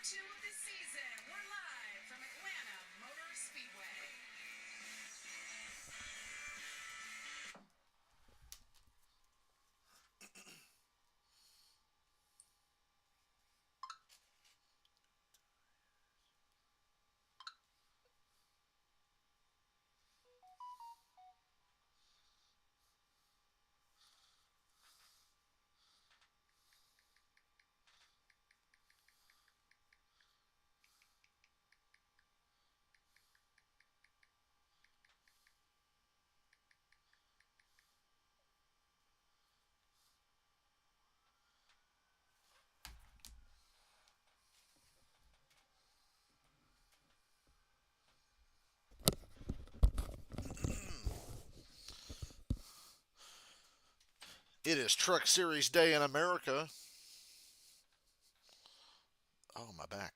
2 of the season. We're live from Atlanta Motor Speedway. It is Truck Series Day in America. Oh, my back.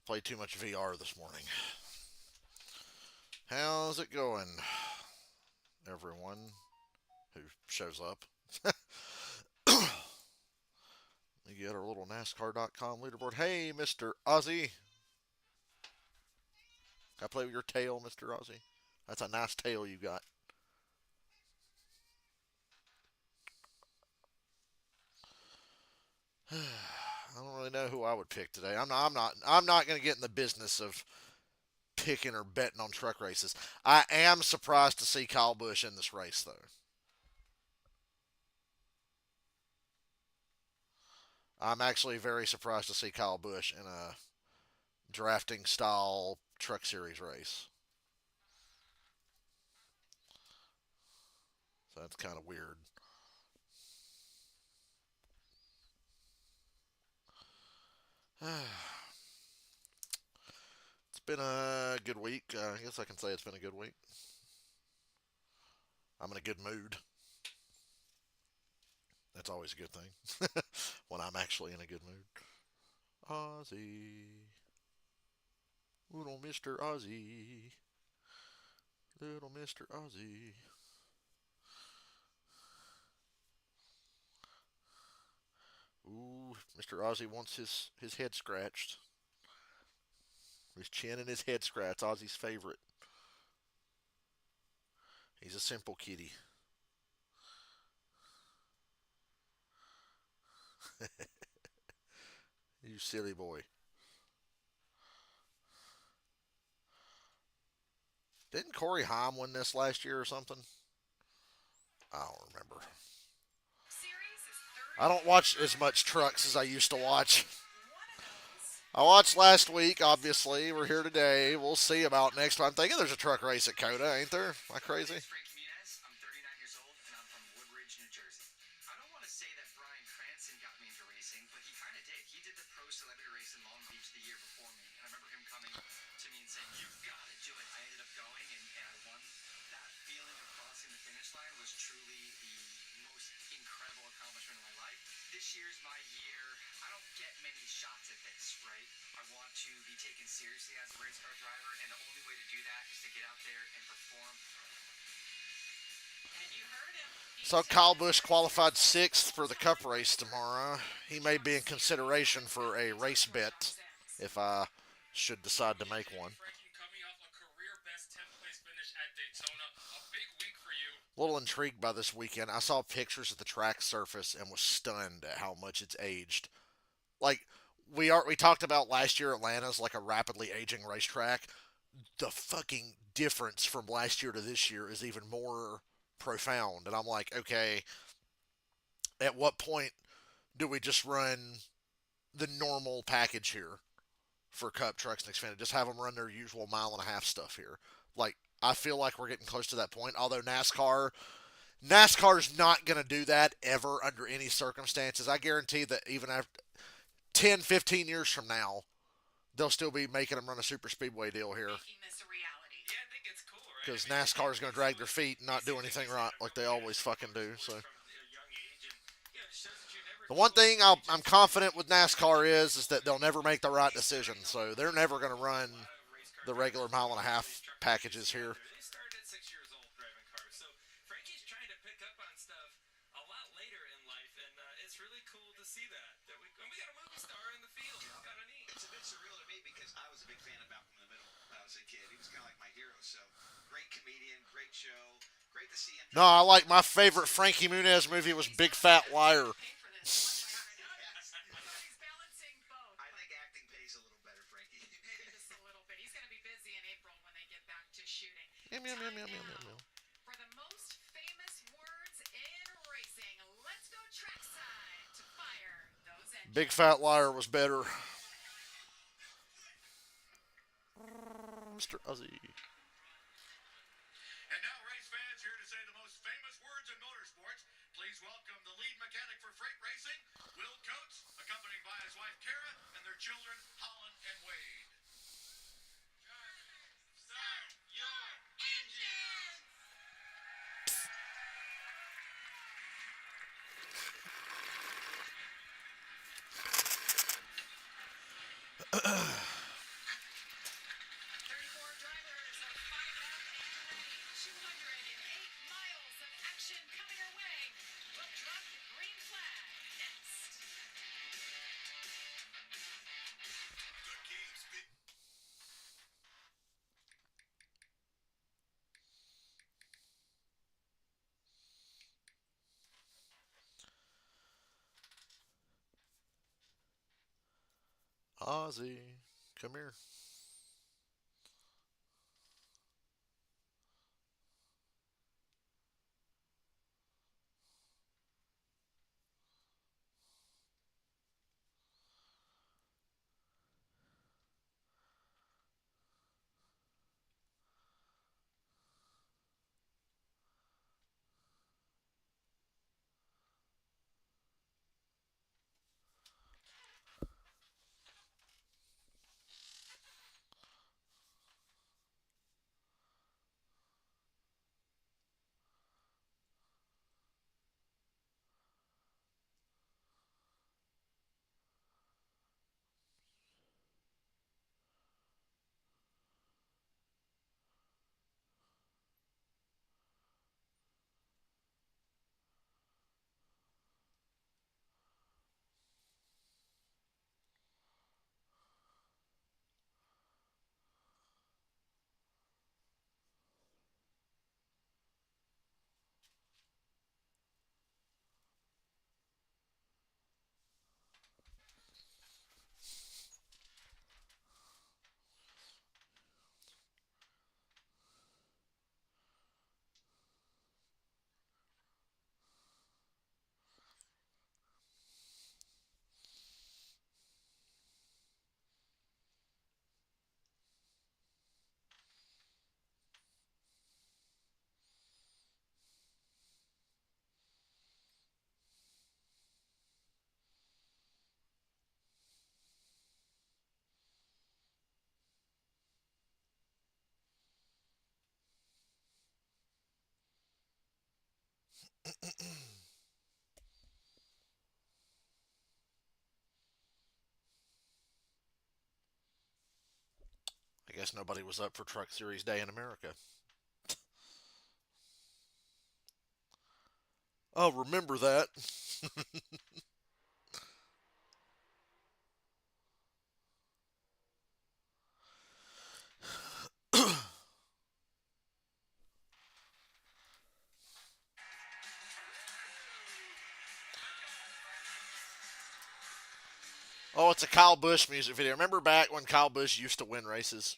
Played too much VR this morning. How's it going, everyone who shows up? We get our little NASCAR.com leaderboard. Hey, Mr. Ozzy. Can I play with your tail, Mr. Ozzy? That's a nice tail you got. I don't really know who I would pick today. I'm not going to get in the business of picking or betting on truck races. I am surprised to see Kyle Busch in this race, though. I'm actually very surprised to see Kyle Busch in a drafting style truck series race. So that's kind of weird. It's been a good week. I guess I can say it's been a good week. I'm in a good mood. That's always a good thing when I'm actually in a good mood. Ozzy, little Mr. Ozzy, little Mr. Ozzy. Ooh, Mr. Ozzy wants his head scratched. His chin and his head scratched. Ozzy's favorite. He's a simple kitty. You silly boy. Didn't Corey Haim win this last year or something? I don't remember. I don't watch as much trucks as I used to watch. I watched last week, obviously. We're here today. We'll see about next time. I'm thinking there's a truck race at Coda, ain't there? Am I crazy? So Kyle Busch qualified sixth for the Cup race tomorrow. He may be in consideration for a race bet if I should decide to make one. A little intrigued by this weekend. I saw pictures of the track surface and was stunned at how much it's aged. Like we talked about last year, Atlanta's like a rapidly aging racetrack. The fucking difference from last year to this year is even more profound. And I'm like, okay, at what point do we just run the normal package here for Cup trucks and Xfinity? Just have them run their usual mile and a half stuff here. Like, I feel like we're getting close to that point. Although NASCAR's not going to do that ever under any circumstances. I guarantee that even after 10, 15 years from now, they'll still be making them run a super speedway deal here. Because NASCAR is going to drag their feet and not do anything right like they always fucking do. So the one thing I'm confident with NASCAR is that they'll never make the right decision. So they're never going to run the regular mile and a half packages here. No, I like my favorite Frankie Muniz movie was Big Fat Liar. Pay for this. I thought he's balancing both. Just a little bit. He's going to be busy in April when they get back to shooting. Meow, meow, meow, Time meow, meow, meow, now meow. for the most famous words in racing. Let's go trackside to fire those Big engines. Fat Liar was better. Mr. Ozzy. And now, race fans, here to say the most famous words in motorsports. Please welcome the lead mechanic for freight racing, Will Coates, accompanied by his wife Kara and their children Holland and Wade. Start your engines! Thirty-four drivers are fired up and ready. 208 miles of action coming our way. We'll drop the green flag next. The game's big. Ozzy. Come here. I guess nobody was up for Truck Series Day in America. Oh, remember that. Oh, it's a Kyle Busch music video. Remember back when Kyle Busch used to win races?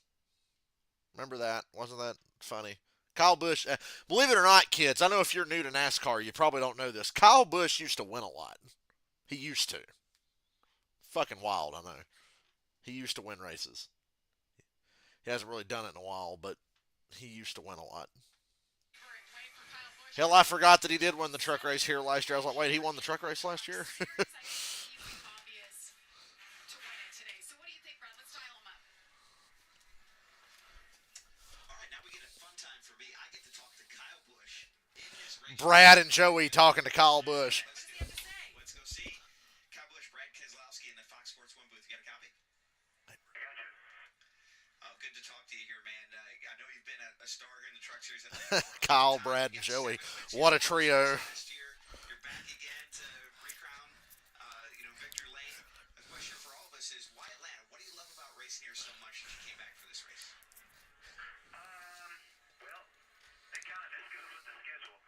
Remember that? Wasn't that funny? Kyle Busch, believe it or not, kids, I know if you're new to NASCAR, you probably don't know this. Kyle Busch used to win a lot. He used to. Fucking wild, I know. He used to win races. He hasn't really done it in a while, but he used to win a lot. Waiting for Kyle Busch. Hell, I forgot that he did win the truck race here last year. I was like, wait, he won the truck race last year? Obvious to win it today. So what do you think, Brad? Let's dial him up. All right, now we get a fun time for me. I get to talk to Kyle Busch in his race. Brad and Joey talking to Kyle Busch. What does he have to say? Let's go see Kyle Busch, Brad Keselowski in the Fox Sports 1 booth. You got a copy? Oh, good to talk to you here, man. I know you've been a star here in the Truck Series. Kyle, Brad, and Joey. What a trio. Last year, you're back again to recrown, Victor Lane. A question for all of us is, why Atlanta? What do you love about racing here so much that you came back for this race? Well, it kind of just goes with the schedule.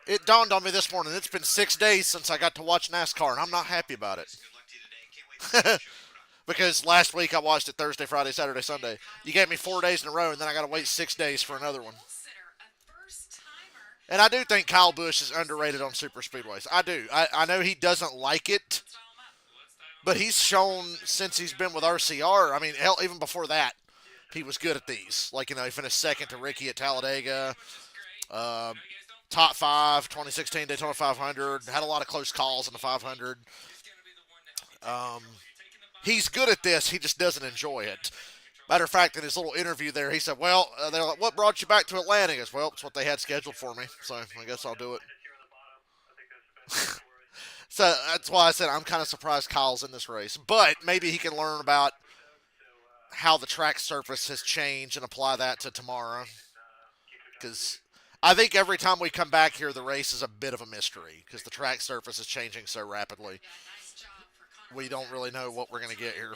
It dawned on me this morning. It's been 6 days since I got to watch NASCAR, and I'm not happy about it. Good luck to you today. Can't wait to see what show you put on. Because last week I watched it Thursday, Friday, Saturday, Sunday. You gave me 4 days in a row, and then I got to wait 6 days for another one. And I do think Kyle Busch is underrated on super speedways. I do. I know he doesn't like it, but he's shown since he's been with RCR. I mean, hell, even before that, he was good at these. Like, he finished second to Ricky at Talladega. Uh, Top five, 2016 Daytona 500. Had a lot of close calls in the 500. Um, he's good at this. He just doesn't enjoy it. Matter of fact, in his little interview there, he said, "Well, they're like, what brought you back to Atlanta?" He goes, "Well, it's what they had scheduled for me, so I guess I'll do it." So that's why I said I'm kind of surprised Kyle's in this race. But maybe he can learn about how the track surface has changed and apply that to tomorrow. Because I think every time we come back here, the race is a bit of a mystery because the track surface is changing so rapidly. We don't really know what we're going to get here.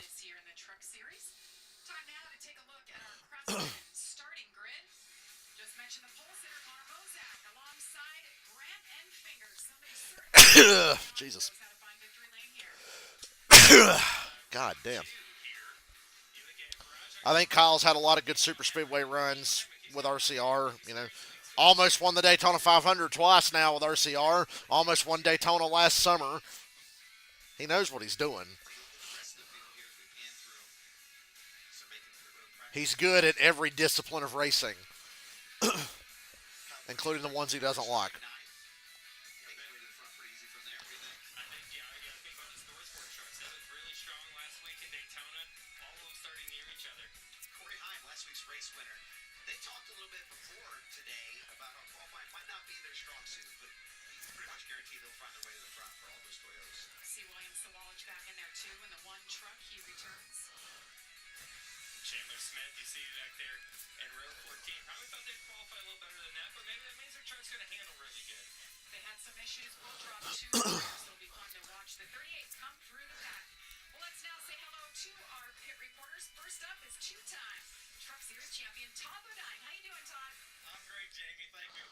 Jesus. God damn. I think Kyle's had a lot of good super speedway runs with RCR. Almost won the Daytona 500 twice now with RCR. Almost won Daytona last summer. He knows what he's doing. He's good at every discipline of racing, including the ones he doesn't like. Last week's race winner. They talked a little bit before today about how qualifying might not be their strong suit, but you can pretty much guarantee they'll find their way to the front for all those Toyotas. See Williams Sawallich back in there too in the one truck he returns. Chandler Smith, you see back there in row 14. Probably thought they'd qualify a little better than that, but maybe that means their truck's going to handle really good. They had some issues. We'll drop two cars, so it'll be fun to watch the 38s come through the pack. Well, let's now say hello to our pit reporters. First up is two-time Truck Series champion Todd Bodine. How you doing, Todd? I'm great, Jamie. Thank you.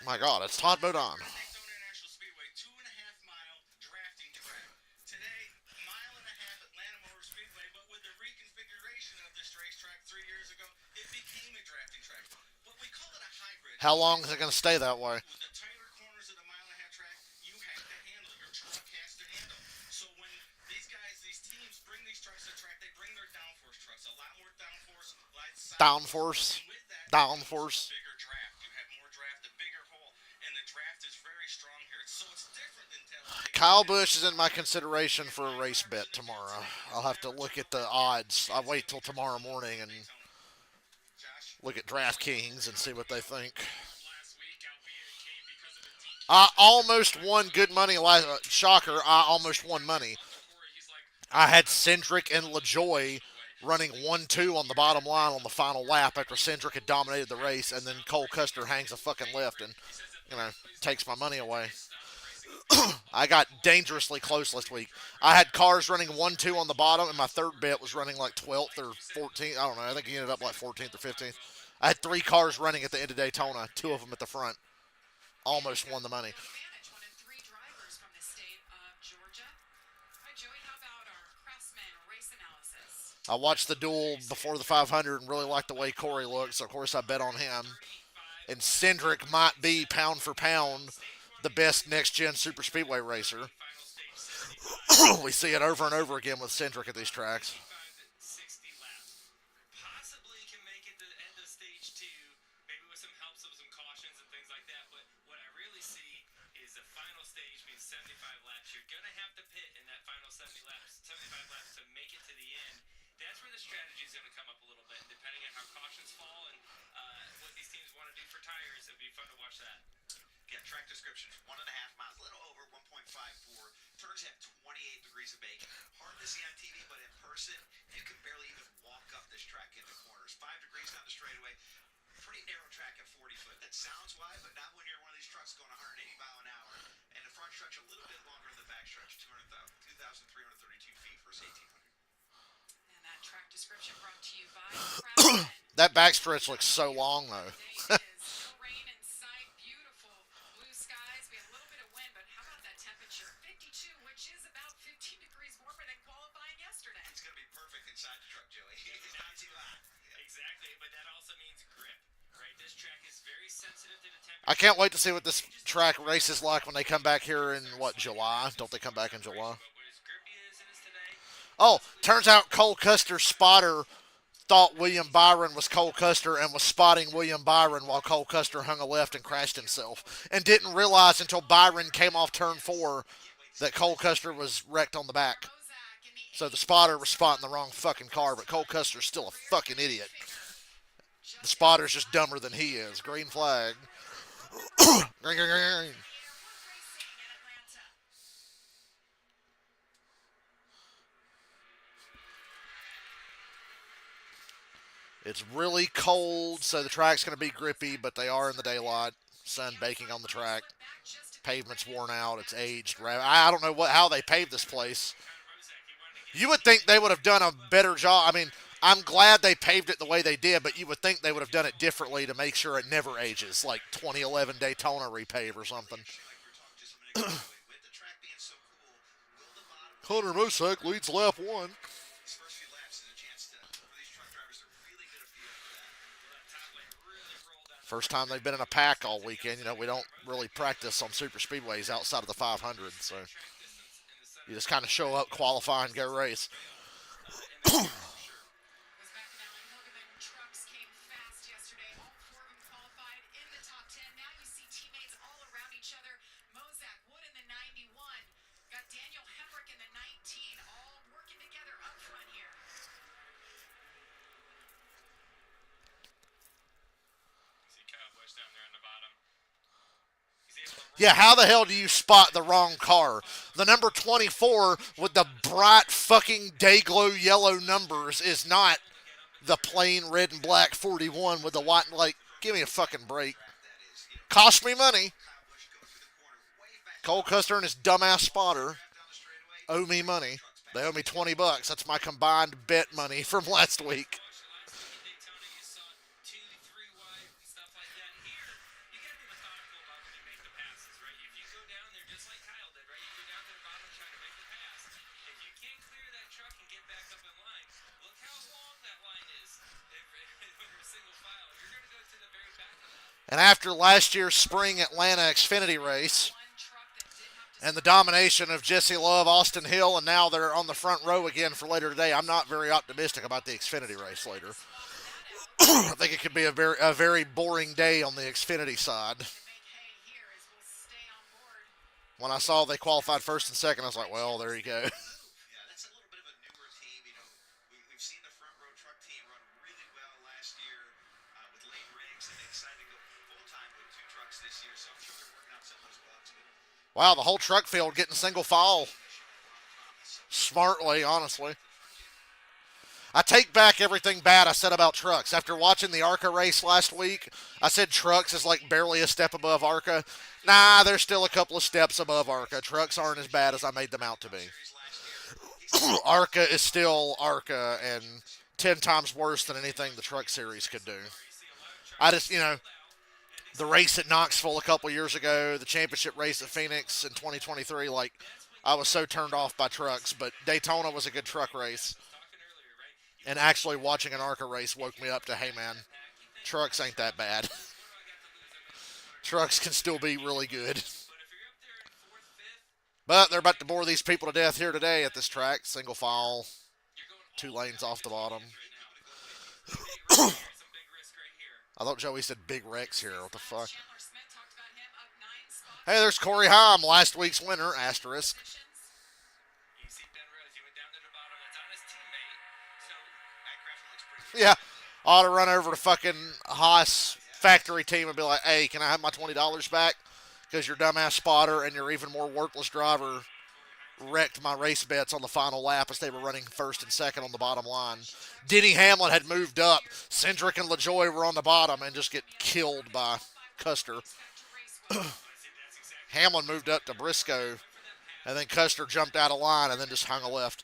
My God, it's Todd Bodine. Daytona International Speedway, 2.5-mile drafting track. Today, mile and a half Atlanta Motor Speedway, but with the reconfiguration of this racetrack 3 years ago, it became a drafting track. But we call it a hybrid. How long is it going to stay that way? With the tighter corners of the mile-and-a-half track, you have to handle. Your truck has to handle. So when these guys, these teams bring these trucks to the track, they bring their downforce trucks. A lot more downforce, light side. Downforce. And with that, Downforce. bigger draft. You have more draft, a bigger hole, and the draft is very strong here. So it's different than Talladega. Kyle Busch is in my consideration for a race bet tomorrow. I'll have to look at the odds. I'll wait till tomorrow morning and look at DraftKings and see what they think. Last week, albeit it came because of the deep I almost won good money. Shocker, I almost won money. before. He's like, I had Cindric and LaJoy running 1-2 on the bottom line on the final lap after Cindric had dominated the race, and then Cole Custer hangs a fucking left and, takes my money away. I got dangerously close last week. I had cars running 1-2 on the bottom, and my third bet was running like 12th or 14th. I don't know. I think he ended up like 14th or 15th. I had 3 cars running at the end of Daytona, 2 of them at the front. Almost won the money. Advantage, one in 3 drivers from the state of Georgia. All right, Joey, how about our Craftsman race analysis? I watched the duel before the 500 and really liked the way Corey looked, so of course I bet on him. And Cindric might be, pound for pound, the best next-gen super speedway racer. We see it over and over again with Cindric at these tracks. 60 laps. Possibly can make it to the end of stage 2, maybe with some helps of some cautions and things like that. But what I really see is the final stage being 75 laps. You're going to have to pit in that final 75 laps to make it to the end. That's where the strategy is going to come up a little bit. And depending on how cautions fall and what these teams want to do for tires, it'll be fun to watch that. Yeah, track descriptions, 1.5 miles, a little over 1.54. Turns have 28 degrees of bacon. Hard to see on TV, but in person, you can barely even walk up this track into corners. 5 degrees down the straightaway. Pretty narrow track at 40 foot. That sounds wide, but not when you're one of these trucks going 180 mile an hour. And the front stretch a little bit longer than the back stretch, 2,332 feet versus 1,800. And that track description brought to you by Craftsman. That backstretch looks so long, though. Today is no rain in sight, beautiful blue skies. We sensitive to the temperature. I can't wait to see what this track race is like when they come back here in, what, July? Don't they come back in July? But as grippy as it is today, Oh, turns out Cole Custer's spotter thought William Byron was Cole Custer and was spotting William Byron while Cole Custer hung a left and crashed himself. And didn't realize until Byron came off turn 4 that Cole Custer was wrecked on the back. So the spotter was spotting the wrong fucking car, but Cole Custer's still a fucking idiot. The spotter's just dumber than he is. Green flag. Green, green, green. It's really cold, so the track's going to be grippy, but they are in the daylight. Sun baking on the track. Pavement's worn out. It's aged. I don't know how they paved this place. You would think they would have done a better job. I mean, I'm glad they paved it the way they did, but you would think they would have done it differently to make sure it never ages, like 2011 Daytona repave or something. Hunter Mosak leads lap 1. First time they've been in a pack all weekend. You know, we don't really practice on super speedways outside of the 500, so you just kind of show up, qualify, and go race. Trucks came fast yesterday. All 4 of them qualified in the top 10. Now you see teammates all around each other. Mozak, Wood in the 91. Got Daniel Hemrick in the 19. All working together up front here. see Kyle Busch down there on the bottom. He's able to Yeah, how the hell do you spot the wrong car? The number 24 with the bright fucking day-glow yellow numbers is not the plain red and black 41 with the white. Like, give me a fucking break. Cost me money. Cole Custer and his dumbass spotter owe me money. They owe me $20. That's my combined bet money from last week. last week in Daytona, you saw 2, 3 wide and stuff like that. Here, you got to be methodical about when you make the passes, right? If you go down there just like Kyle did, right? You go down to the bottom trying to make the pass. If you can't clear that truck and get back up in line, look how long that line is. When you're single file, you're going to go to the very back of that. And after last year's spring Atlanta Xfinity race and the domination of Jesse Love, Austin Hill, and now they're on the front row again for later today, I'm not very optimistic about the Xfinity race later. I think it could be a very boring day on the Xfinity side. When I saw they qualified first and second, I was like, well, there you go. Yeah, that's a little bit of a newer team. You know, we've seen the front row truck team run really well last year with Lane Riggs, and they decided to go full time with 2 trucks this year. So I'm sure they're working out some of those bugs. But Wow, the whole truck field getting single file smartly, honestly. I take back everything bad I said about trucks. After watching the ARCA race last week, I said trucks is like barely a step above ARCA. Nah, they're still a couple of steps above ARCA. Trucks aren't as bad as I made them out to be. ARCA is still ARCA and 10 times worse than anything the truck series could do. I just, the race at Knoxville a couple years ago, the championship race at Phoenix in 2023, like, I was so turned off by trucks, but Daytona was a good truck race. And actually watching an ARCA race woke me up to, hey man, trucks ain't that bad. Trucks can still be really good. But they're about to bore these people to death here today at this track. Single file, 2 lanes off the bottom. I thought Joey said Big Rex here. What the fuck? Hey, there's Corey Haim, last week's winner, asterisk. You see Ben Rose, he went down to the bottom. That's on his teammate. So that graphic looks pretty Yeah, ought to run over to fucking Haas factory team and be like, hey, can I have my $20 back? Because your dumbass spotter and your even more worthless driver wrecked my race bets on the final lap as they were running first and second on the bottom line. Denny Hamlin had moved up. Cindric and LaJoy were on the bottom and just get killed by Custer. Hamlin moved up to Briscoe, and then Custer jumped out of line and then just hung a left.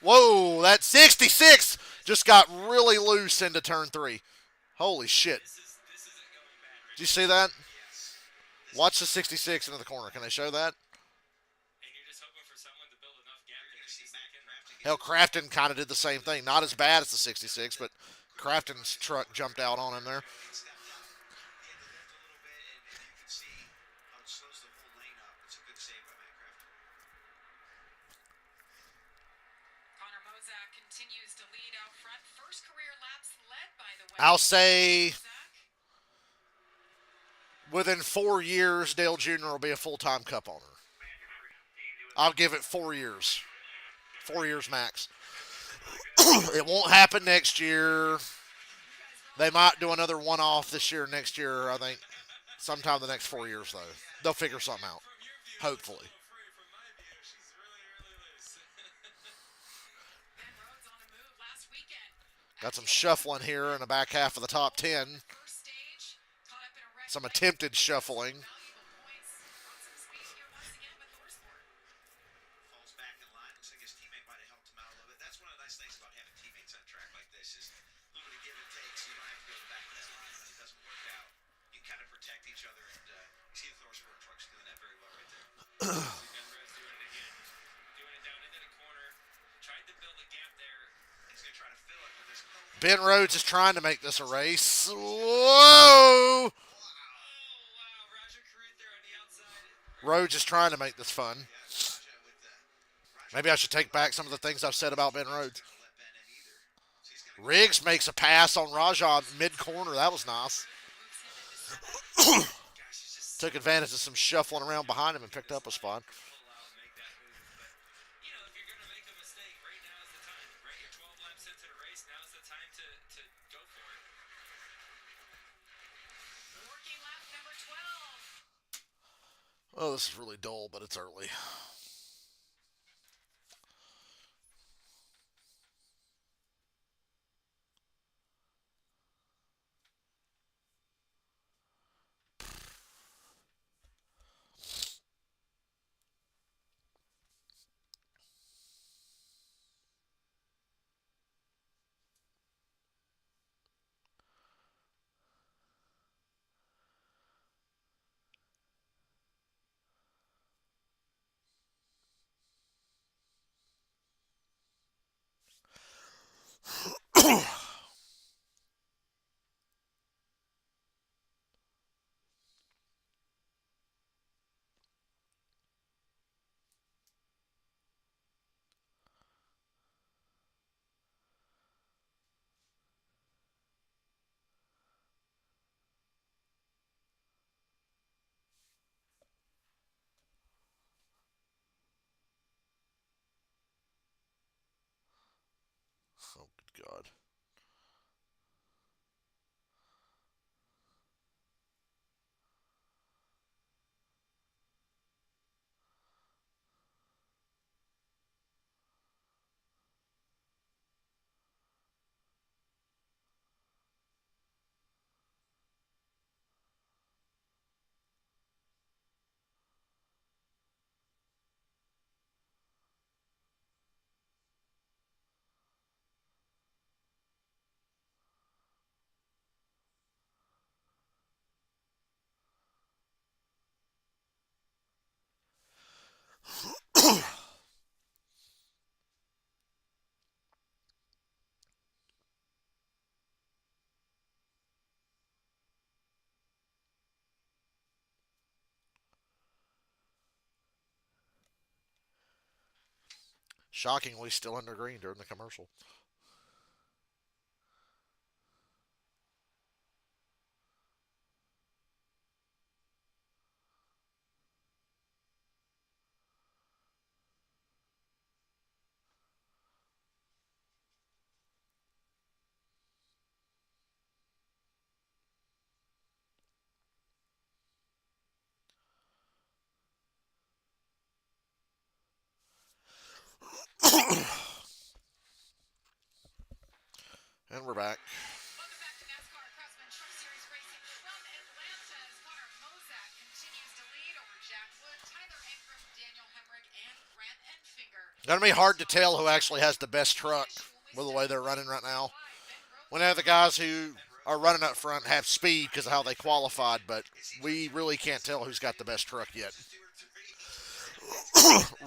Whoa, that 66 just got really loose into turn 3. Holy shit. Did you see that? Watch the 66 into the corner. Can they show that? and you're just hoping for someone to build enough gap to get back in there. Hell, Crafton kind of did the same thing. Not as bad as the 66, but Crafton's truck jumped out on him there. I'll say within 4 years, Dale Jr. will be a full-time Cup owner. I'll give it 4 years. 4 years max. It won't happen next year. They might do another one-off this year, next year. I think sometime the next 4 years though. They'll figure something out. From your view, Hopefully. it's a little free. From my view, she's really loose. Ben Rhodes on the move last weekend. Got some shuffling here in the back half of the top 10. First stage, caught up in a wreck. Some attempted shuffling. Valuable points. Brought some speed here once again with Thorsport. Falls back in line. Looks like his teammate might have helped him out a little bit. That's one of the nice things about having teammates on a track like this is a little bit of give and take, so you don't have to go to the back of that line when it doesn't work out. You kind of protect each other, and you see the Thorsport trucks doing that very well right there. See Ben Rhodes doing it again. Doing it down into the corner. Tried to build a gap there. He's going to try to fill it with his coat. Ben Rhodes is trying to make this a race. Whoa! Oh, wow. Roger Carruth there on the outside. Rhodes is trying to make this fun. Yeah, Raja with Raja Maybe I should take back some of the things I've said about Ben Rhodes. not let Ben in either. So he's going to Riggs makes a pass on Raja mid-corner. That was nice. Gosh, he's just Took advantage of some shuffling around behind him and picked up a spot. pull out and make that move. But, if you're going to make a mistake, right now is the time. Right, you're 12 laps into the race. Now is the time to go for it. Working lap number 12. Oh, this is really dull, but it's early. Oh, good God. Shockingly, still under green during the commercial. And we're back. Welcome back to NASCAR Craftsman Truck Series Racing from Atlanta as Connor Mozak continues to lead over Jack Wood, Tyler Ankrum, Daniel Hemrick, and Grant Enfinger. Gonna be hard to tell who actually has the best truck with the way they're running right now. When they have the guys who are running up front have speed because of how they qualified, but we really can't tell who's got the best truck yet.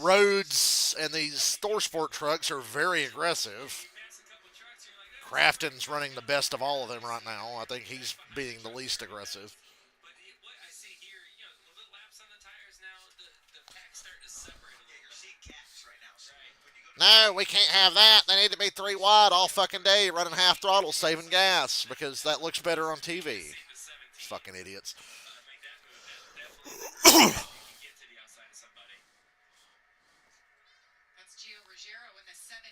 Rhodes and these Thorsport trucks are very aggressive. Pass a couple trucks, you're like, Crafton's running the best of all of them right now. I think he's being the least aggressive. but what I see here, a little laps on the tires now, the pack's starting to separate a Yeah, little you're bit. seeing gaps right now. So Right. when you go No, we can't have that. They need to be 3 wide all fucking day, running half throttle, saving gas, because that looks better on TV. Save the 17. Fucking idiots. Make that move. That little bit you can get to the outside of somebody. That's Gio Ruggiero in the 17,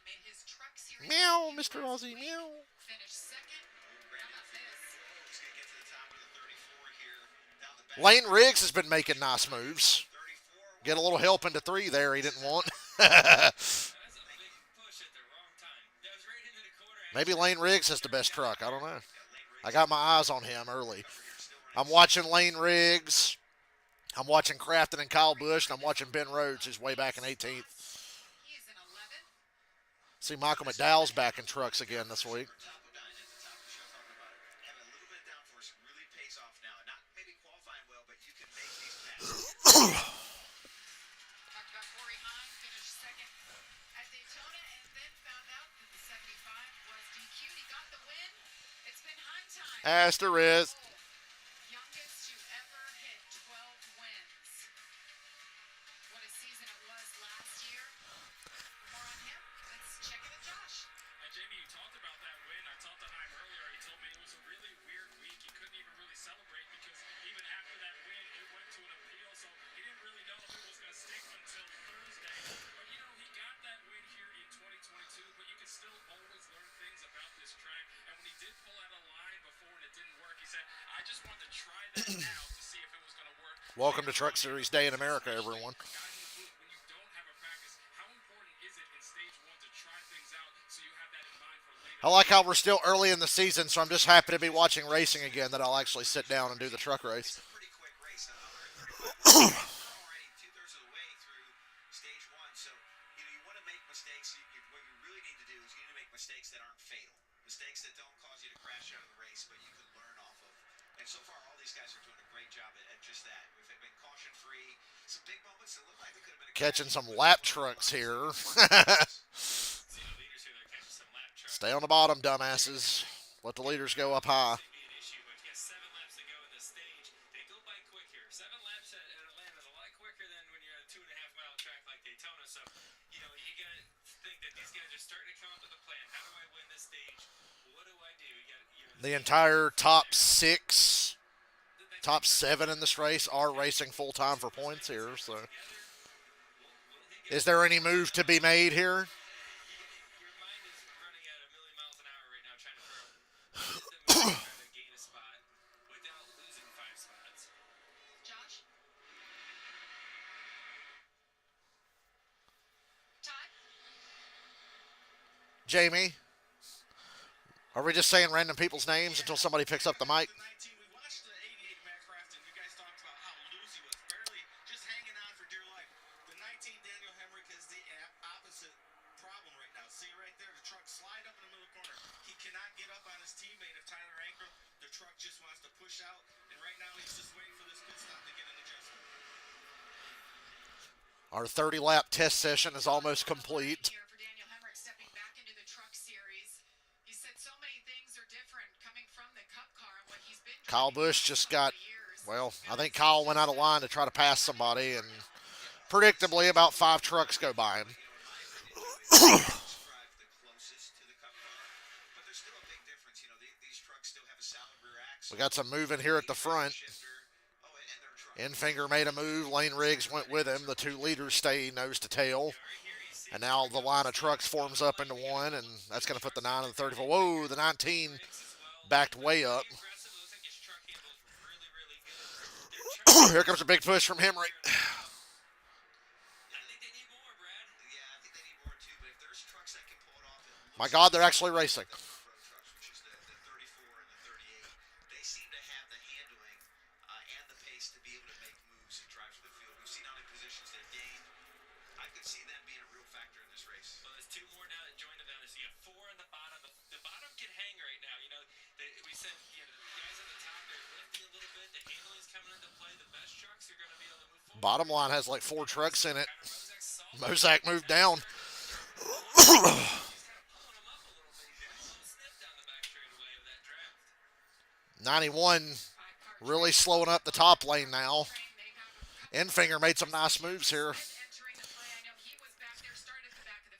made his truck series. Meow, debut Mr. last Aussie, week. meow. Finished second. How about this? He's going to get to the top of the 34 here. Down the back. Lane Riggs has been making nice moves. 34. Get a little help into 3 there he didn't want. That's a big push at the wrong time. That was right into the corner. Maybe Lane Riggs has the best truck. I don't know. I got my eyes on him early. I'm watching Lane Riggs. I'm watching Crafton and Kyle Busch, and I'm watching Ben Rhodes, who's way back in 18th. He is in 11th. See, Michael McDowell's back in trucks again this week. Top of the show talking about it. Having a little bit of downforce really pays off now. Not maybe qualifying well, but you can make these passes. Talked about Corey Hahn, finished second at Daytona, and then found out that the 75 was DQ'd. He got the win. It's been Hahn time. Asterisk. Youngest to ever hit 12 wins. What a season it was last year. More on him. Let's check in with Josh. Jamie, you talked about that win. I talked to Heim earlier. He told me it was a really weird week. He couldn't even really celebrate because even after that win, it went to an appeal. So he didn't really know if it was going to stick until Thursday. But, you know, he got that win here in 2022. But you can still always learn things about this track. And when he did pull out a line before and it didn't work, he said, I just wanted to try that now to see if it was going to work. Welcome to Truck Series Day in America, everyone. Guys in the booth, when you don't have a practice, how important is it in stage one to try things out so you have that in mind for later? I like how we're still early in the season, so I'm just happy to be watching racing again that I'll actually sit down and do the truck race. It's a pretty quick race. Already 2/3 of the way through stage one. So, you know, you want to make mistakes. What you really need to do is you need to make mistakes that aren't fatal. Mistakes that don't cause you to crash out of the race, but you can learn off of. And so far, all these guys are doing a great job at just that. We've been caution-free. Some big moments that look like they could have been a Catching some lap trucks here. See the leaders here. They're catching some lap trucks. Stay on the bottom, dumbasses. Let the leaders go up high. Be an issue, but you got 7 laps to go in this stage. They go by quick here. 7 laps at Atlanta is a lot quicker than when you're at a 2.5-mile track like Daytona. So, you know, you got to think that these guys are starting to come up with a plan. How do I win this stage? What do I do? The entire top 6, top 7 in this race are racing full time for points here. So, is there any move to be made here? Your mind is running at 1,000,000 miles an hour right now trying to throw. Trying to gain a spot without losing 5 spots. Josh? Todd? Jamie? Are we just saying random people's names until somebody picks up the mic? The 19, we watched the 88 Matt Crafton. You guys talked about how loose he was, barely just hanging on for dear life. The 19 Daniel Hemrick has the opposite problem right now. See right there, the truck slide up in the middle of the corner. He cannot get up on his teammate of Tyler Ankrum. The truck just wants to push out, and right now he's just waiting for this pit stop to get an adjustment. Our 30-lap test session is almost complete. Here for Daniel Hemrick stepping back into the truck series. He said so many things are different coming from the Cup car and what he's been Kyle doing Busch the just last got, couple of years. well, I think Kyle went out of line to try to pass somebody, and predictably about 5 trucks go by him. describe the closest to the Cup car, but there's still a big difference. You know, these trucks still have a solid rear axle. We got some moving here at the front. Shifter. Oh, and their truck. Infinger made a move. Lane Riggs went with him. The 2 leaders stay nose to tail. And now the line of trucks forms up into one, and that's going to put the 9 and the 34. Whoa, the 19 backed way up. Aggressive. Looks like his truck handles really, really good. Here comes a big push from Hemrick. I think they need more, Brad. Yeah, I think they need more too. But if there's trucks that can pull it off, it My God, they're actually racing. Pro trucks, which is the 34 and the 38, they seem to have the handling and the pace to be able to make moves and drive through the field. We've seen how many positions they've gained. I could see them being a real factor in this race. Well, there's 2 more now that joined them down there. So you have 4 on the bottom. The bottom can hang right now. You know, we said, you know, the guys at the top, they're lifting a little bit. The handling's coming into play. The best trucks are going to be able to move forward. Bottom line has like 4 trucks in it. Kind of Mozak Mozak moved down. He's kind of pulling them up a little bit. He's getting a little sniff down the back straightaway of that draft. 91 really slowing up the top lane now. Infinger made some nice moves here. Entering the play. I know he was back there, started at the back of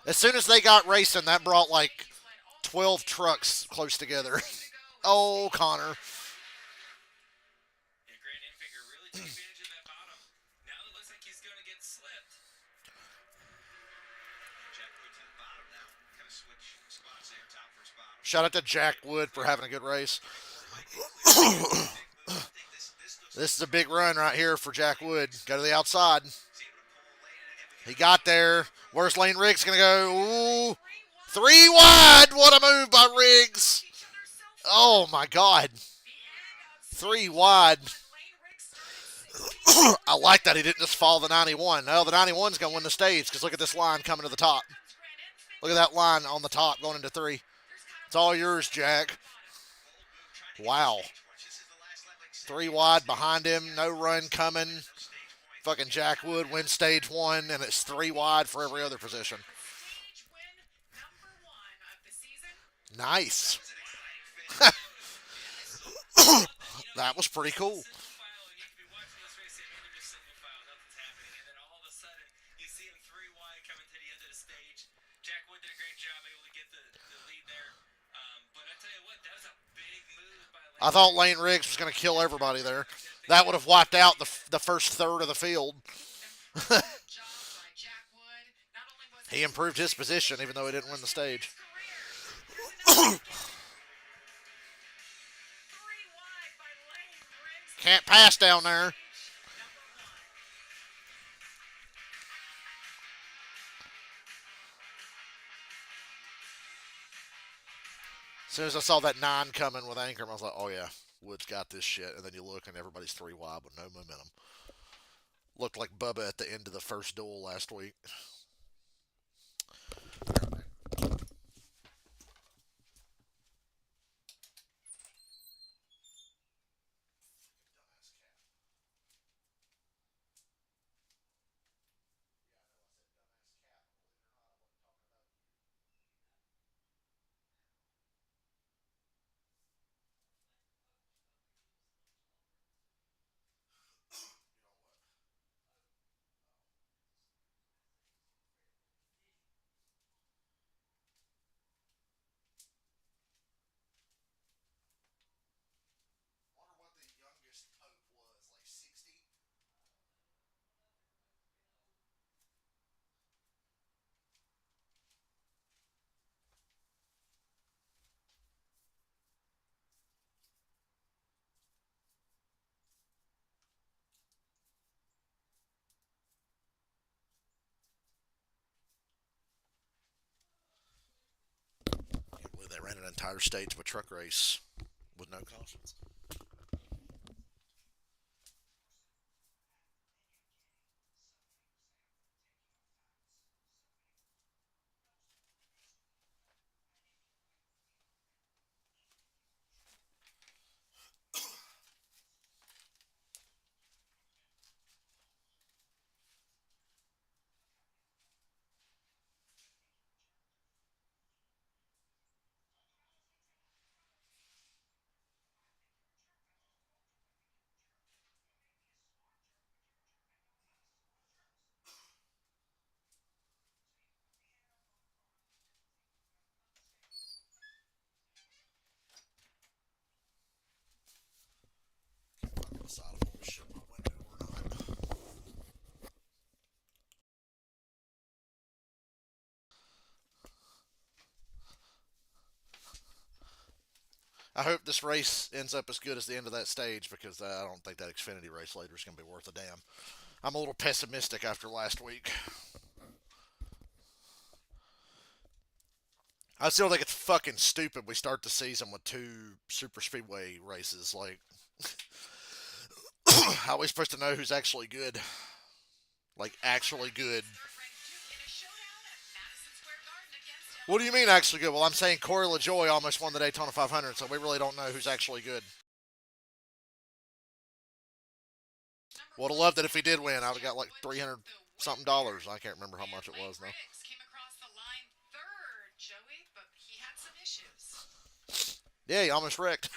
As soon as they got racing, that brought like 12 trucks close together. Oh, Connor. Yeah, Grant Enfinger really took advantage of that bottom. Now it looks like he's going to get slipped. Jack Wood to the bottom now. Kind of switch spots there, top versus bottom. Shout out to Jack Wood for having a good race. This is a big run right here for Jack Wood. Go to the outside. He got there. Where's Lane Riggs going to go? Ooh. 3 wide. What a move by Riggs. Oh, my God. 3 wide. I like that he didn't just follow the 91. No, the 91's going to win the stage because look at this line coming to the top. Look at that line on the top going into 3. It's all yours, Jack. Wow. 3 wide behind him. No run coming. Fucking Jack Wood wins stage 1, and it's 3 wide for every other position. Nice. That was pretty cool. I thought Lane Riggs was going to kill everybody there. That would have wiped out the first third of the field. He improved his position even though he didn't win the stage. Can't pass down there. As soon as I saw that 9 coming with Anchor, I was like, oh yeah, Wood's got this shit. And then you look and everybody's 3 wide with no momentum. Looked like Bubba at the end of the first duel last week. They ran an entire stage of a truck race with no cautions. I hope this race ends up as good as the end of that stage because I don't think that Xfinity race later is going to be worth a damn. I'm a little pessimistic after last week. I still think it's fucking stupid we start the season with 2 super speedway races. Like, how are we supposed to know who's actually good? Like, actually good. What do you mean actually good? Well, I'm saying Corey LaJoy almost won the Daytona 500, so we really don't know who's actually good. Would have loved it if he did win. I would have got like $300 something. I can't remember how much it was now. Yeah, he almost wrecked.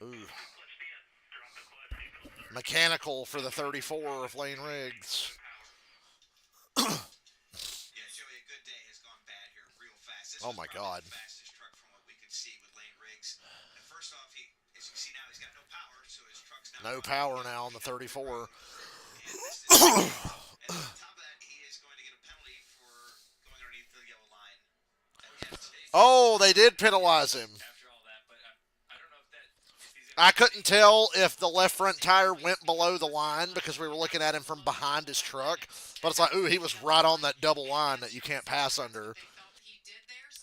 Ooh. Mechanical for the 34 of Lane Riggs. Oh my God. The fastest truck from what we could see with Lane Riggs. And first off, as you can see now, he's got no power, so his truck's not No running. power now on the 34. And this is and on top of that, he is going to get a penalty for going underneath the yellow line at the end of stage. Oh, they did penalize him. After all that, but I don't know if he's I couldn't tell if the left front tire went below the line because we were looking at him from behind his truck. But it's like, ooh, he was right on that double line that you can't pass under.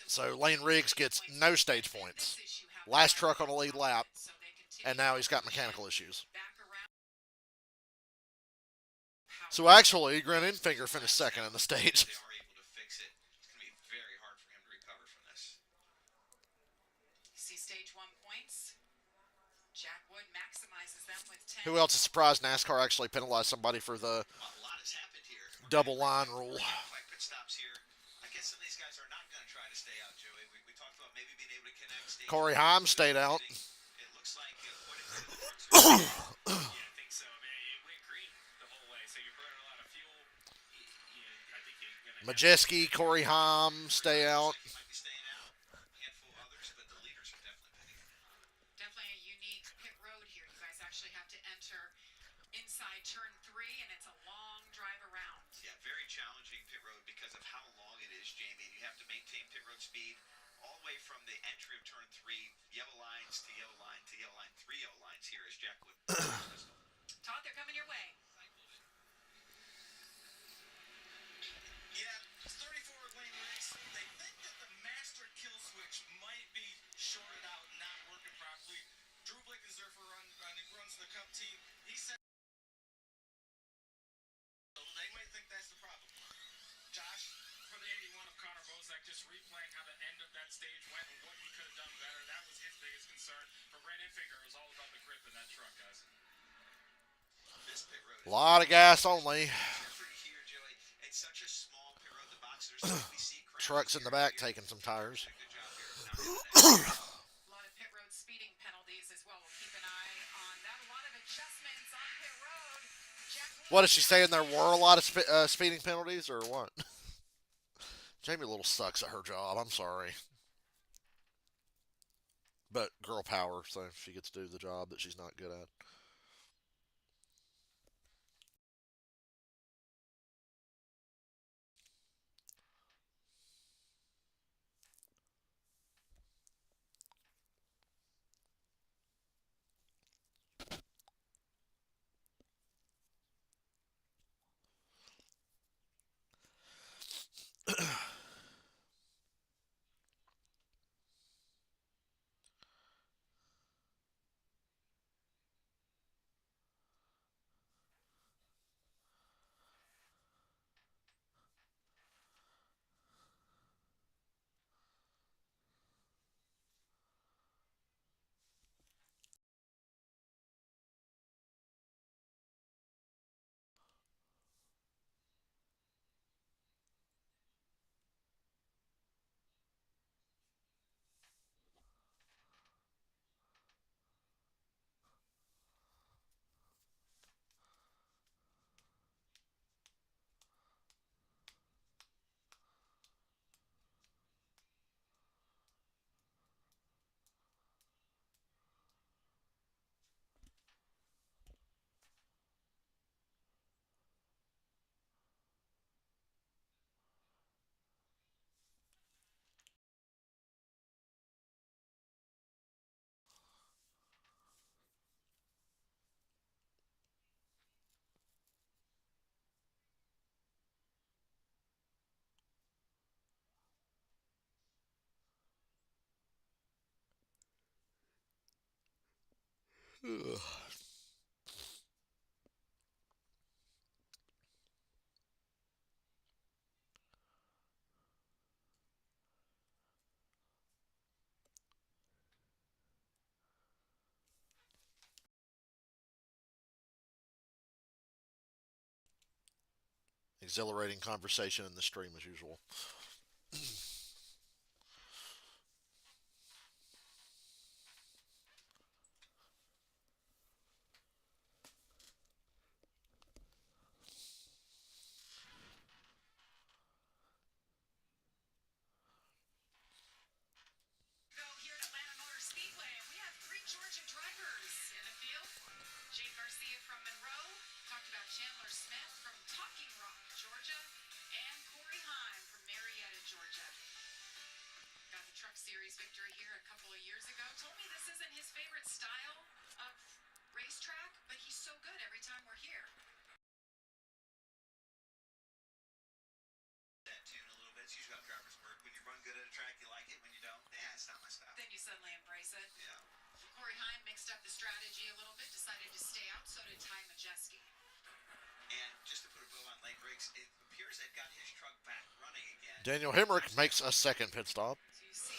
So Lane Riggs gets no stage points. Last truck on the lead lap, and now he's got mechanical issues. So actually, Grant Enfinger finished second in the stage. They are able to fix it. It's going to be very hard for him to recover from this. See stage 1 points. Jack Wood maximizes them with 10. Who else is surprised NASCAR actually penalized somebody for the A lot has happened here. double line rule? Five pit stops here. I guess some of these guys are not going to try to stay out, Joey. We talked about maybe being able to connect. Corey Haim stayed out. It looks like quite a few of the trucks are Yeah, I think so. I mean, it went green the whole way, so you're burning a lot of fuel. I think you're gonna Majeski, Corey Haim stay out. might be staying out. A handful of others, but the leaders are definitely pitting. Definitely a unique pit road here. You guys actually have to enter inside turn 3, and it's a long drive around. Yeah, very challenging pit road because of how long it is, Jamie. And you have to maintain pit road speed all the way from the entry of turn 3, yellow lines to yellow line to yellow line, 3 yellow lines here as Jack Wood. Todd, they're coming your way. Yeah, 34 Lane Riggs. They think that the master kill switch might be shorted out, not working properly. Drew Blake is there for a run. He runs the Cup team. He said they might think that's the problem. Josh, for the 81 of Connor Bozak, just replaying how the end of that stage went and what he could have done better, that was his biggest concern. For Brandon Finger, it was all about the grip in that truck, guys. This pit road A lot of gas only. different here, Joey. It's such a small pit road. The boxers we see crowds Trucks in the here. back taking some tires. Good job here. Now, A lot of pit road speeding penalties as well. We'll keep an eye on that. A lot of adjustments on pit road. Jack Wood. What is she saying? There were a lot of speeding penalties, or what? Jamie Little sucks at her job. I'm sorry, but girl power, so she gets to do the job that she's not good at. Exhilarating conversation in the stream as usual. little bit. It's usually how drivers work. When you run good at a track, you like it. When you don't, it's not my style. Then you suddenly embrace it. Yeah. Corey Heim mixed up the strategy a little bit, decided to stay out. So did Ty Majeski. And just to put a bow on Lane Riggs, it appears they've got his truck back running again. Daniel Hemrick makes a second pit stop. So you see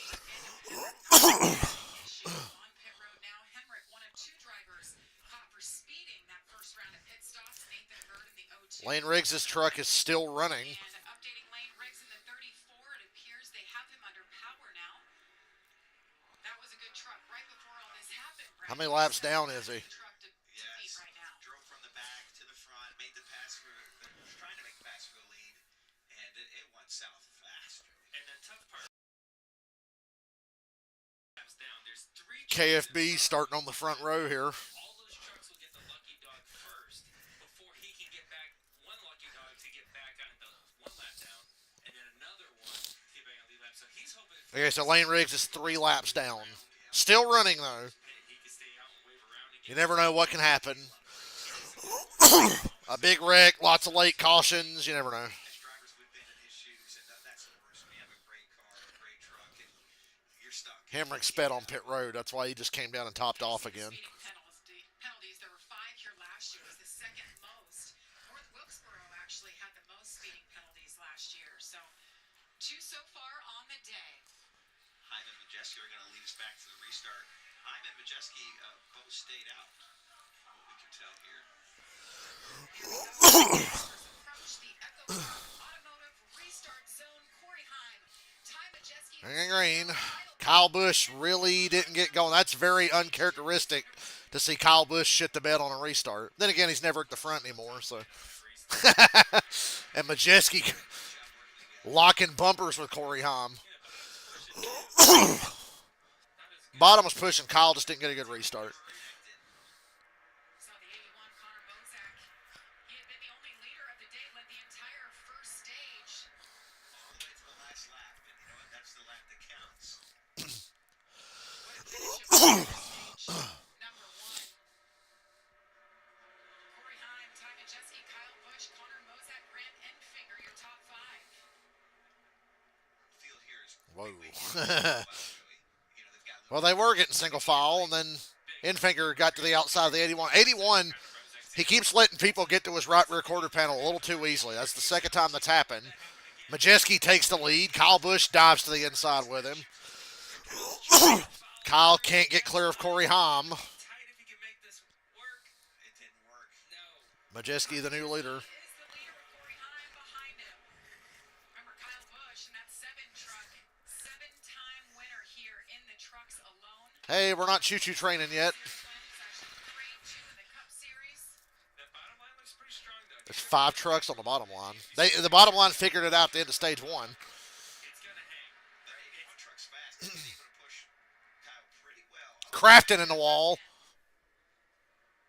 Daniel Hemrick issue on pit road now. Hemrick, one of two drivers caught for speeding that first round of pit stops. Nathan Bird in the 0-2. Lane Riggs' truck is still running. And updating Lane Riggs in the 34, it appears they have him under power now. That was a good truck right before all this happened. Brad. How many laps down is he? The truck to beat Yes. right now. Drove from the back to the front, made the pass for, was trying to make the pass for the lead, and it went south fast. And the tough part. Laps down. There's 3 KFB starting on the front row here. All those trucks will get the lucky dog first before he can get back one lucky dog to get back on the 1 lap down, and then another one to get back on the lead lap. So he's hoping Okay, so Lane Riggs is 3 laps down. Still running, though. he can stay out and wave around and You never know what can happen. A big wreck, lots of late cautions. You never know. As drivers, we've been in his shoes, and that's the worst. When you have a great car, a great truck, and you're stuck. Hemrick sped on pit road. That's why he just came down and topped off again. Speeding penalties. There were 5 here last year. It was the second most. North Wilkesboro actually had the most speeding penalties last year. So 2 so far on the day. Heim and Majeski are going to lead us back to the restart. Heim and Majeski both stayed out, from what we can tell here. Approach the Echo Park Automotive Restart Zone. Corey Heim, Ty Majeski. Green. Kyle Busch really didn't get going. That's very uncharacteristic to see Kyle Busch shit the bed on a restart. Then again, he's never at the front anymore. So, and Majeski locking bumpers with Corey Heim. Bottom was pushing. Kyle just didn't get a good restart. So the 81 Connor Mozak, he had been the only leader of the day, led the entire first stage. All the way to the last lap, and you know what? That's the lap that counts. What a finish it was for stage number 1. Corey Heim, Ty Majeski, Kyle Busch, Connor Mozak, Grant Enfinger, your top 5. The field here is Whoa. way well, Joey. You know, they've got Well, they were getting single file, and then Enfinger got to the outside of the 81. 81, he keeps letting people get to his right rear quarter panel a little too easily. That's the second time that's happened. Majeski takes the lead. Kyle Busch dives to the inside with him. Kyle can't get clear of Corey Heim. tight if he can make this work. it didn't work. No. Majeski, the new leader. Is the leader with Corey Heim behind him. Remember Kyle Busch and that 7 truck, 7-time winner here in the trucks alone. Hey, we're not choo-choo training yet. Wins actually 3-2 in the Cup Series. That bottom line looks pretty strong, though. There's 5 trucks on the bottom line. The bottom line figured it out at the end of stage 1. It's going to hang. That 81 truck's fast. He's able to push Kyle pretty well. Crafton in the wall.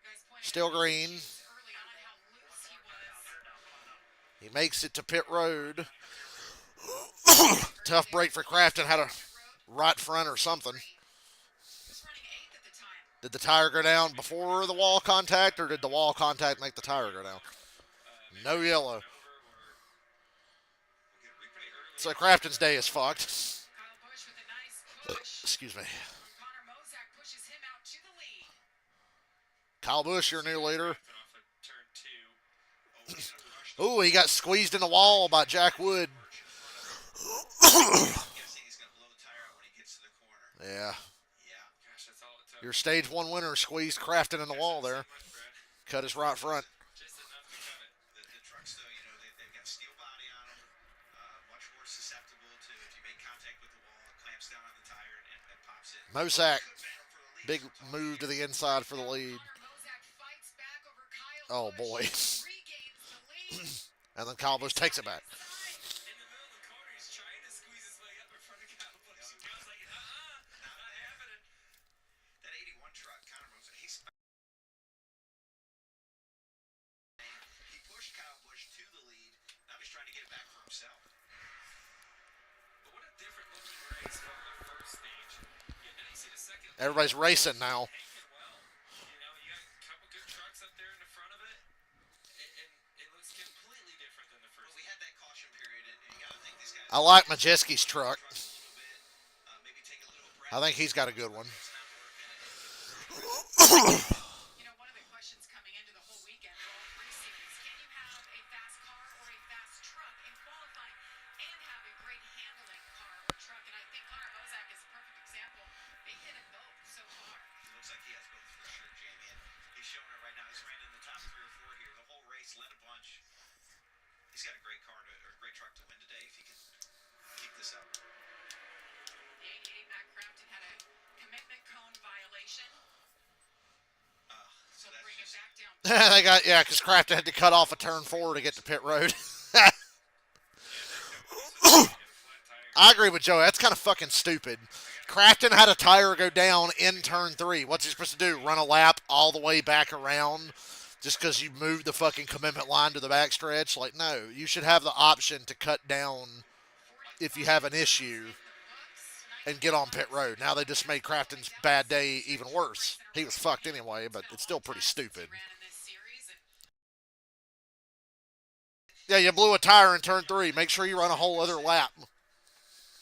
Guys pointed Still out green. early on how loose he was. He makes it to pit road. Tough break for Crafton. Had a right front or something. He was running 8th at the time. Did the tire go down before the wall contact, or did the wall contact make the tire go down? No yellow. So Crafton's day is fucked. Kyle Busch with a nice push. Excuse me. Connor Mozak pushes him out to the lead. Kyle Busch, your new leader. Off of turn 2. Ooh, he got squeezed in the wall by Jack Wood. Guessing he's going to blow the tire out when he gets to the corner. Yeah. Yeah. Gosh, that's all it took. Your stage 1 winner squeezed Crafton in the wall there. Much, Brad. Cut his right front. Just enough to cut it. The trucks, though, you know, they've got steel body on them. Much more susceptible to if you make contact with the wall, it clamps down on the tire and pops it. Mosak, Could battle for the lead. big move to the inside for the lead. Connor Mozak fights back over Kyle Oh, Busch. boy. Regains the lead. And then Kyle Busch takes it back. In the middle of the corner, he's trying to squeeze his way up in front of Kyle Busch. Kyle's like, not happening. That 81 truck, Connor Mozak, he pushed Kyle Busch to the lead. Now he's trying to get it back for himself. But what a different looking race from the first stage. Yeah, now you see the second. Everybody's racing now. Hanging well. You know, you got a couple good trucks up there in the front of it. And it looks completely different than the first. Well, we had that caution period, and you got to think these guys I like Majeski's truck. a little bit, maybe take a little breath. I think he's got a good one. It's not working, and You know, one of the questions coming into the whole weekend for all three series, can you have a fast car or a fast truck in qualifying and have a great handling car or truck? And I think Connor Mozak is a perfect example. They hit it both so far. he looks like he has both for sure, Jamie. And he's showing it right now. He's ran in the top 3 or 4 here. The whole race, led a bunch. He's got a great car or a great truck to win today if he can keep this up. The 88 Matt Crafton had a commitment cone violation. So So that's bring it just back down. They got because Crafton had to cut off a turn 4 to get to pit road. I agree with Joe. That's kind of fucking stupid. Crafton had a tire go down in turn 3. What's he supposed to do? Run a lap all the way back around just because you moved the fucking commitment line to the backstretch? Like, no. You should have the option to cut down if you have an issue and get on pit road. Now they just made Crafton's bad day even worse. He was fucked anyway, but it's still pretty stupid. Ran in this series and Yeah, you blew a tire in turn 3. Make sure you run a whole other lap.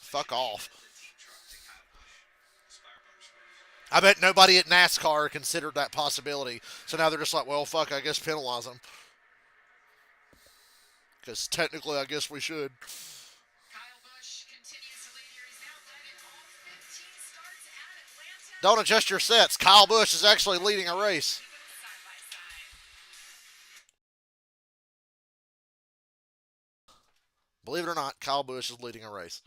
Fuck off. the team truck to Kyle Busch, Spire Motorsports. I bet nobody at NASCAR considered that possibility. So now they're just like, well, fuck, I guess penalize them. Because technically, I guess we should. Kyle Busch continues to lead here. He's now led in all 15 starts at Atlanta. Don't adjust your sets. Kyle Busch is actually leading a race. Side by side. Believe it or not, Kyle Busch is leading a race.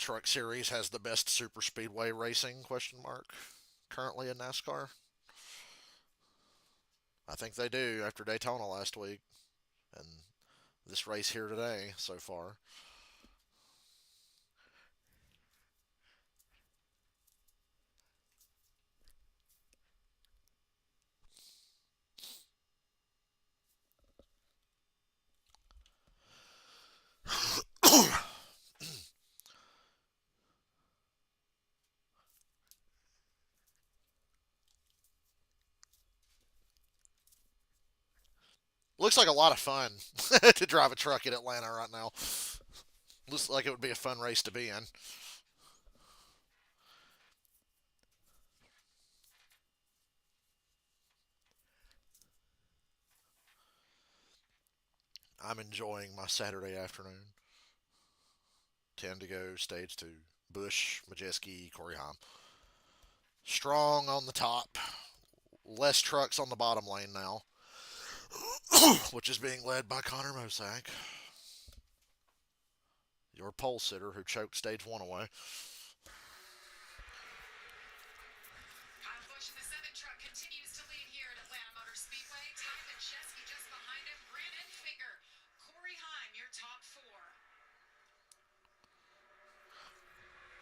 Truck Series has the best super speedway racing, question mark, currently in NASCAR. I think they do after Daytona last week and this race here today so far. Looks like a lot of fun to drive a truck in Atlanta right now. Looks like it would be a fun race to be in. I'm enjoying my Saturday afternoon. 10 to go, stage 2. Busch, Majeski, Corey Heim. Strong on the top. Less trucks on the bottom lane now. Which is being led by Connor Mosak. Your pole sitter who choked stage 1 away. Kyle Busch in the 7 truck continues to lead here at Atlanta Motor Speedway. Ty Majeski just behind him. Grant Enfinger, Corey Heim, your top 4.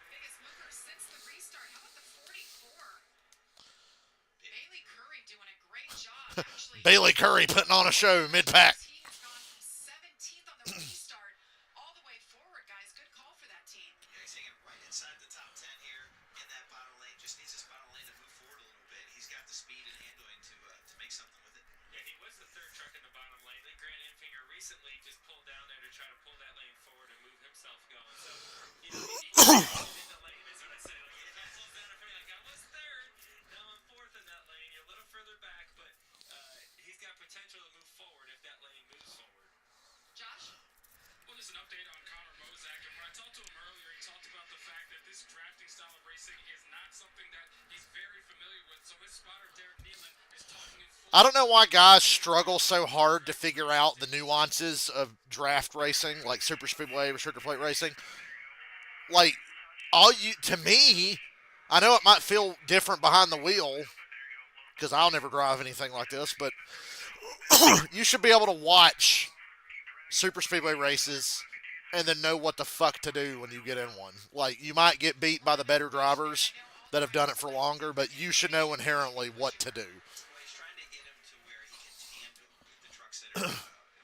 Biggest mover since the restart. How about the 44? Bailey Curry doing a great job. Actually, Bailey Curry putting on a show mid-pack. he has gone from 17th on the restart all the way forward, guys. Good call for that team. Yeah, he's hanging right inside the top 10 here in that bottom lane. Just needs his bottom lane to move forward a little bit. He's got the speed and handling to make something with it. Yeah, he was the third truck in the bottom lane. Then Grant Enfinger recently just pulled down there to try to pull that lane forward and move himself going. So, you know, in the lane is what I say. Like, if he pulls down in front, like I was third, now I'm fourth in that lane. You're a little further back, but he's got potential to move forward if that lane moves forward. Josh? Well, there's an update on Connor Mozak, and when I talked to him earlier, he talked about the fact that this drafting style of racing is not something that he's very familiar with. So his spotter, Derek Nealon, is talking in full I don't know why guys struggle so hard to figure out the nuances of draft racing, like super speedway, restrictor plate racing. Like all you to me, I know it might feel different behind the wheel because I'll never drive anything like this, but you should be able to watch super speedway races and then know what the fuck to do when you get in one. Like you might get beat by the better drivers that have done it for longer, but you should know inherently what to do. Well, he's trying to get him to where he can tandem with the trucks that are in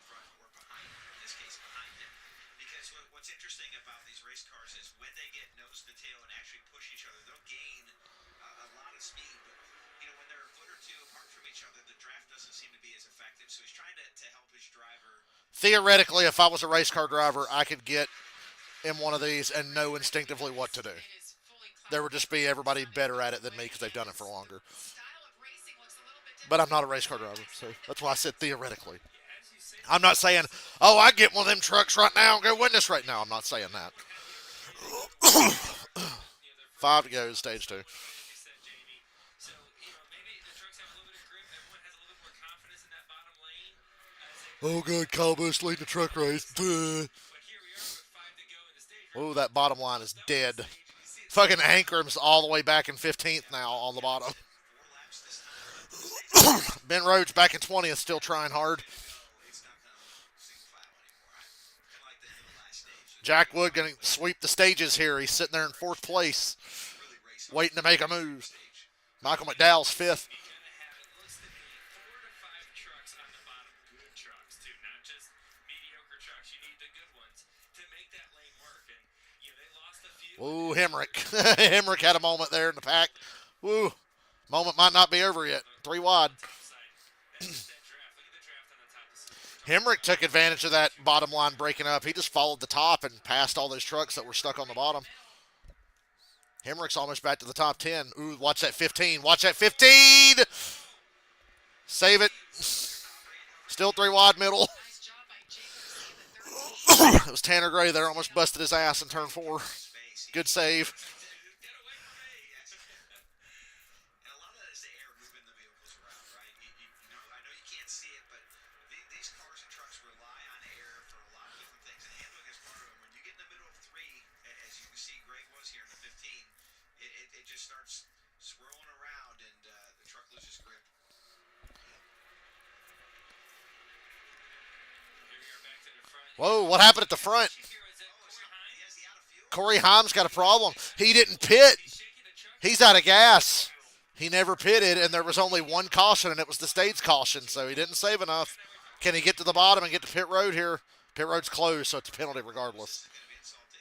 front or behind him. In this case, behind him. Because what's interesting about these race cars is when they get nose to tail and actually push each other, they'll gain a lot of speed. But when they're a foot or two apart from each other, the draft doesn't seem to be as effective. So he's trying to help his driver. Theoretically, if I was a race car driver, I could get in one of these and know instinctively what to do. There would just be everybody better at it than me because they've done it for longer. But I'm not a race car driver, so that's why I said theoretically. I'm not saying, oh, I get one of them trucks right now and go win this right now. I'm not saying that. 5 to go, stage 2. Oh, good. Kyle Busch leading the truck race. Duh. Oh, that bottom line is dead. Fucking Ankram's all the way back in 15th now on the bottom. Ben Rhodes back in 20th, still trying hard. Jack Wood going to sweep the stages here. He's sitting there in 4th place, waiting to make a move. Michael McDowell's 5th. Woo, Hemrick. Hemrick had a moment there in the pack. Woo. Moment might not be over yet. 3 wide. Hemrick took advantage of that bottom line breaking up. He just followed the top and passed all those trucks that were stuck on the bottom. Hemrick's almost back to the top 10. Ooh, watch that 15. Watch that 15! Save it. Still 3 wide middle. It was Tanner Gray there. Almost busted his ass in turn 4. Good save. And a lot of that is the air moving the vehicles around, right? I know you can't see it, but these cars and trucks rely on air for a lot of different things, and handling is part of them. When you get in the middle of 3, as you can see Greg was here in the 15, it just starts swirling around, and the truck loses grip. Whoa, what happened at the front? Corey Haim's got a problem. He didn't pit. He's out of gas. He never pitted, and there was only 1 caution, and it was the stage caution, so he didn't save enough. Can he get to the bottom and get to pit road here? Pit road's closed, so it's a penalty regardless.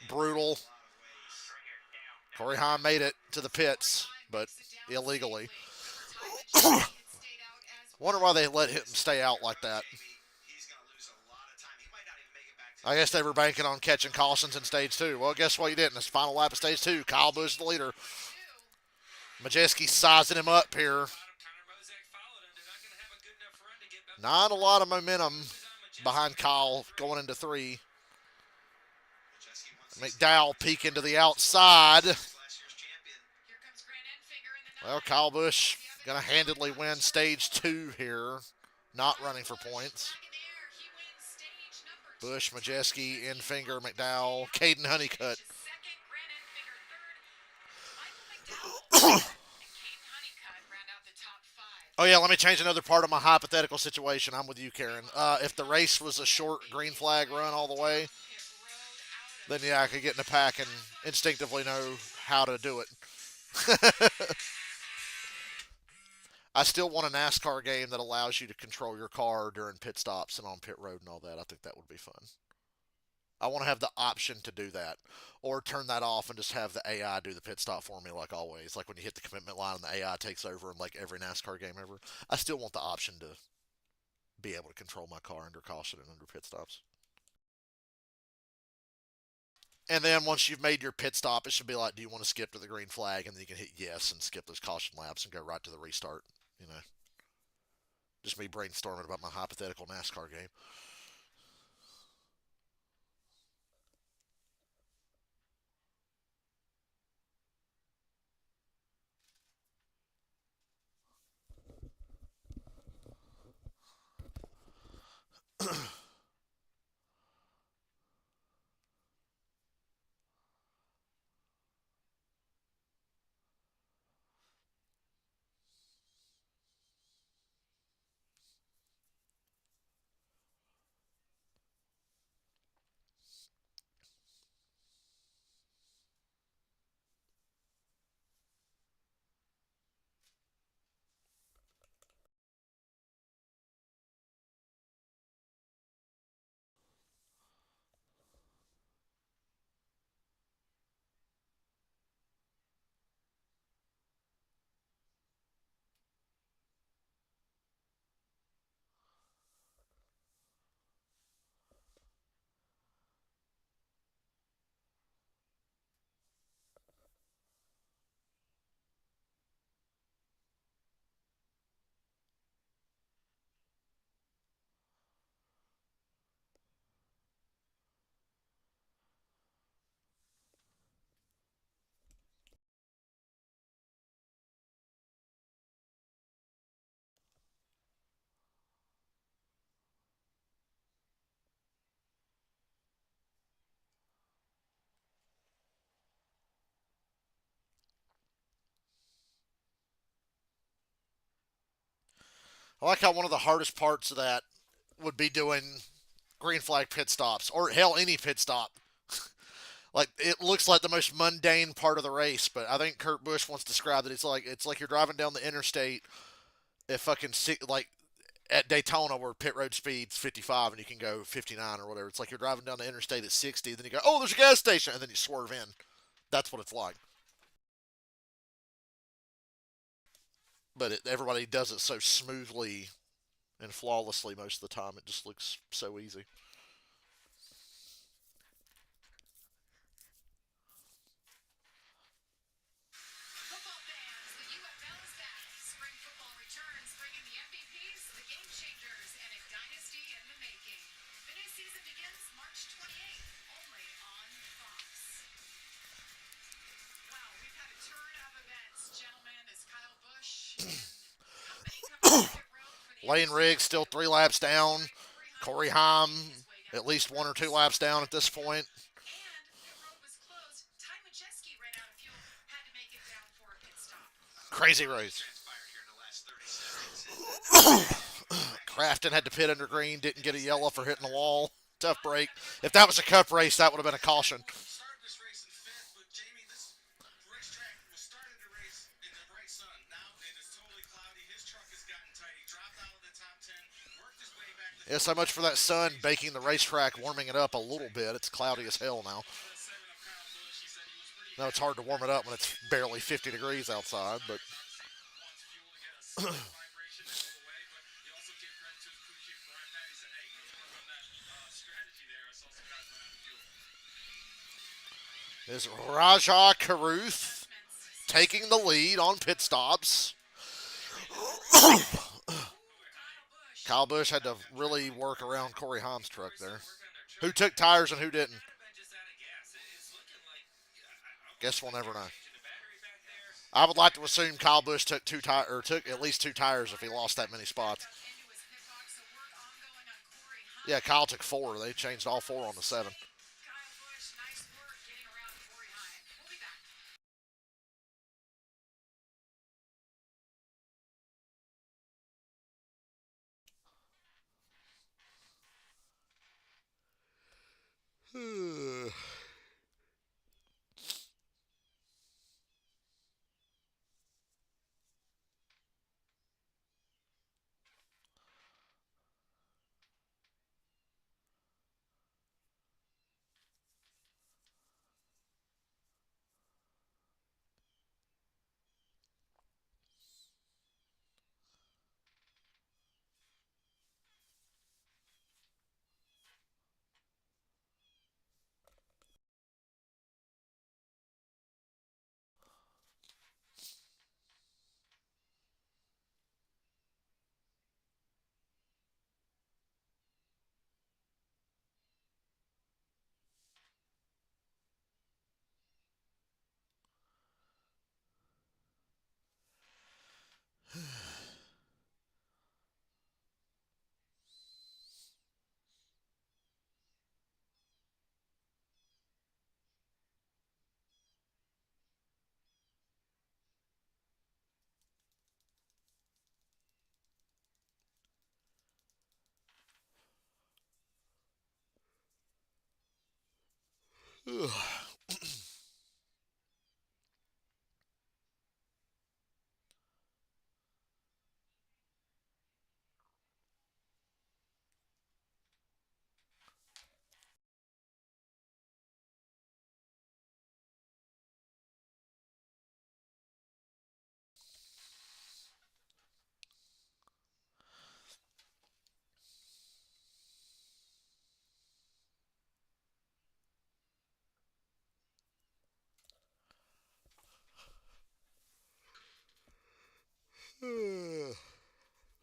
Brutal. Corey Haim made it to the pits, but illegally. Wonder why they let him stay out like that. I guess they were banking on catching cautions in stage 2. Well, guess what? You didn't. It's the final lap of stage 2. Kyle Busch the leader. Majeski sizing him up here. Not a lot of momentum behind Kyle going into 3. McDowell peeking to the outside. Well, Kyle Busch going to handedly win stage 2 here. Not running for points. Busch, Majeski, Infinger, McDowell, Caden Honeycutt. Oh, yeah, let me change another part of my hypothetical situation. I'm with you, Karen. If the race was a short green flag run all the way, then, yeah, I could get in the pack and instinctively know how to do it. I still want a NASCAR game that allows you to control your car during pit stops and on pit road and all that. I think that would be fun. I want to have the option to do that. Or turn that off and just have the AI do the pit stop for me like always. Like when you hit the commitment line and the AI takes over in like every NASCAR game ever. I still want the option to be able to control my car under caution and under pit stops. And then once you've made your pit stop, it should be like, do you want to skip to the green flag? And then you can hit yes and skip those caution laps and go right to the restart. You know, just me brainstorming about my hypothetical NASCAR game. I like how one of the hardest parts of that would be doing green flag pit stops, or hell, any pit stop. Like it looks like the most mundane part of the race, but I think Kurt Busch once described it. It's like you're driving down the interstate at fucking like at Daytona where pit road speed's 55 and you can go 59 or whatever. It's like you're driving down the interstate at 60, then you go, oh, there's a gas station, and then you swerve in. That's what it's like. But everybody does it so smoothly and flawlessly most of the time. It just looks so easy. Football fans, the UFL is back. Spring football returns, bringing the MVPs, the game changers, and a dynasty in the making. The new season begins March 28th, only on Fox. Wow, we've had a turn of events, gentlemen, as Kyle Busch and company come to the pit road for the Lane Riggs still 3 laps down. Corey Haim at least 1 or 2 laps down at this point. And pit road was closed. Ty Majeski ran out of fuel, had to make it down for a pit stop. Crazy race. Transpired here in the last 30 seconds. Crafton had to pit under green, didn't get a yellow for hitting the wall. Tough break. If that was a cup race, that would have been a caution. Started this race in fifth, but Jamie, this racetrack was started to race in the bright sun. Now it is totally cloudy. His truck has gotten tight. He dropped out of the top 10, worked his way back to Yeah, so much for that sun baking the racetrack, warming it up a little bit. It's cloudy as hell now. The 7 of Kyle Busch, he said he was pretty No, it's hard to warm it up when it's barely 50 degrees outside, but obviously wants fuel to get a solid vibration and go away, but he also gave credit to his crew chief Brian Petty. He said, hey, let's work on that strategy there. I saw some guys run out of fuel. is Raja Caruth taking the lead on pit stops. Kyle Busch had to really work around Corey Haim's truck there. Who took tires and who didn't? Guess we'll never know. I would like to assume Kyle Busch took took at least 2 tires if he lost that many spots. Into his pit box, so work ongoing on Corey Hunt. Yeah, Kyle took 4. They changed all 4 on the 7. Kyle Busch, nice work getting around Corey Hunt. We'll be back.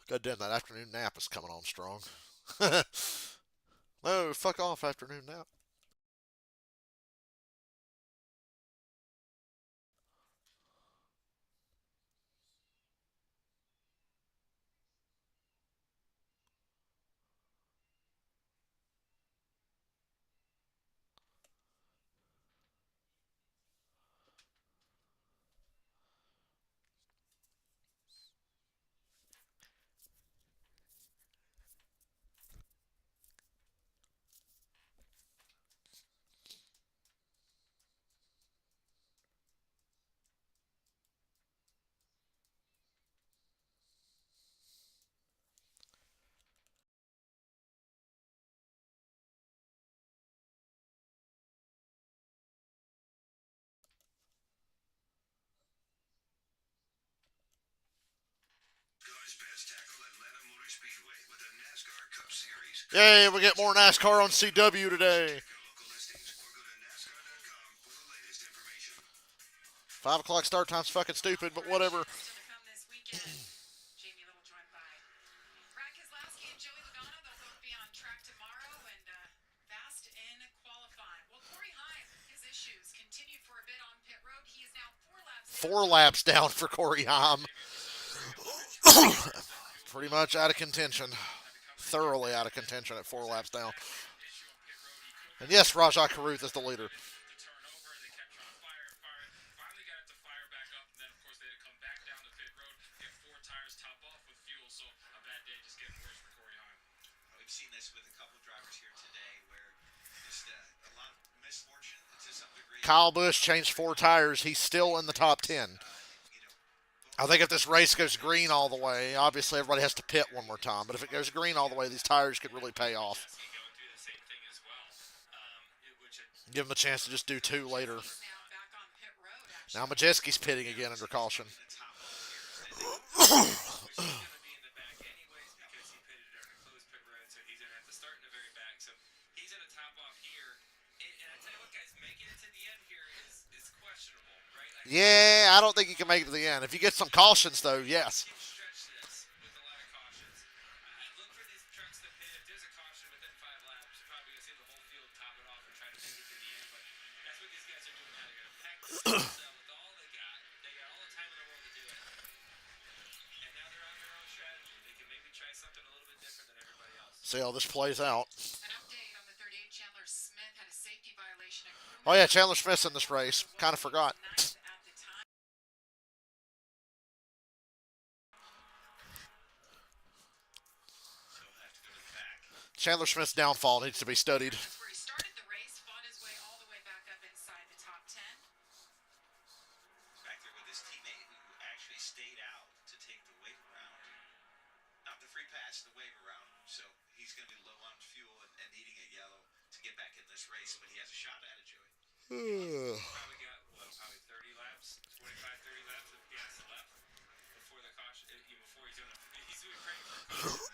God damn, that afternoon nap is coming on strong. No, fuck off, afternoon nap. Yay, we get more NASCAR on CW today. 5 o'clock start time's fucking stupid, but whatever. Still to come this weekend. Jamie Little joined by Brad Keselowski and Joey Logano. They'll both be on track tomorrow and fast in qualifying. Well, Corey Heim, his issues continued for a bit on pit road. He is now 4 laps down. 4 laps down for Corey Haim. Pretty much out of contention. Thoroughly out of contention at 4 laps down. And yes, Rajah Caruth is the leader. We've seen this with a couple of drivers here today where just a lot of misfortune to some degree. Kyle Busch changed 4 tires. He's still in the top 10. I think if this race goes green all the way, obviously everybody has to pit one more time. But if it goes green all the way, these tires could really pay off. Give him a chance to just do 2 later. Now Majeski's pitting again under caution. Yeah, I don't think he can make it to the end. If you get some cautions, though, yes. See how this plays out. An update on the 38. Chandler Smith had a safety violation at crew. Oh, yeah, Chandler Smith's in this race. Kind of forgot. Ninth at the time. Chandler Smith's downfall needs to be studied. That's where he started the race, fought his way all the way back up inside the top 10. Back there with his teammate who actually stayed out to take the wave around. Not the free pass, the wave around. So he's going to be low on fuel and needing a yellow to get back in this race, but he has a shot at it, Joey. Probably got, probably 30 laps, 25, 30 laps of gas left before the caution, even before he's doing training for a caution.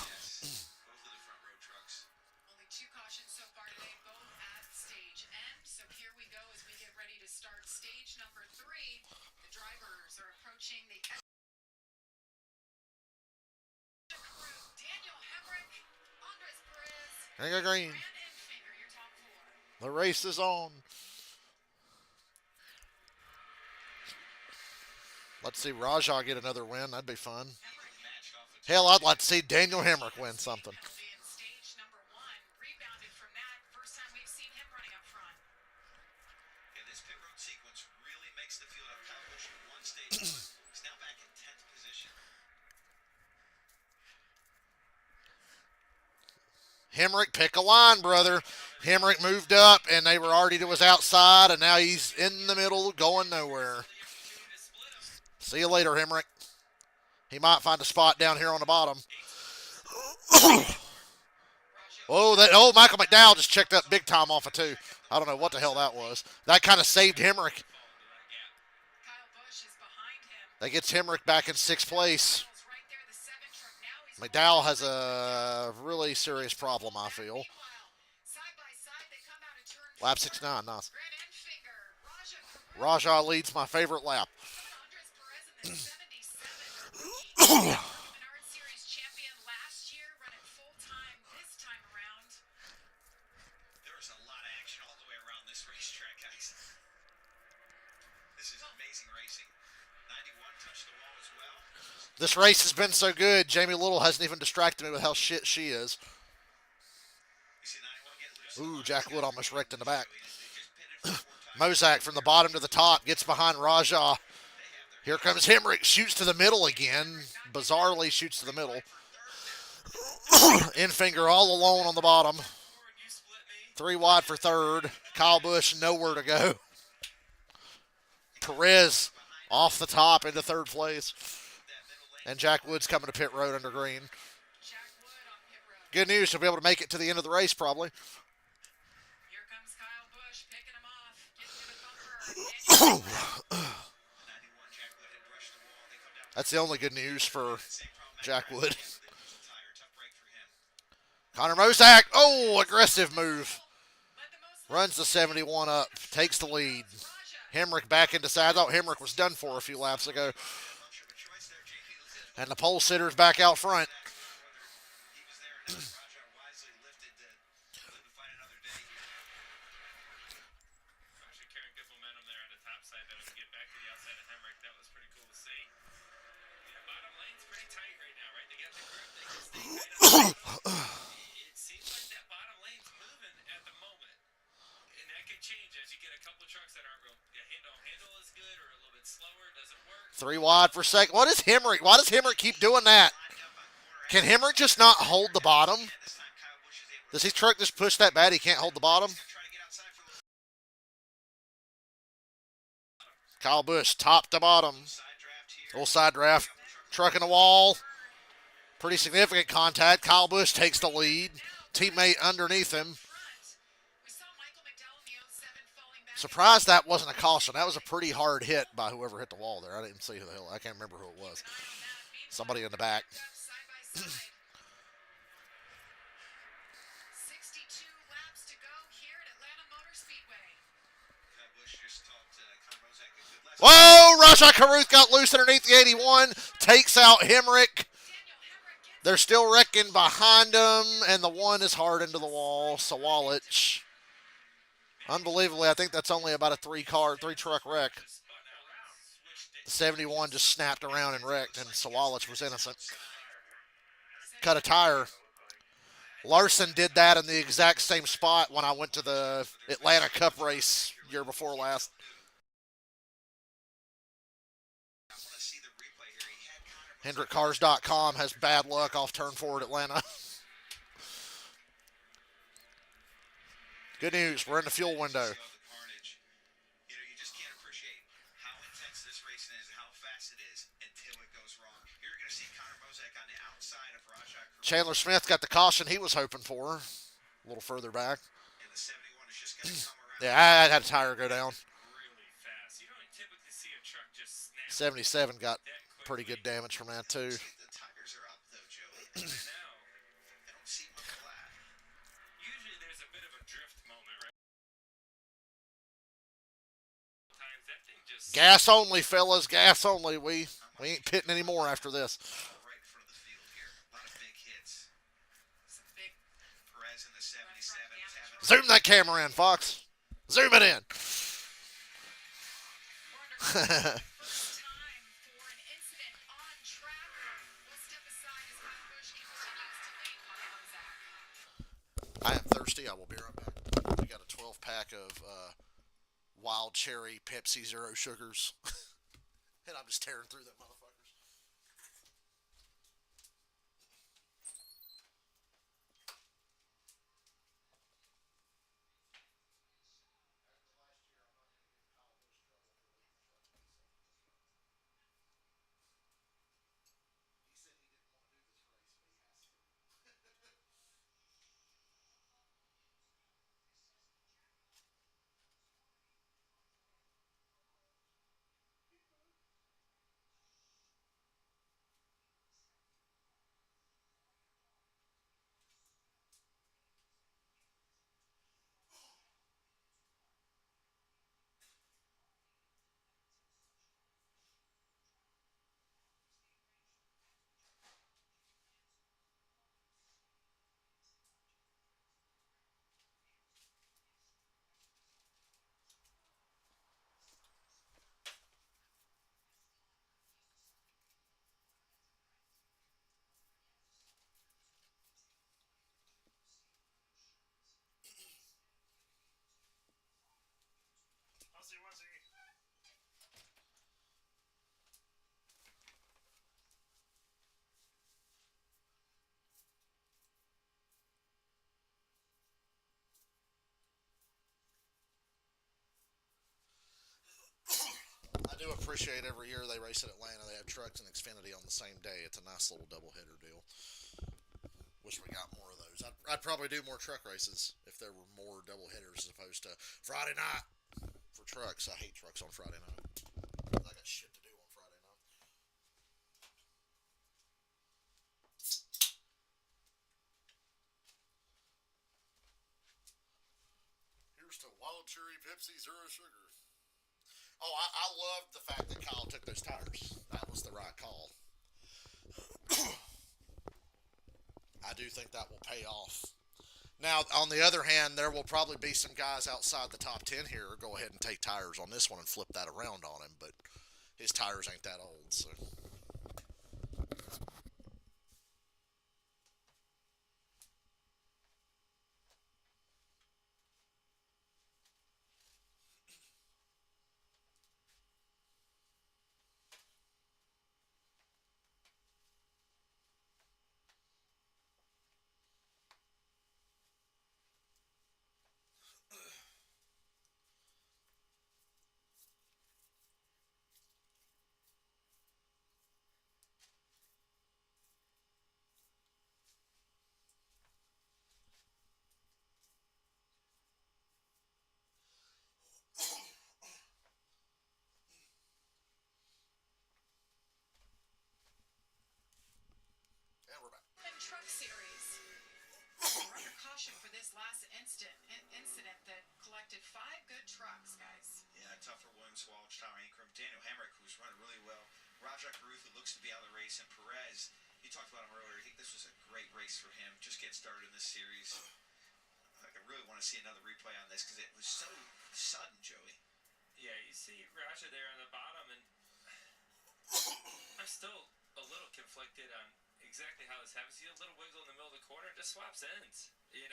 Yes. Both of the front row trucks. Only 2 cautions so far today, both at stage end. So here we go as we get ready to start stage number 3. The drivers are approaching the exit crew. Daniel Hemrick, Andres Perez, Hang a green. Brandon Finger, your top 4. The race is on. Let's see Rajah get another win. That'd be fun. Hell, I'd like to see Daniel Hemrick win something. Penalty in stage number 1. Rebounded from that. First time we've seen him running up front. Yeah, this pit road sequence really makes the field up. Kyle Busch won stage 1. He's now back in 10th position. Hemrick, pick a line, brother. Hemrick moved up, and they were already to his outside, and now he's in the middle, going nowhere. See you later, Hemrick. He might find a spot down here on the bottom. Oh, Michael McDowell just checked up big time off of 2. I don't know what the hell that was. That kind of saved Hemrick. Kyle Busch is behind him. That gets Hemrick back in 6th place. Right there, the 7 truck. Now he's McDowell has a really serious problem, I feel. Meanwhile, side by side, they come out of turn Lap 4. 69, nice. Brandon Finger, Rajah Caruth, Rajah leads my favorite lap. Andres Perez in the 77. Menard Series champion last year, running full time this time around. There was a lot of action all the way around this racetrack, guys. This is amazing racing. 91 touched the wall as well. This race has been so good, Jamie Little hasn't even distracted me with how shit she is. You see 91 get loose. Ooh, Jack Wood almost wrecked in the back. They just pitted for 4 times. Mozak from the bottom to the top gets behind Rajah. Here comes Hemrick, shoots to the middle again. Bizarrely shoots to the middle. Infinger all alone on the bottom. 3 wide for 3rd. Kyle Busch nowhere to go. Perez off the top into 3rd place. And Jack Wood's coming to pit road under green. Jack Wood on pit road. Good news, he'll be able to make it to the end of the race probably. Here comes Kyle Busch picking him off, getting to the bumper. 91 Jack Wood had brushed the wall. They come down. That's the only good news for Jack Wood. Connor Mosak. Oh, aggressive move. Led the most Runs the 71 up. Takes the lead. Hemrick back into side. I thought Hemrick was done for a few laps ago. Luxury of a choice there, Jamie Little. And the pole sitter's back out front. Whether he was there or not, Raja wisely lifted to live to fight another day here. Actually carrying good momentum there on the top side, though, to get back to the outside of Hemrick. That was pretty cool to see. Yeah, bottom lane's pretty tight right now, right? They got the grip. They can stay tight on the bottom. It seems like that bottom lane's moving at the moment. And that could change as you get a couple of trucks that aren't real, handle as good or a little bit slower. Doesn't work. 3 wide for second. What is Hemrick? Why does Hemrick keep doing that? Can Hemrick just not hold the bottom? This time Kyle Busch is able Does his truck just push that bad he can't hold the bottom? to try to get outside for a little Kyle Busch, top to bottom. side draft here. Little side draft. Truck in the wall. Pretty significant contact. Kyle Busch takes the lead. Teammate underneath him. We saw Michael McDowell in the 07 falling back. Surprised that wasn't a caution. That was a pretty hard hit by whoever hit the wall there. I didn't see who the hell. I can't remember who it was. Somebody in the back. Side by side. 62 laps to go here at Atlanta Motor Speedway. Kyle Busch just taught Connor Mosak a good lesson. Whoa! Rashad Caruth got loose underneath the 81. Takes out Hemrick. Daniel Hemrick gets They're still wrecking behind him, and the one is hard into the wall. Sawalich. Unbelievably, I think that's only about a three-truck wreck. The 71 just snapped around and wrecked, and Sawalich was innocent. Cut a tire. Larson did that in the exact same spot when I went to the Atlanta Cup race year before last. I want to see the replay here. He had Connor HendrickCars.com has bad luck off turn 4 at Atlanta. Good news, we're in the fuel window. See all the carnage. You know, you just can't appreciate how intense this racing is and how fast it is until it goes wrong. You're going to see Connor Mosak on the outside of Rajah Caruth, Chandler Smith got the caution he was hoping for. A little further back. and the 71 is just going to come around. Yeah, I had a tire go down. Really fast. You don't typically see a truck just snap 77 got that quickly. pretty good damage from that too. The tires are up, though, Joey. Now, I don't see them flat. usually there's a bit of a drift moment, right? Sometimes that thing just Gas only, fellas. Gas only. We ain't pitting anymore after this. Right in front of the field here. A lot of big hits. some big Perez in the 77 is having Zoom that camera in, Fox. Zoom it in. first time for an incident on track. We'll step aside as Kyle Busch continues to lead Connor Mosak. I am thirsty. I will be right back. We got a 12-pack of wild cherry Pepsi Zero Sugars. And I'm just tearing through them motherfuckers. I do appreciate every year they race at Atlanta. They have trucks and Xfinity on the same day. It's a nice little doubleheader deal. Wish we got more of those. I'd probably do more truck races if there were more doubleheaders as opposed to Friday night for trucks. I hate trucks on Friday night. I got shit to do on Friday night. Here's to Wild Cherry Pepsi Zero Sugar. Oh, I loved the fact that Kyle took those tires. That was the right call. I do think that will pay off. Now, on the other hand, there will probably be some guys outside the top 10 here who go ahead and take tires on this one and flip that around on him, but his tires ain't that old, so. And we're back. In Truck Series. Under caution for this last incident that collected 5 good trucks, guys. Yeah, tougher ones, Walsh, Tyler Ankrum, Daniel Hemrick, who's running really well. Rajah Caruth, who looks to be out of the race, and Perez, you talked about him earlier. I think this was a great race for him. Just getting started in this series. I really want to see another replay on this because it was so sudden, Joey. Yeah, you see Raja there on the bottom, and I'm still a little conflicted on exactly how this happens. You see a little wiggle in the middle of the corner, just swaps ends, and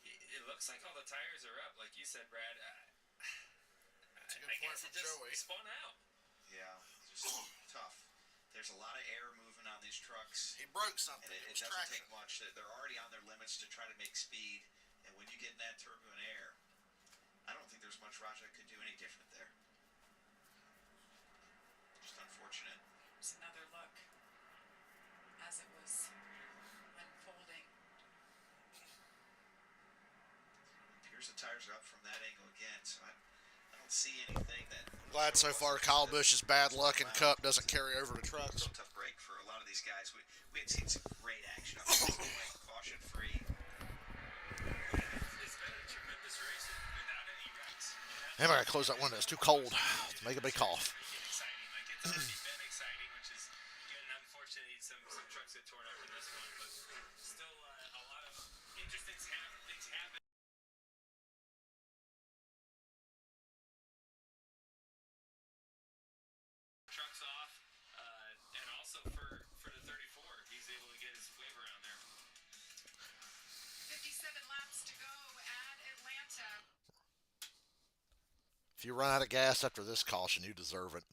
it looks like all the tires are up, like you said, Brad. That's a good I point guess from it just Joey. spun out. Yeah, just tough. There's a lot of air moving on these trucks. He broke something. And it was doesn't traction. take much. They're already on their limits to try to make speed. And when you get in that turbulent air, I don't think there's much Rajah could do any different there. Just unfortunate. Here's another look as it was unfolding. Appears the tires are up from that angle again, so I don't see anything that. I'm glad so far Kyle Busch's bad luck in Cup doesn't carry over to trucks. Real tough break for a lot of these guys. We had seen some great action up to this point. Caution free. It's been a tremendous race without any wrecks. Damn, I gotta close that window. It's too cold. It's making me cough. Exciting. Like, it's already been exciting, which is good. And unfortunately, some trucks get torn up in this one, but still a lot of interesting things happen. Trucks off, and also for the 34, he's able to get his wave around there. 57 laps to go at Atlanta. If you run out of gas after this caution, you deserve it.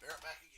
Bear it back again.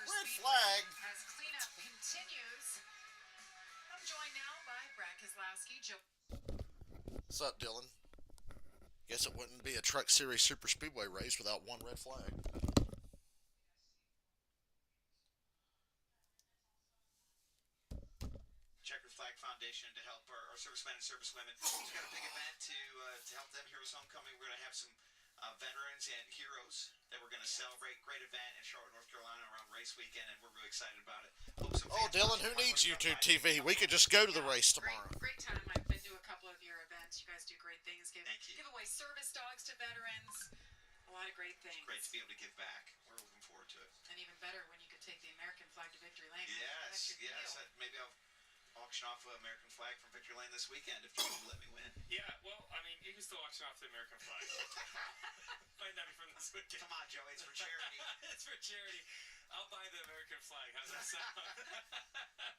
Red Speedway flag. as cleanup continues. I'm joined now by Brad Kozlowski, Joe. What's up, Dylan? Guess it wouldn't be a Truck Series Super Speedway race without one red flag. Checkered Flag Foundation to help our servicemen and servicewomen. We've got a big event to help them. Heroes Homecoming. We're going to have some veterans and heroes that we're going to celebrate. Great event in Charlotte, North Carolina around race weekend, and we're really excited about it. Oh, Dylan, who needs YouTube TV? We could just go to the race tomorrow. Great time. I've been to a couple of your events. You guys do great things. Thank you. Give away service dogs to veterans. A lot of great things. Great to be able to give back. We're looking forward to it. And even better when you could take the American flag to victory lane. Yes, That's your yes. deal. Maybe I'll auction off an American flag from Victory Lane this weekend if you will let me win. Yeah, well, I mean, you can still auction off the American flag. Might not be from this weekend. Come on, Joey. It's for charity. It's for charity. I'll buy the American flag. How's that sound?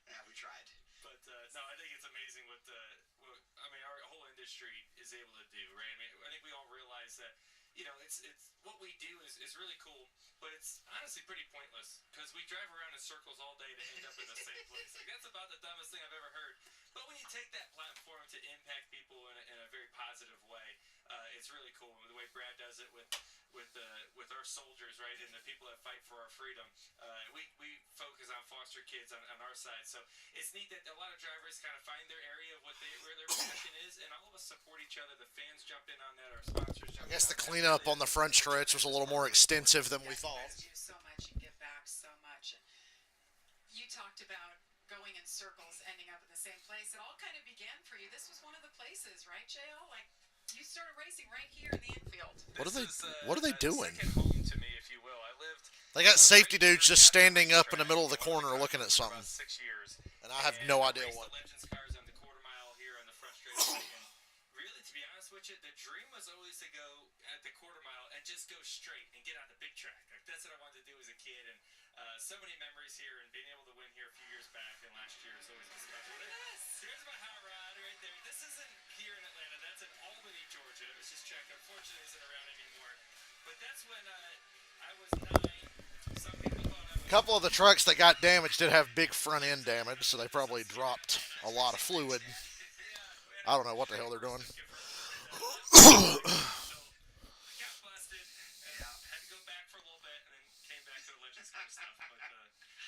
Yeah, we tried. But no, I think it's amazing what I mean, our whole industry is able to do, right? I mean, I think we all realize that, you know, it's what we do is really cool, but it's honestly pretty pointless because we drive around in circles all day to end up in the same place. Like, that's about the dumbest thing I've ever heard. But when you take that platform to impact people in a very positive way, it's really cool. The way Brad does it with our soldiers, right, and the people that fight for our freedom. We focus on foster kids on our side, so it's neat that a lot of drivers kind of find their area of where their passion is, and all of us support each other. The fans jump in on that, our sponsors jump in. I guess the on that. cleanup on the front stretch was a little more extensive than we You thought. guys do so much and give back so much. You talked about going in circles, ending up in the same place. It all kind of began for you. This was one of the places, right, JL? Like, you started racing right here in the infield. What are they? This is, What are they doing? Second home to me, if you will. I lived. They got safety dudes just standing up in the middle of the corner looking at for something, about 6 years. and I have no idea raced what. the Legends cars on the quarter mile here on the front straight. And really, to be honest with you, the dream was always to go at the quarter mile and just go straight and get on the big track. Like, that's what I wanted to do as a kid. And so many memories here, and being able to win here a few years back and last year is always been special. Here's my hot rod right there. This isn't here in Atlanta. That's in Albany, Georgia. It was just track. Unfortunately, isn't around anymore. But that's when I was 9. Some people thought I was. A couple of the trucks that got damaged did have big front end damage, so they probably dropped a lot of fluid. I don't know what the hell they're doing. Got busted. Had to go back for a little bit, and then came back to the Legends car stuff. But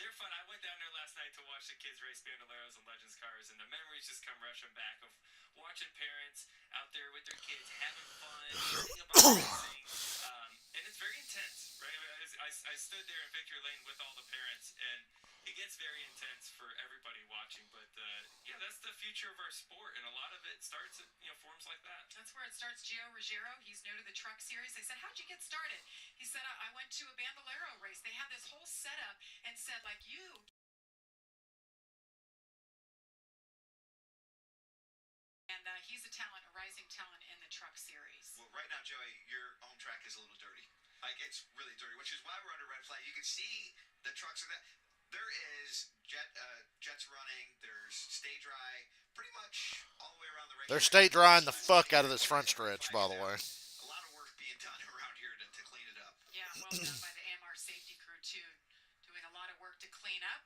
they're fun. I went down there last night to watch the kids race Bandoleros and Legends cars, and the memories just come rushing back of watching parents out there with their kids having fun, learning about racing. And it's very intense, right? I stood there in Victory Lane with all the parents, and it gets very intense for everybody watching. But yeah, that's the future of our sport, and a lot of it starts at forums like that. That's where it starts. Gio Ruggiero, he's new to the truck series. They said, how'd you get started? He said, I went to a Bandolero race. They had this whole setup and said, like, you. And he's a talent, a rising talent in the truck series. Well, right now, Joey, your home track is a little dirty. Like, it's really dirty, which is why we're under red flag. You can see the trucks are that. There is jets running. There's stay dry. Pretty much all the way around the race. They're state drying the fuck out of this front stretch, by the way. A lot of work being done around here to clean it up. Yeah, well done by the AMR safety crew, too, doing a lot of work to clean up.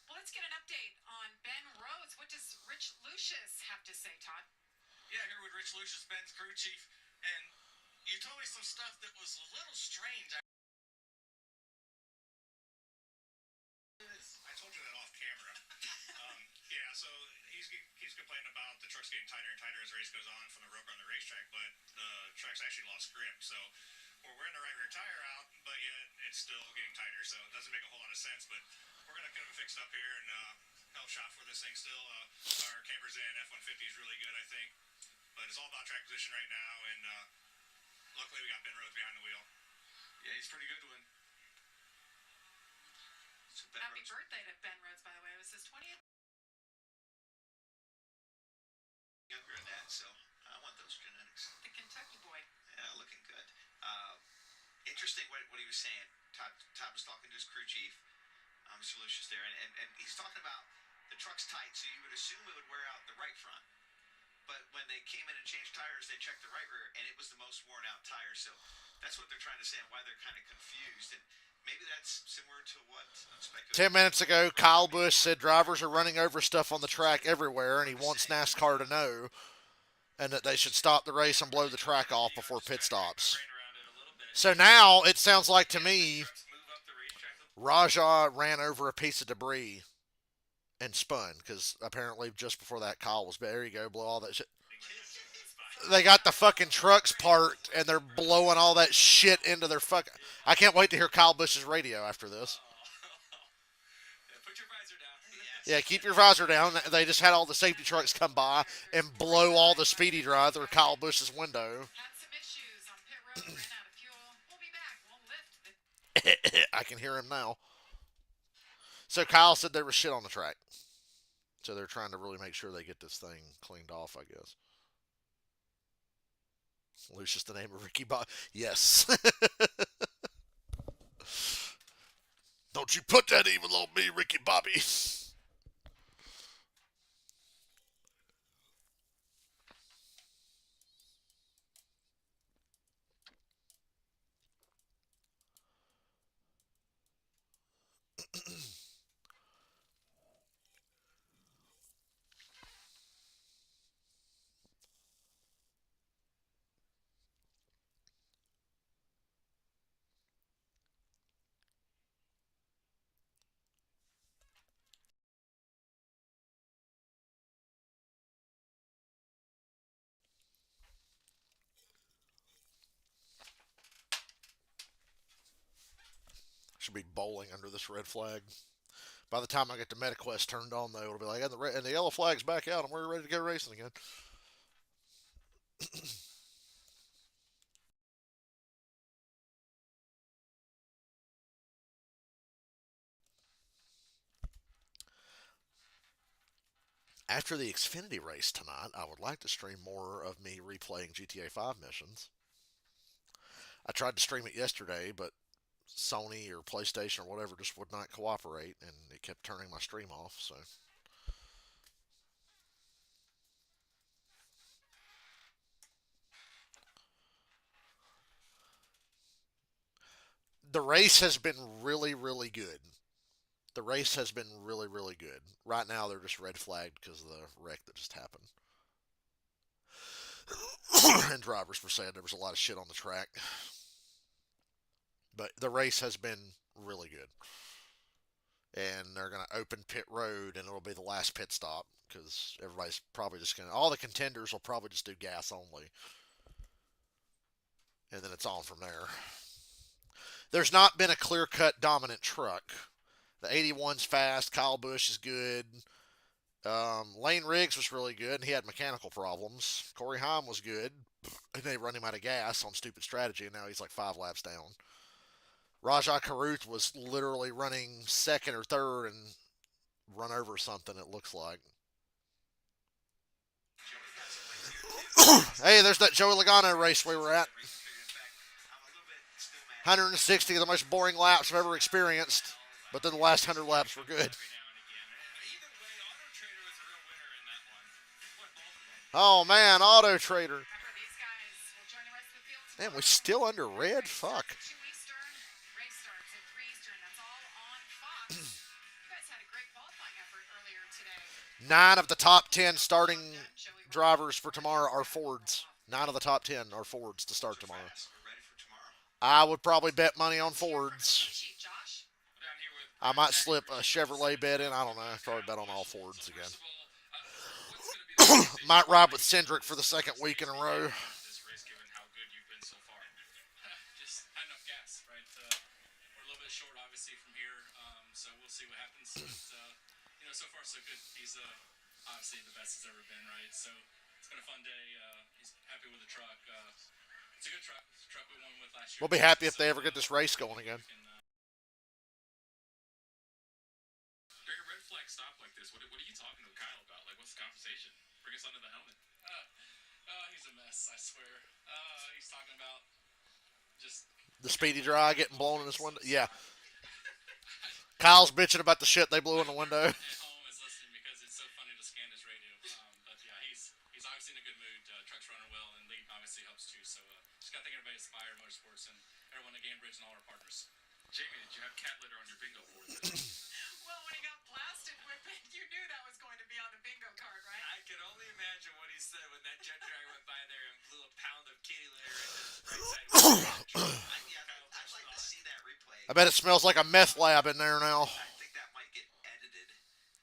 Well, let's get an update on Ben Rhodes. What does Rich Lucius have to say, Todd? Yeah, here with Rich Lucius, Ben's crew chief, and you told me some stuff that was a little strange. I told you that off camera. Yeah, so he's complaining about the truck's getting tighter and tighter as the race goes on from the rope on the racetrack, but the truck's actually lost grip. So we're wearing the right rear tire out, but yet it's still getting tighter. So it doesn't make a whole lot of sense, but we're going to get it fixed up here and help shop for this thing still. Our campers in F-150 is really good, I think. But it's all about track position right now, and luckily we got Ben Rhodes behind the wheel. Yeah, he's pretty good to win. So Ben Happy Rhodes- birthday to Ben Rhodes, by the way. It was his 20th. younger than that, so I want those genetics. The Kentucky boy. Yeah, looking good. Interesting what he was saying. Todd was talking to his crew chief, Mr. Lucius there, and he's talking about the truck's tight, so you would assume it would wear out the right front. but when they came in and changed tires, they checked the right rear, and it was the most worn out tire. So that's what they're trying to say and why they're kind of confused. And maybe that's similar to what I'm speculating. 10 minutes ago, Kyle Busch said drivers are running over stuff on the track everywhere, and he wants NASCAR to know, and that they should stop the race and blow the track off before pit stops. So now it sounds like to me, Raja ran over a piece of debris and spun, because apparently just before that, Kyle was, there you go, blow all that shit. They got the fucking trucks parked, and they're blowing all that shit into their fucking... I can't wait to hear Kyle Busch's radio after this. Put your visor down. Yeah, keep your visor down. They just had all the safety trucks come by and blow all the speedy dry through Kyle Busch's window. Had some issues on pit road, ran out of fuel. We'll be back. We'll lift the I can hear him now. So Kyle said there was shit on the track. So they're trying to really make sure they get this thing cleaned off, I guess. Lucius, the name of Ricky Bobby. Yes. Don't you put that evil on me, Ricky Bobby. Should be bowling under this red flag. By the time I get the MetaQuest turned on, though, it'll be like, and the yellow flag's back out, and we're ready to go racing again. After the Xfinity race tonight, I would like to stream more of me replaying GTA 5 missions. I tried to stream it yesterday, but Sony or PlayStation or whatever just would not cooperate, and it kept turning my stream off, so... The race has been really, really good. The race has been really, really good. Right now, they're just red flagged because of the wreck that just happened. And drivers were saying there was a lot of shit on the track. But the race has been really good. And they're going to open pit road, and it'll be the last pit stop because everybody's probably just going to... All the contenders will probably just do gas only. And then it's on from there. There's not been a clear-cut dominant truck. The 81's fast. Kyle Busch is good. Lane Riggs was really good, and he had mechanical problems. Corey Haim was good, and they run him out of gas on stupid strategy, and now he's like 5 laps down. Rajah Caruth was literally running second or third and run over something, it looks like. Hey, there's that Joey Logano race we were at. 160 of the most boring laps I've ever experienced, but then the last 100 laps were good. Oh man, Auto Trader. Man, we still under red? Fuck. 2 Eastern, race starts at 3 Eastern. That's all on Fox. You guys had a great qualifying effort earlier today. 9 of the top 10 starting drivers for tomorrow are Fords. 9 of the top 10 are Fords to start tomorrow. I would probably bet money on Fords. I might slip a Chevrolet bet in. I don't know. I'd probably bet on all Fords again. Might ride with Cindric for the second week in a row. This race, given how good you've been so far. Just not enough gas, right? We're a little bit short, obviously, from here, so we'll see what happens. But, so far so good. He's obviously the best he's ever been, right? So it's been a fun day. He's happy with the truck. It's a good truck. It's a truck we won with last year. We'll be happy if they ever get this race going again. During a red flag stop like this, what are you talking to Kyle about? Like, what's the conversation? Bring us under the helmet. He's a mess, I swear. He's talking about just... The speedy dry getting blown in this window. Yeah. Kyle's bitching about the shit they blew in the window. At home is listening because it's so funny to scan his radio. But yeah, he's obviously in a and all our partners. Jamie, did you have cat litter on your bingo board this week? Well, when he got blasted with it, you knew that was going to be on the bingo card, right? I can only imagine what he said when that jet drag went by there and blew a pound of kitty litter into his right side window. I'd like to see that replay. I bet it smells like a meth lab in there now. I think that might get edited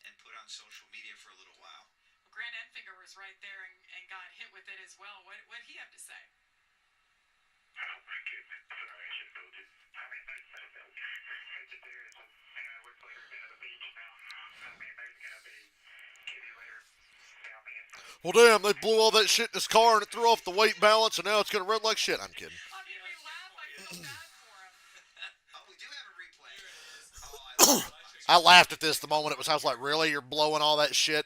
and put on social media for a little while. Well, Grant Enfinger was right there and got hit with it as well. What did he have to say? Oh my goodness, sorry, I should have told you. I mean, there's just there is, we're players down at the beach now. I mean, there's going to be kitty litter down the inside. Well, damn, they blew all that shit in his car and it threw off the weight balance, and now it's gonna run like shit. I'm kidding. I mean, we laugh. I feel bad for him. Oh, we do have a replay. I Oh, laughed at this the moment it was. I was like, really? You're blowing all that shit?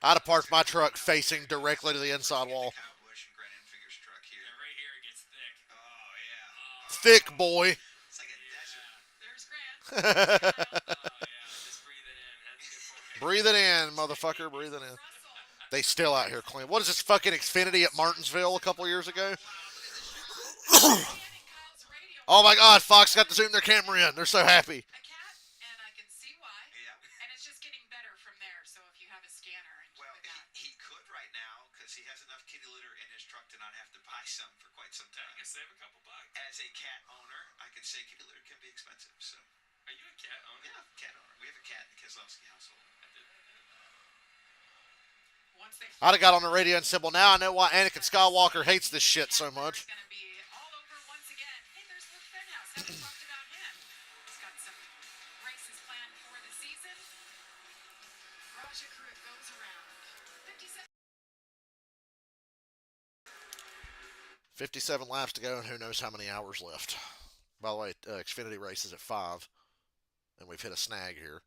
I'd have parked my truck facing directly to the inside wall. Kyle Busch and Grant Enfinger's truck here. And right here it gets thick. Oh, yeah. Thick boy. It's like a desert. There's Grant. Oh yeah, just breathe it in. That's good for you. Breathe it in, motherfucker. Breathe it in. Russell. They still out here clean. What is this fucking Xfinity at Martinsville a couple years ago? Kyle's radio. Oh my God, Fox got to zoom their camera in. They're so happy. A cat, and I can see why. Yeah. And it's just getting better from there. So if you have a scanner, enjoy Well, that. he could right now because he has enough kitty litter in his truck to not have to buy some for quite some I time. can save a couple bucks. As a cat owner, I can say kitty litter can be expensive. So, Are you a cat owner? yeah, cat owner. We have a cat in the Keselowski household. I did. Once they I'd have got on the radio and said, well, now I know why Anakin Skywalker hates this shit so much. Going to be all over once again. Hey, there's Luke Fenhouse. Haven't talked about him. He's got some races planned for the season. Raja Krut goes around. 57. 57 laps to go, and who knows how many hours left. By the way, Xfinity race is at 5, and we've hit a snag here.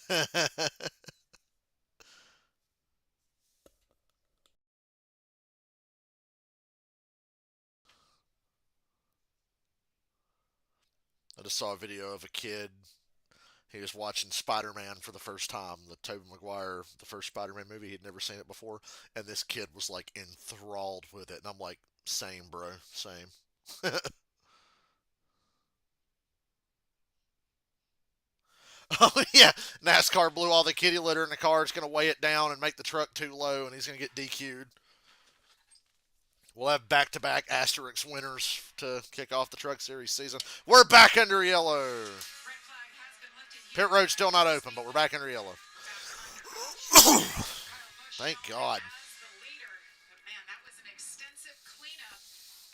I just saw a video of a kid. He was watching Spider-Man for the first time, the Tobey Maguire, the first Spider-Man movie. He'd never seen it before, and this kid was like enthralled with it. And I'm like, same, bro, same. Oh yeah, NASCAR blew all the kitty litter in the car. It's gonna weigh it down and make the truck too low, and he's gonna get DQ'd. We'll have back-to-back Asterix winners to kick off the Truck Series season. We're back under yellow. Red flag has been lifted. Pit road's still not open, but we're back under yellow. Thank God. As the leader, but man, that was an extensive cleanup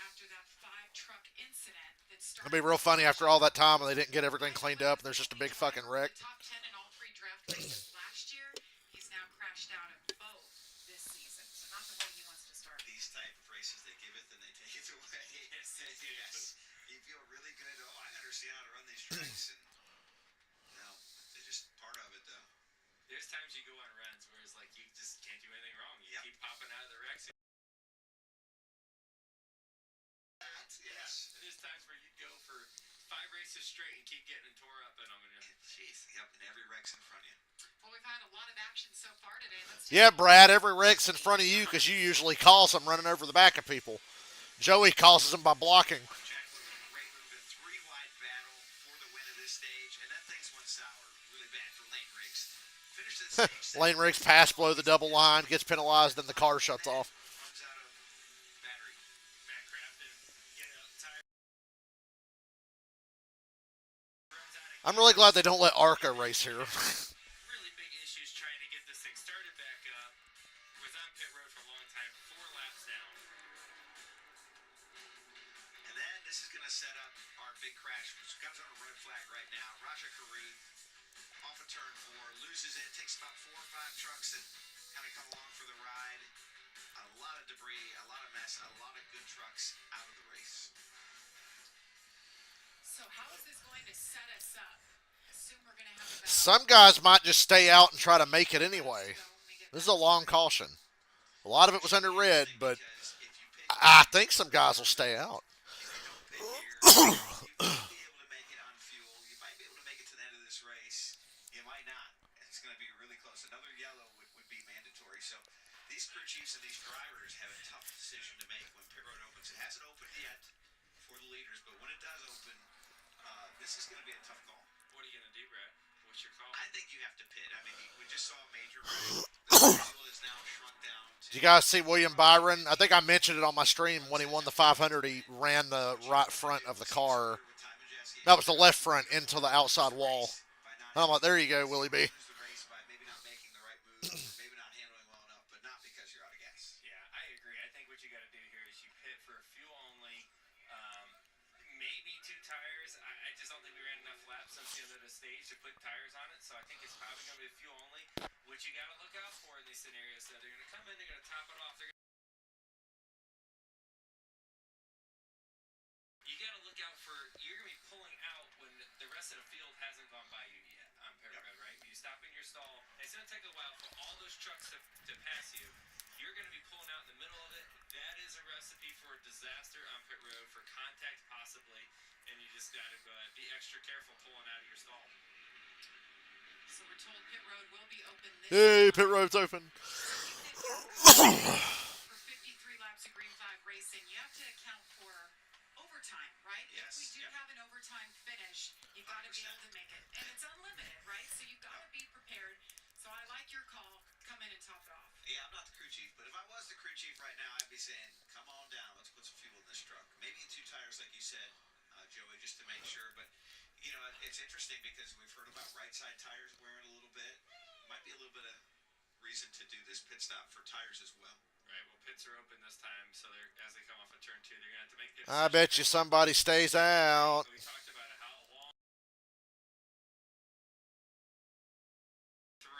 after that 5-truck incident that started. It'll be real funny after all that time and they didn't get everything cleaned up and there's just a big fucking wreck. Top 10 in all 3 draft races last year. He's now crashed out of both this season, so not the way he wants to start. These type of races, they give it and they take it away. Yes, they do. Yes. You feel really good. Oh, I understand how to run these tracks, and no, they're just part of it, though. There's times you go on runs where it's like you just can't do anything wrong. You Yep. keep popping out of the wrecks. Yes. And there's times where you'd go for 5 races straight and keep getting tore up in them. And Jeez. Yep. And every wreck's in front of you. Well, we've had a lot of action so far today. Let's Yeah, Brad, every wreck's in front of you because you usually cause them running over the back of people. Joey causes them by blocking. Jack with a great move, a 3-wide battle for the win of this stage, and then things went sour really bad for Lane Riggs. Finished the stage. Lane Riggs pass below the double line, gets penalized, then the car shuts off. Runs out of battery. backcraft and get a tire. I'm really glad they don't let Arca race here. Really big issues trying to get this thing started back up. Was on pit road for a long time, 4 laps down. And then this is going to set up our big crash, which comes on a red flag right now. Raja Kareem off of turn 4, loses it, takes about 4 or 5 trucks that kind of come along for the ride. A lot of debris, a lot of mess, a lot of good trucks out of the race. So how is this going to set us up? Assume we're going to have a battle. Some guys might just stay out and try to make it anyway. This is a long caution. A lot of it was under red, but Because if you pit I think some guys will stay out. If you don't pit here, you might be able to make it on fuel. You might be able to make it to the end of this race. You might not. It's going to be really close. Another yellow would be mandatory. So these crew chiefs and these drivers have a tough decision to make when pit road opens. It hasn't opened yet for the leaders, but when it does open, this is going to be a tough call. What are you going to do, Brad? What's your call? I think you have to pit. I mean, we just saw a major wreck. The field is now shrunk down to. Did you guys see William Byron? I think I mentioned it on my stream when he won the 500. He ran the right front of the car. That was the left front into the outside wall. And I'm like, there you go, Willie B. Lose the race by maybe not making the right moves, maybe not handling well enough, but not because you're out of gas. Yeah, I agree. I think what you got to do here is you pit for fuel only, maybe 2 tires. I just don't think we ran enough laps since the end of the stage to put tires on it. So I think it's probably going to be fuel only. What you got to look out for in these scenarios, that they're going to come in, they're going to top it off. You got to look out for, you're going to be pulling out when the rest of the field hasn't gone by you yet on pit road, right? You stop in your stall. It's going to take a while for all those trucks to pass you. You're going to be pulling out in the middle of it. That is a recipe for a disaster on pit road, for contact possibly, and you just got to be extra careful pulling out of your stall. So we're told pit road will be open this Hey, pit month. road's open. For 53 laps of green flag racing, you have to account for overtime, right? Yes, If we do yep. have an overtime finish, you've got to be able to make it. And it's unlimited, right? So you've got to be prepared. So I like your call. Come in and top it off. Yeah, I'm not the crew chief, but if I was the crew chief right now, I'd be saying, come on down, let's put some fuel in this truck. Maybe 2 tires, like you said, Joey, just to make sure. But, you know, it's interesting because we've heard about right side tires wearing a little bit. Might be a little bit of reason to do this pit stop for tires as well. Right, well, pits are open this time, so as they come off of turn 2, they're going to have to make the I bet you somebody stays out. We talked about it, how long 3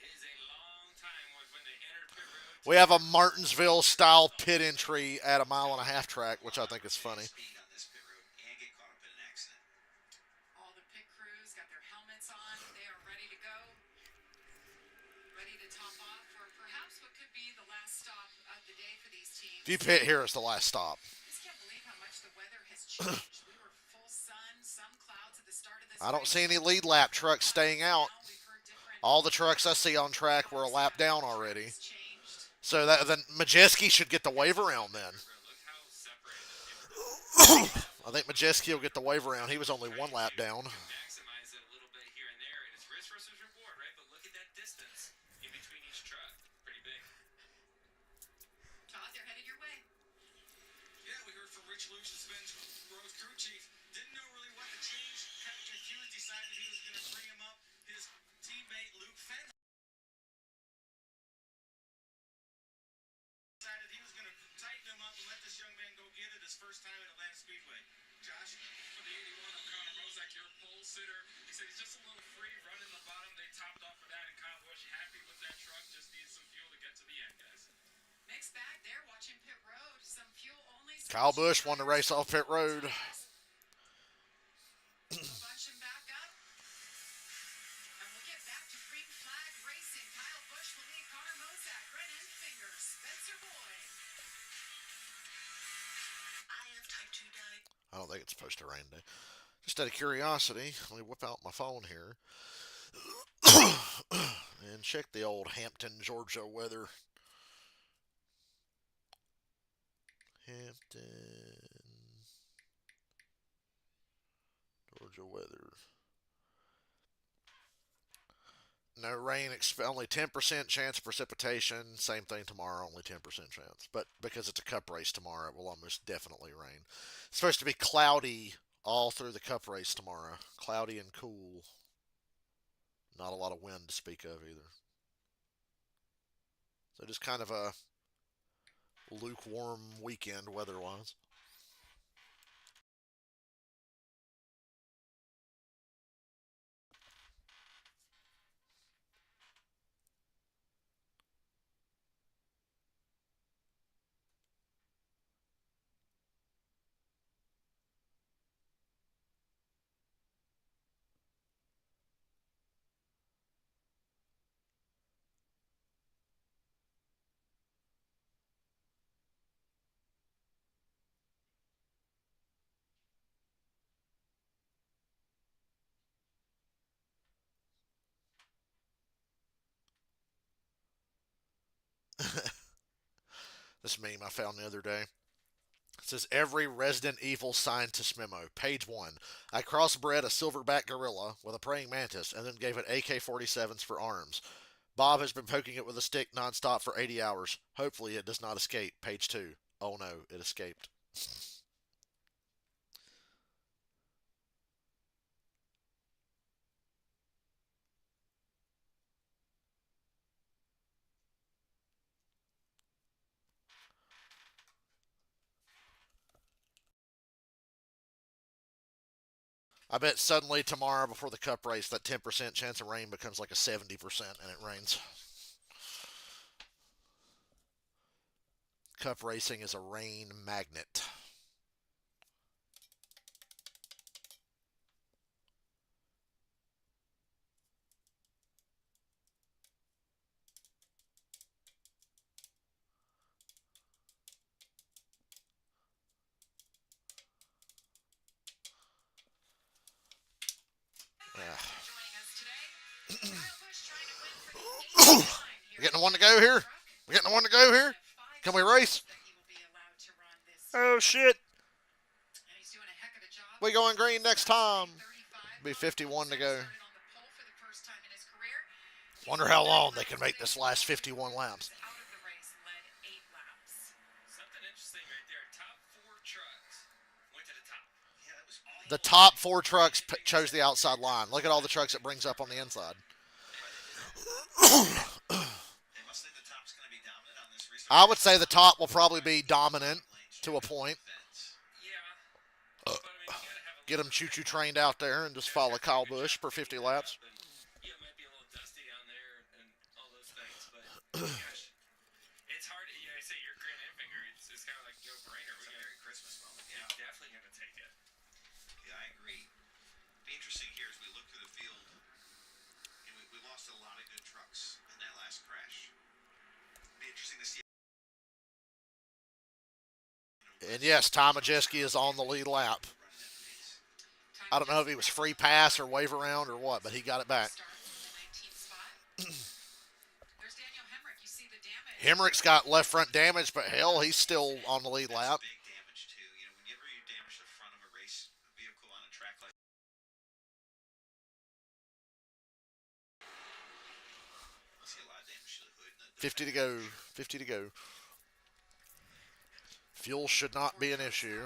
is a long time when they enter pit road. We have a Martinsville style pit entry at a 1.5-mile track, which I think is funny. Speed on this pit road and get caught up in an accident. All the pit crews got their helmets on. They are ready to go. Ready to top off for perhaps what could be the last stop of the day for these teams. If you pit here, it's the last stop. I just can't believe how much the weather has changed. We were full sun, some clouds at the start of this I don't race. see any lead lap trucks staying out. Now we've heard different All the trucks I see on track were a lap down already. has changed. So that then Majeski should get the wave around then. Look how separated. I think Majeski will get the wave around. He was only 1 lap down. Maximize it a little bit here and there, and it's risk versus reward, right? But look at that distance in between each truck. Pretty big. Todd, they're headed your way. Yeah, we heard from Rich Lucius, Ben's Rose crew chief. Didn't know really what to change. Kind of confused. Decided he was going to bring him up. His teammate Luke Fenn decided he was going to tighten him up and let this young man go get it his first time at Atlanta Speedway. Josh? For the 81 of Connor Rozak, your pole sitter, he said he's just a little free running the bottom. They topped off for that, and Kyle Busch happy with that truck. Just needs some fuel to get to the end, guys. Mixed bag there, watching pit road. Some fuel only. Kyle Busch won the race off pit road. don't think it's supposed to rain today. Just out of curiosity, let me whip out my phone here and check the old Hampton, Georgia weather. Hampton, Georgia weather. No rain, only 10% chance of precipitation. Same thing tomorrow, only 10% chance. But because it's a cup race tomorrow, it will almost definitely rain. It's supposed to be cloudy all through the cup race tomorrow. Cloudy and cool. Not a lot of wind to speak of either. So just kind of a lukewarm weekend weather-wise. This meme I found the other day. It says every Resident Evil scientist memo. Page 1. I crossbred a silverback gorilla with a praying mantis and then gave it AK-47s for arms. Bob has been poking it with a stick nonstop for 80 hours. Hopefully it does not escape. Page 2. Oh no, it escaped. I bet suddenly tomorrow before the cup race that 10% chance of rain becomes like a 70% and it rains. Cup racing is a rain magnet. We're getting one to go here. We're getting one to go here. Can we race? Oh shit. We going green next time. Be 51 to go. Wonder how long they can make this last 51 laps. Something interesting right there. Top four trucks went to the top. Yeah, that was all. The top 4 trucks chose the outside line. Look at all the trucks it brings up on the inside. They must think the top's going to be dominant on this restart. I would say the top will probably be dominant to a point. Yeah. But I mean, you gotta have a Get them choo-choo trained out there and just follow Kyle Busch for 50 laps. Yeah, it might be a little dusty down there and all those things, but gosh, it's hard. Yeah, I say your grin and finger. It's kind of like no brainer. It's a Merry Christmas moment. We're Yeah, definitely gonna take it. yeah, I agree. Be interesting here as we look through the field. And we lost a lot of good trucks in that last crash. Be interesting to see. And yes, Tom Majeski is on the lead lap. I don't know if he was free pass or wave around or what, but he got it back. Hemrick's got left front damage, but hell, he's still on the lead lap. Big damage too. You know, whenever you damage the front of a race vehicle on a track like. I see a lot of damage to the hood. And the 50 to go. 50 to go. Fuel should not be an issue.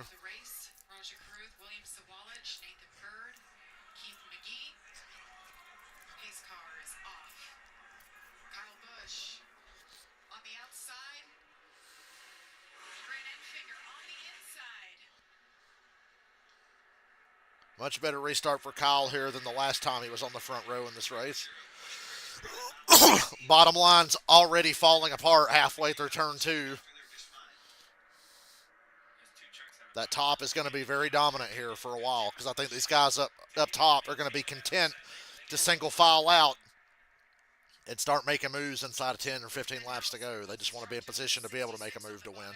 Much better restart for Kyle here than the last time he was on the front row in this race. Bottom line's already falling apart halfway through turn 2. That top is going to be very dominant here for a while because I think these guys up top are going to be content to single file out and start making moves inside of 10 or 15 laps to go. They just want to be in position to be able to make a move to win.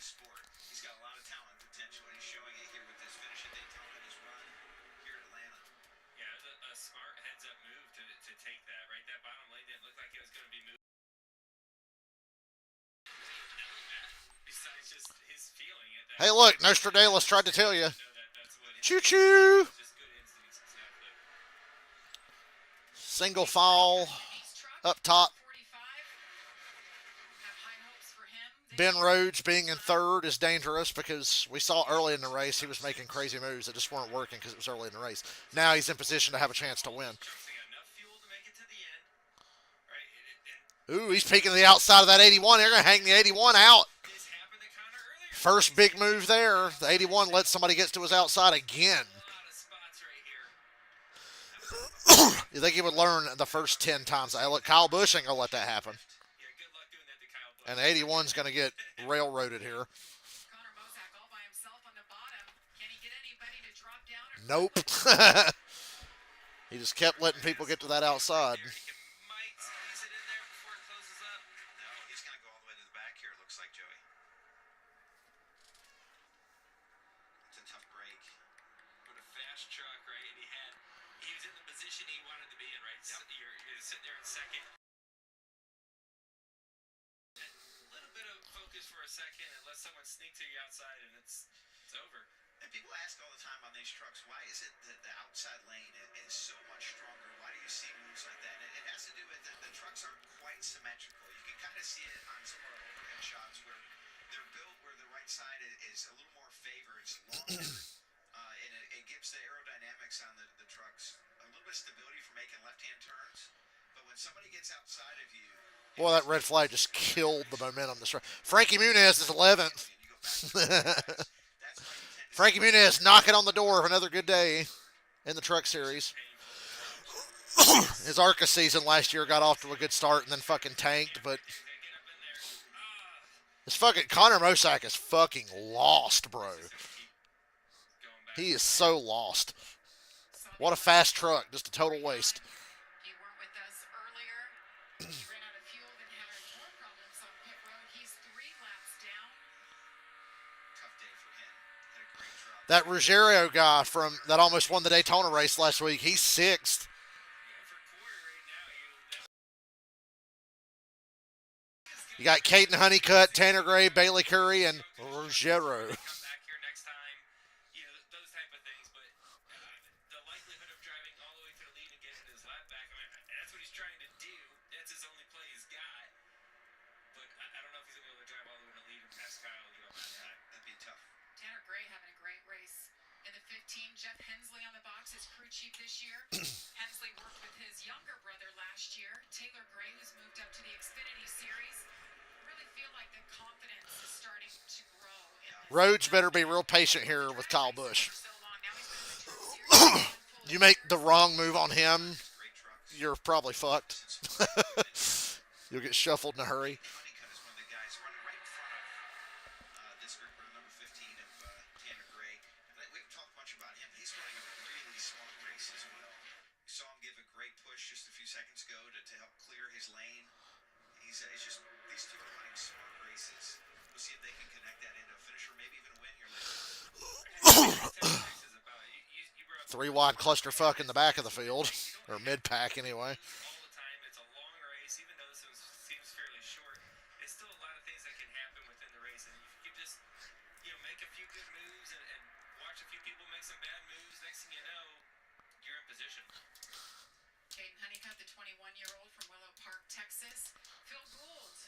this sport. He's got a lot of talent and potential, and he's showing it here with his finish at Daytona and his run here at Atlanta. Yeah, it was a smart heads-up move to take that, right? That bottom lane didn't look like it was going to be moved. Besides just his feeling it. Hey, look, Nostradamus tried to tell you. That's what Choo choo. just good instincts, exactly. Single fall Denise Truck, up top. 45. Have high hopes for him. Ben Rhodes being in third is dangerous because we saw early in the race he was making crazy moves that just weren't working because it was early in the race. Now he's in position to have a chance to win. Trucks got enough fuel to make it to the end, right? Ooh, he's peeking to the outside of that 81. They're going to hang the 81 out. This happened to Connor earlier. First big move there. The 81 lets somebody get to his outside again. A lot of spots right here. You think he would learn the first 10 times? Hey, look, Kyle Busch ain't going to let that happen. Yeah, good luck doing that to Kyle Busch. And the 81's going to get railroaded here. Connor Mosack all by himself on the bottom. Can he get anybody to drop down? Or Nope. He just kept letting people get to that outside. There, he might squeeze it in there before it closes up. No, he's going to go all the way to the back here, it looks like, Joey. It's a tough break. With a fast truck, right? And he was in the position he wanted to be in, right? So you're sitting there in second. A little bit of focus for a second and let someone sneak to you outside and it's over. And people ask all the time on these trucks, why is it that the outside lane is so much stronger? Why do you see moves like that? And it has to do with the trucks aren't quite symmetrical. You can kind of see it on some of our overhead shots where they're built where the right side is a little more favored. It's longer. And it gives the aerodynamics on the trucks a little bit of stability for making left-hand turns. But when somebody gets outside of you, Boy, that red flag just killed the momentum. Frankie Muniz is 11th. and you go back to the that's why you tend to Frankie Muniz knocking on the door of another good day in the Truck Series. His ARCA season last year got off to a good start and then fucking tanked, but this fucking Connor Mosack is fucking lost, bro. He is so lost. What a fast truck, just a total waste. you weren't with us earlier. He ran out of fuel, then had more problems on pit road. He's 3 laps down. tough day for him. Had a great drop. That Ruggiero guy from that almost won the Daytona race last week, he's 6th. For quarter right now, You got Caden Honeycutt, Tanner Gray, Bailey Curry, and Ruggiero. come back here next time, those type of things. But the likelihood of driving all the way to the lead and getting his lap back, I mean, that's what he's trying to do. That's his only play he's got. But I don't know if he's going to be able to drive all the way to the lead and pass Kyle, on that. That'd be tough. Tanner Gray having a great race. In the 15, Jeff Hensley on the box, his crew chief this year. Hensley worked with his younger brother last year, Taylor Gray, who's moved up to the Xfinity Series. Really feel like the confidence is starting to grow. Rhodes better be real patient here with Kyle Busch. For so long. Now he's been in the Truck Series. You make the wrong move on him, Great trucks. you're probably fucked. You'll get shuffled in a hurry. Honeycutt is one of the guys running right in front of this group, number 15 of Tanner Gray. And we haven't talked much about him. He's running a really smart race as well. We saw him give a great push just a few seconds ago to help clear his lane. It's just these two are running smart races. We'll see if they can connect that into a finish or maybe even a win here later. 3 wide clusterfuck in the back of the field, or mid-pack anyway. All the time, it's a long race, even though this one seems fairly short. There's still a lot of things that can happen within the race, and if you can just, make a few good moves and watch a few people make some bad moves, next thing you know, you're in position. Caden Honeycutt, the 21-year-old from Willow Park, Texas. Phil Gould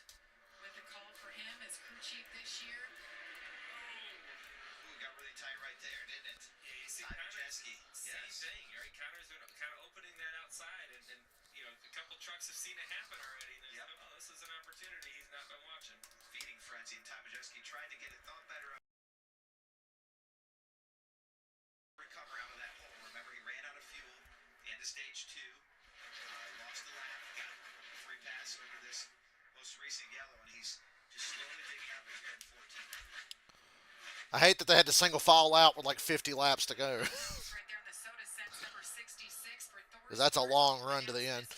with the call for him as crew chief this year. Ooh, got really tight right there, didn't it? Yeah, you see Ty Connor's Majeski. same Yes. thing, right? Connor's been kind of opening that outside, and a couple trucks have seen it happen already. And Yep. oh, this is an opportunity he's not been watching. Feeding frenzy, and Ty Majeski tried to get it thought better of. Recover out of that hole. Remember, he ran out of fuel. The end of stage 2. Lost the lap. Got a free pass over this most recent yellow, and he's just slowly digging out of his red 14. I hate that they had to single file out with like 50 laps to go. Right there in the soda sense, number 66 for Thor. 'Cause that's a long run to the end.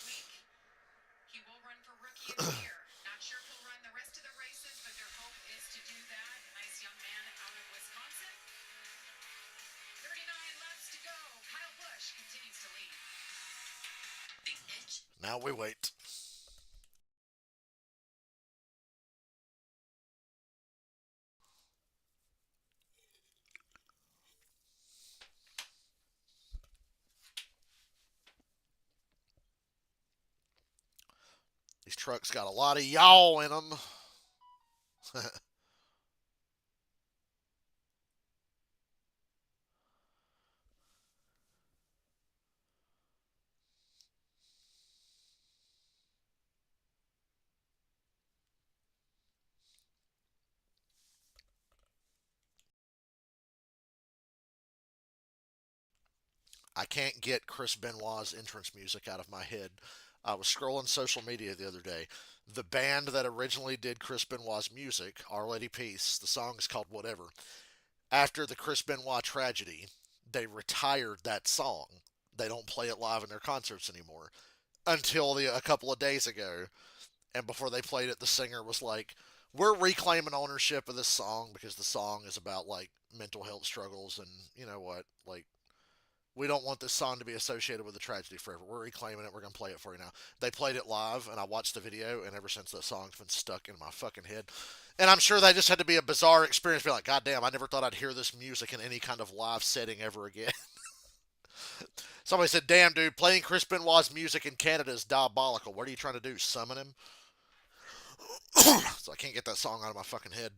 He will run for Rookie of the Year. Not sure if he'll run the rest of the races, but their hope is to do that. Nice Now we wait. These trucks got a lot of yaw in them. I can't get Chris Benoit's entrance music out of my head. I was scrolling social media the other day. The band that originally did Chris Benoit's music, Our Lady Peace, the song is called Whatever. After the Chris Benoit tragedy, they retired that song. They don't play it live in their concerts anymore until a couple of days ago. And before they played it, the singer was like, "We're reclaiming ownership of this song because the song is about like mental health struggles, and you know what, like we don't want this song to be associated with the tragedy forever. We're reclaiming it. We're going to play it for you now." They played it live, and I watched the video, and ever since that song's been stuck in my fucking head. And I'm sure that just had to be a bizarre experience. Be like, God damn, I never thought I'd hear this music in any kind of live setting ever again. Somebody said, "Damn, dude, playing Chris Benoit's music in Canada is diabolical. What are you trying to do? Summon him?" So I can't get that song out of my fucking head.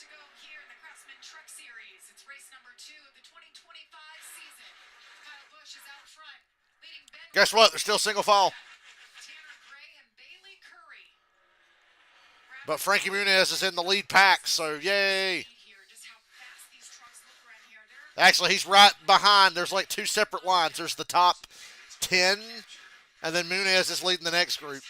To go here in the Craftsman Truck Series. It's race number 2 of the 2025 season. Kyle Busch is out front, leading Ben. Guess what? They're still single file. Tanner Gray and Bailey Curry. But Frankie Muniz is in the lead pack, so yay. Here, just how fast these trucks look around here. They're Actually, he's right behind. There's like two separate lines. There's the top 10, and then Muniz is leading the next group.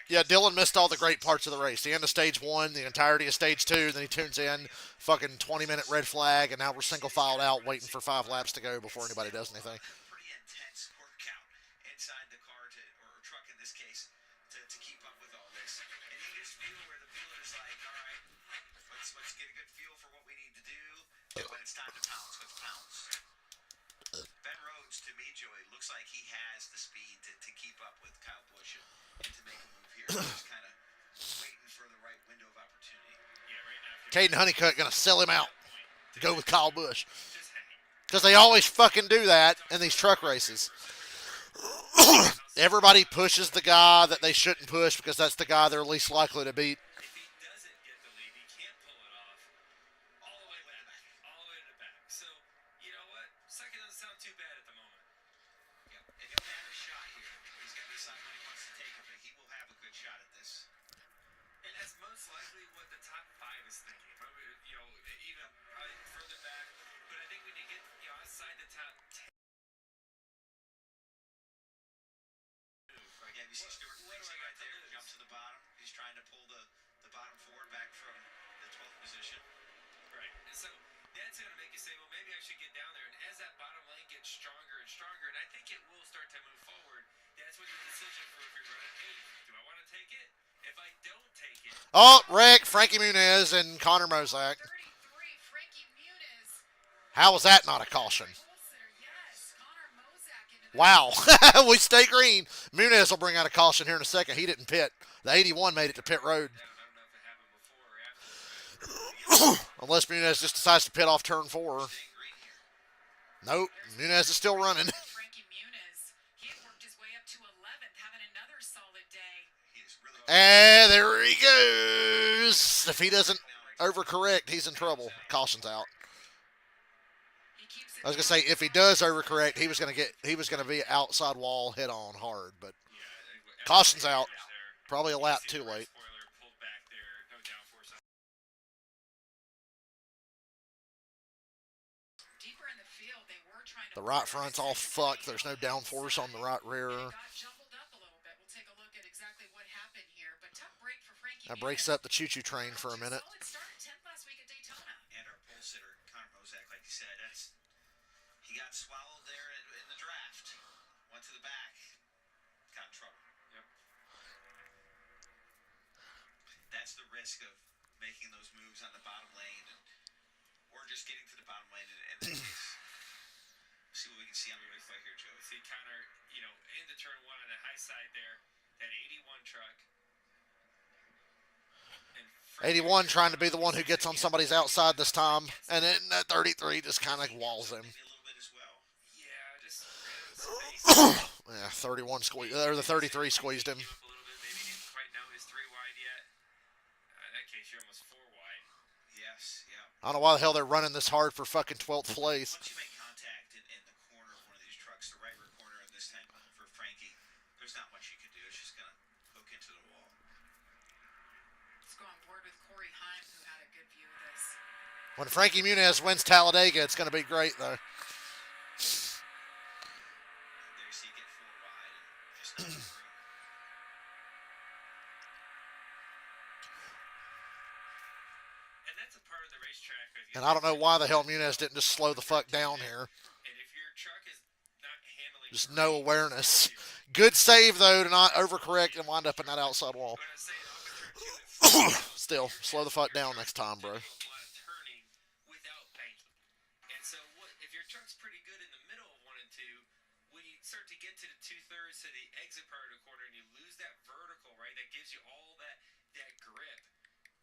Yeah, Dylan missed all the great parts of the race. The end of stage 1, the entirety of stage 2, then he tunes in, fucking 20-minute red flag, and now we're single filed out waiting for 5 laps to go before anybody does anything. Pretty intense workout inside the car or truck in this case to keep up with all this. And you just feel where the dealer's like, all right, let's get a good feel for what we need to do. And when it's time to pounce, let's pounce. Ben Rhodes, to me, Joey, looks like he has the speed to keep up with Kyle Busch and to make a move here. Just kind of waiting for the right window of opportunity. Yeah, right now. Caden Honeycutt going to sell him out. Go with Kyle Busch. Because they always fucking do that in these truck races. Everybody pushes the guy that they shouldn't push because that's the guy they're least likely to beat. If he doesn't get the lead, he can't pull it off all the way back, all the way to the back. So, you know what? Second doesn't sound too bad at the moment. Yep. And he'll have a shot here. He's going to decide when he wants to take it, but he will have a good shot at this. And that's most likely what the top 5 is thinking. Maybe, you know, even probably further back. But I think when you get, you know, outside the top 10. Yeah, you see Stewart racing right there, jumps to the bottom. He's trying to pull the bottom forward back from the 12th position. Right. And so that's going to make you say, well, maybe I should get down there. And as that bottom lane gets stronger and stronger, and I think it will start to move forward, that's when your decision for if you're running, hey, do I want to take it? If I don't take it. Oh, Rick, Frankie Muniz, and Connor Mozak. 33, Frankie Muniz. How was that not a caution? Yes, Connor Mozak into the Wow. We stay green. Muniz will bring out a caution here in a second. He didn't pit. The 81 made it to pit road. I don't know if it happened before or after. Unless Muniz just decides to pit off turn 4. Staying green here. Nope. Muniz is still running. Frankie Muniz. He had worked his way up to 11th. And there he goes. If he doesn't overcorrect, he's in trouble. Caution's out. He keeps it I was gonna say if he does overcorrect, he was gonna be outside wall head on hard, but Yeah, caution's out. there. Probably a You lap see too the right late. spoiler pulled back there. No downforce on. deeper in the field. They were trying to The right front's all fucked. There's no downforce on the right rear. and it got jumbled up a little bit. We'll take a look at exactly what happened here. But tough break for Frankie. That breaks up the choo-choo train for a minute. Solid start at 10th last week at Daytona. And our pole sitter, Connor Mozak, like you said, he got swallowed there in the draft. Went to the back. Got in trouble. Yep. That's the risk of making those moves on the bottom lane, or just getting to the bottom lane in that case. See what we can see on the race right here, Joe. See Connor, into turn one on the high side there. That 81 truck. And 81 trying to be the one who gets on somebody's outside this time, and then that 33 just kind of walls him. Maybe a little bit as well. Yeah, just ran out of space. Yeah, 31 squeezed, or the 33 squeezed him. Up a little bit, maybe didn't quite know his 3 wide yet. In that case, you're almost 4 wide. Yes, yeah. I don't know why the hell they're running this hard for fucking 12th place. Once you make contact in the corner of one of these trucks, the right rear corner of this time for Frankie, there's not much you can do. It's just going to hook into the wall. Let's go on board with Corey Heim, who had a good view of this. When Frankie Muniz wins Talladega, it's going to be great, though. And there you see you get 4 wide and just not through. And that's a part of the racetrack. And I don't know why the hell Muniz didn't just slow the fuck down here. And if your truck is not handling Just no awareness. Good save, though, to not overcorrect and wind up in that outside wall. I'm gonna say off of turn 2 at Still, slow the fuck down next time, bro. a lot of turning without banking. And so if your truck's pretty good in the middle of 1 and 2, when you start to get to the 2/3 to the exit part of the corner and you lose that vertical, right, that gives you all that grip,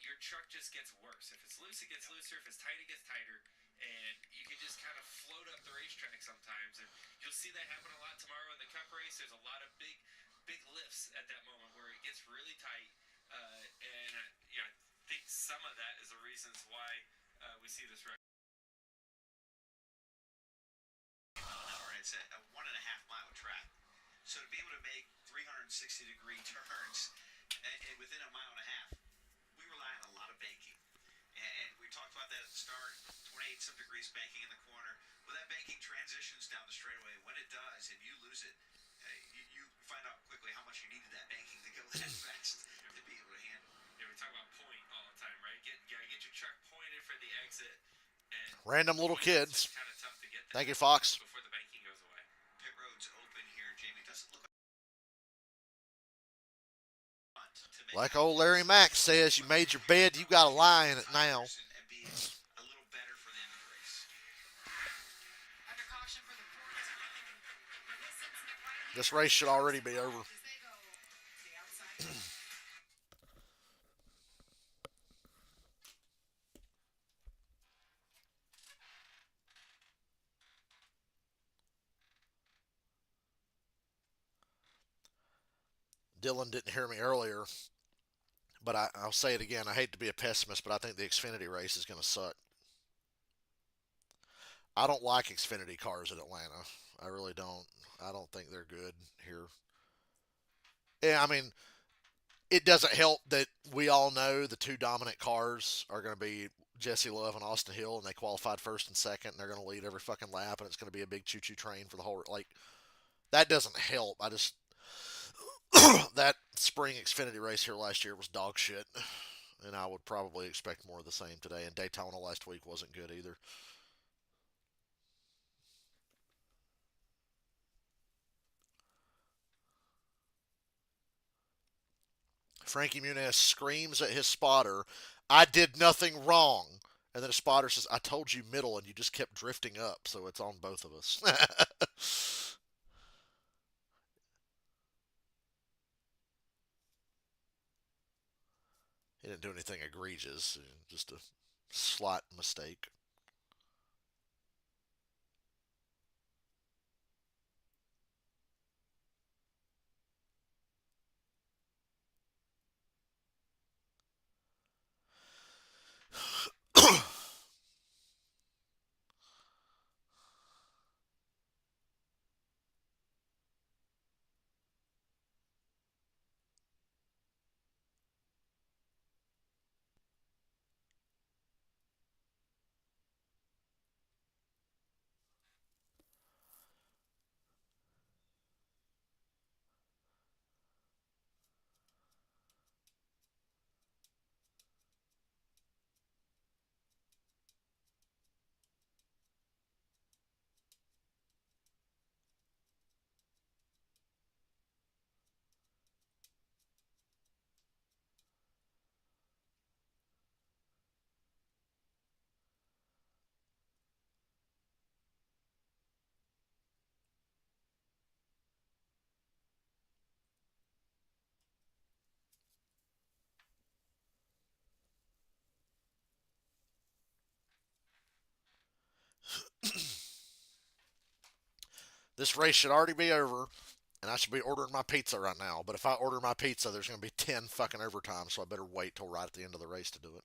your truck just gets worse. If it's loose, it gets looser. If it's tight, it gets tighter. And you can just kind of float up the racetrack sometimes. And you'll see that happen a lot tomorrow in the Cup race. There's a lot of big lifts at that moment where it gets really tight. I think some of that is the reasons why we see this record. It's a 1.5 mile track. So to be able to make 360-degree turns within a mile and a half, we rely on a lot of banking. And we talked about that at the start, 28-some degrees banking in the corner. Well, that banking transitions down the straightaway. When it does, and you lose it, you find out quickly how much you needed that banking to go that fast to be able to handle. Yeah, we talk about point all the time, right? Get your truck pointed for the exit. And Random little kids. it's kind of tough to get that Thank you, Fox. before the banking goes away. Pit road's open here, Jamie. Doesn't look Like old Larry Mack says, you made your bed, you got to lie in it now. and be a little better for the end of the race. Under caution for the fourth time. In this incident right here, This race should already be over. as they go to the outside. Dylan didn't hear me earlier, but I'll say it again. I hate to be a pessimist, but I think the Xfinity race is going to suck. I don't like Xfinity cars at Atlanta. I really don't. I don't think they're good here. Yeah, I mean, it doesn't help that we all know the 2 dominant cars are going to be Jesse Love and Austin Hill, and they qualified first and second, and they're going to lead every fucking lap, and it's going to be a big choo-choo train for the whole. Like, that doesn't help. I just that spring Xfinity race here last year was dog shit, and I would probably expect more of the same today. And Daytona last week wasn't good either. Frankie Muniz screams at his spotter, "I did nothing wrong." And then a spotter says, "I told you middle, and you just kept drifting up, so it's on both of us." He didn't do anything egregious, just a slight mistake. This race should already be over, and I should be ordering my pizza right now. But if I order my pizza, there's going to be 10 fucking overtime, so I better wait till right at the end of the race to do it.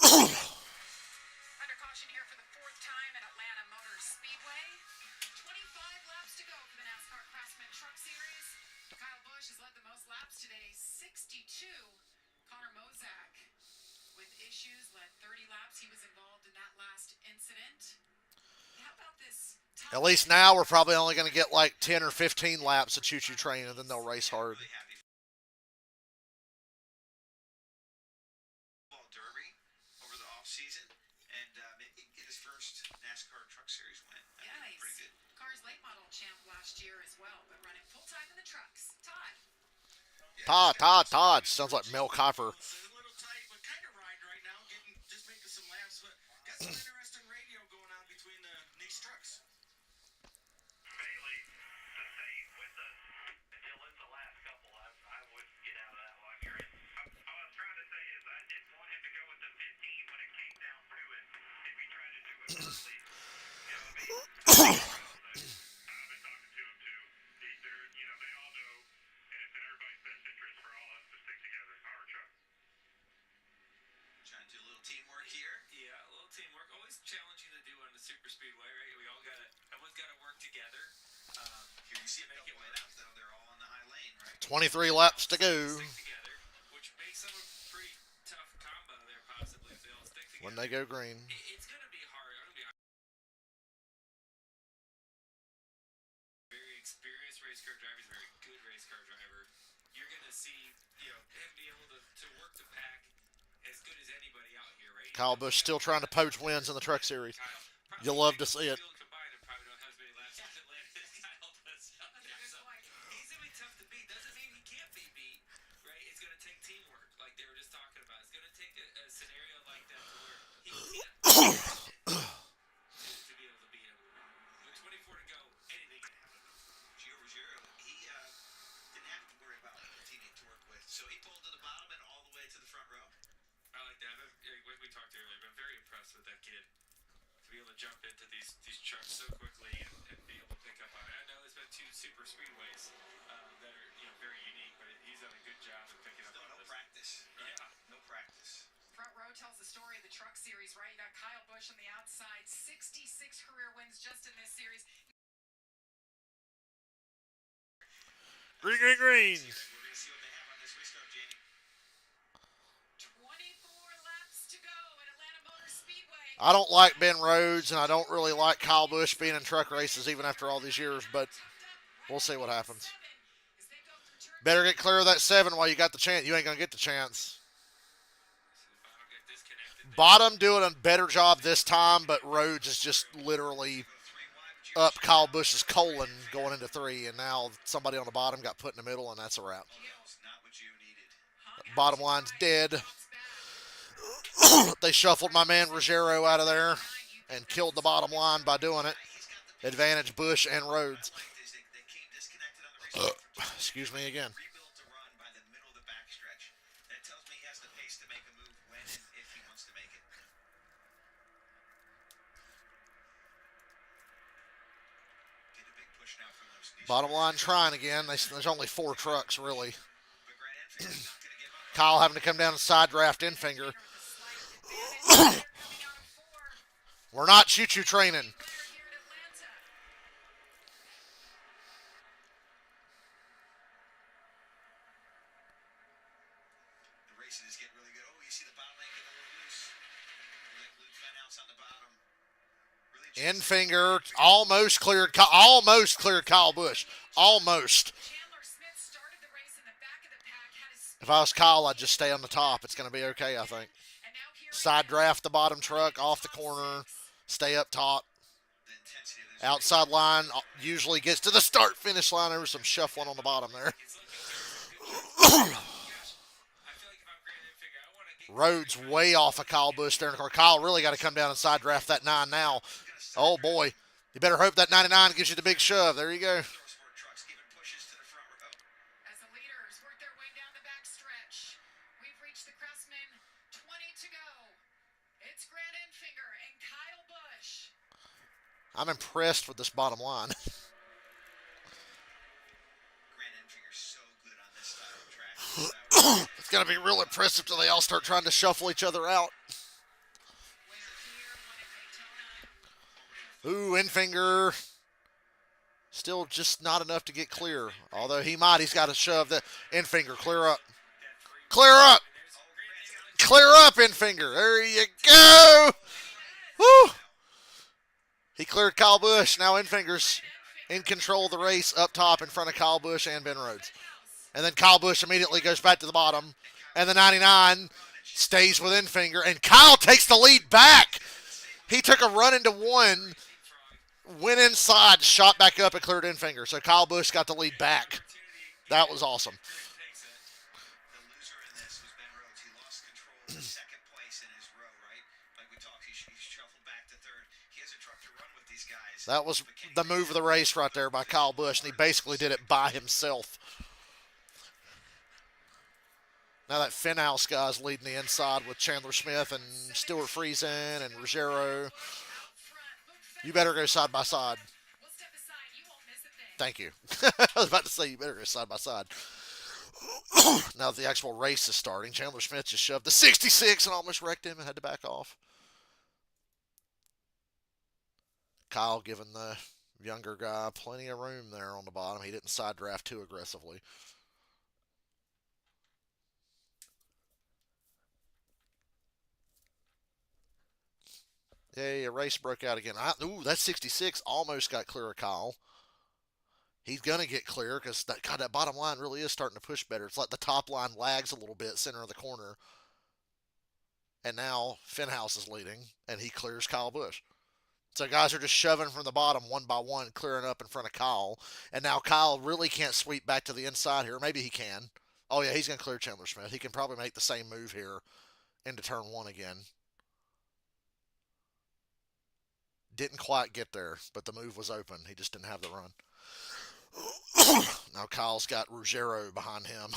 Under caution here for the fourth time at Atlanta Motor Speedway. 25 laps to go for the NASCAR Craftsman Truck Series. Kyle Busch has led the most laps today, 62. Connor Mozak with issues led 30 laps. He was involved in that last incident. How about this? At least now we're probably only going to get like 10 or 15 laps of choo-choo train, and then they'll race hard. Really happy football derby over the off season, and maybe get his first NASCAR Truck Series win. Yeah, That'd be he's pretty good. Cars late model champ last year as well, but running full time in the trucks. Todd. Todd. Sounds like Mel Kiper. It's a little tight, but kind of riding right now, just making some laps. But got some interesting radio going on between these trucks. Bailey to stay with us until it's the last couple. I wouldn't get out of that while you're in. All I was trying to say is I didn't want him to go with the 15 when it came down to it. If he tried to do it early, you know what I mean? I've been talking to him too. They all know, and it's in everybody's best interest for all of us to stick together. Our truck. Trying to do a little teamwork here. Yeah, a little teamwork. Always challenging to do on the super speedway, right? We all everyone's got to work together. Here you see a Make couple it work. lineups, though. They're all on the high lane, right? 23 laps to go. Stick together, which makes them a pretty tough combo there, possibly, if they all stick together. When they go green. It's going to be hard. Very experienced race car driver. He's a very good race car driver. You're going to see, him be able to work the pack as good as anybody out here, right? Kyle Busch still trying to poach wins in the Truck Series. Kyle, You'll love to see it. Combined and probably don't have as many laps as Atlanta as Kyle does out there. That's a good So point. he's going to be tough to beat. Doesn't mean he can't be beat, right? It's going to take teamwork, like they were just talking about. It's going to take a scenario like that to where he can't to be able to beat him. With 24 to go, anything can happen. Gio Ruggiero, he didn't have to worry about a teammate to work with, so he pulled to the bottom and all the way to the front row. I like that. Like we talked earlier, I've been very impressed with that kid. To be able to jump into these trucks so quickly and be able to pick up on it. I know there's been 2 super speedways that are very unique, but he's done a good job of picking up Still on no this. practice. Right? Yeah. No practice. Front row tells the story of the truck series, right? You got Kyle Busch on the outside, 66 career wins just in this series. Green. We're going to see what they have on this restart, Jamie. 24 laps to go at Atlanta Motor Speedway. I don't like Ben Rhodes, and I don't really like Kyle Busch being in truck races even after all these years, but we'll see what happens. Better get clear of that 7 while you got the chance. You ain't going to get the chance. Bottom doing a better job this time, but Rhodes is just literally up Kyle Busch's colon going into 3, and now somebody on the bottom got put in the middle, and that's a wrap. It's not what you needed. Bottom line's dead. They shuffled my man Ruggiero out of there and killed the bottom line by doing it. Advantage Busch and Rhodes. They came disconnected on the restart for 2 Excuse me again. rebuilt to run by the middle of the backstretch. That tells me he has the pace to make a move when and if he wants to make it. Get a big push now from those. Bottom line trying again. There's only 4 trucks, really. But Grant Enfield is not going to give up. Kyle having to come down and side draft Infinger. We're not choo-choo training. The racing is getting really good. Oh, you see the bottom lane getting a little loose. That blue fan outs on the bottom. Really Infinger almost cleared Kyle Busch. Almost. Chandler Smith started the race in the back of the pack, had his If I was Kyle, I'd just stay on the top. It's going to be okay, I think. and now here Side draft the bottom truck off the corner. Stay up top. the intensity of this Outside line usually gets to the start-finish line. There was some shuffling on the bottom there. I feel like if I'm Grant Enfinger, I want to get Rhodes way off of Kyle Busch there in the car. Kyle really got to come down and side draft that 9 now. Oh, boy. You better hope that 99 gives you the big shove. There you go. Motorsport trucks giving pushes to the front row. as the leaders work their way down the back stretch. We've reached the Craftsman, 20 to go. It's Grant Enfinger and Kyle Busch. I'm impressed with this bottom line. Grant Enfinger's so good on this style of track. It's going to be real impressive till they all start trying to shuffle each other out. Ooh, Enfinger. Still just not enough to get clear. Although he might. He's got to shove the Enfinger. Clear up. Clear up. Clear up, Enfinger. There you go. Woo. He cleared Kyle Busch. Now Enfinger's in control of the race up top in front of Kyle Busch and Ben Rhodes. And then Kyle Busch immediately goes back to the bottom. And the 99 stays with Enfinger. And Kyle takes the lead back. He took a run into one, went inside, shot back up, and cleared Enfinger. So Kyle Busch got the lead back. That was awesome. The loser in this was Ben Rhodes. He lost control of second place in his row, right? Like we talked, he shuffled back to third. He has a truck to run with these guys. That was the move of the race right there by Kyle Busch, and he basically did it by himself. Now that Finhouse guy's leading the inside with Chandler Smith and Stuart Friesen and Ruggiero. You better go side by side. Thank you. I was about to say you better go side by side. Now that the actual race is starting, Chandler Smith just shoved the 66 and almost wrecked him and had to back off. Kyle giving the younger guy plenty of room there on the bottom. He didn't side draft too aggressively. Yay, a race broke out again. Ooh, that 66 almost got clear of Kyle. He's going to get clear because that bottom line really is starting to push better. It's like the top line lags a little bit, center of the corner. And now Finhouse is leading, and he clears Kyle Busch. So guys are just shoving from the bottom one by one, clearing up in front of Kyle. And now Kyle really can't sweep back to the inside here. Maybe he can. Oh, yeah, he's going to clear Chandler Smith. He can probably make the same move here into turn one again. Didn't quite get there, but the move was open. He just didn't have the run. Now Kyle's got Ruggiero behind him.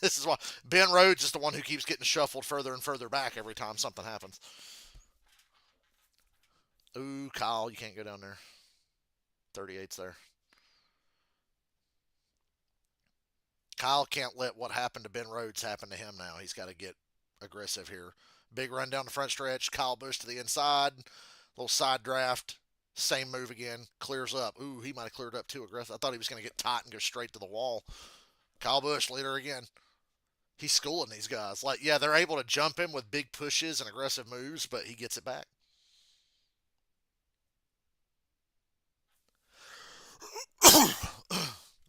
This is why Ben Rhodes is the one who keeps getting shuffled further and further back every time something happens. Ooh, Kyle, you can't go down there. 38's there. Kyle can't let what happened to Ben Rhodes happen to him now. He's got to get aggressive here. Big run down the front stretch. Kyle Busch to the inside. Little side draft. Same move again. Clears up. Ooh, he might have cleared up too aggressive. I thought he was going to get tight and go straight to the wall. Kyle Busch, leader again. He's schooling these guys. Like, yeah, they're able to jump him with big pushes and aggressive moves, but he gets it back.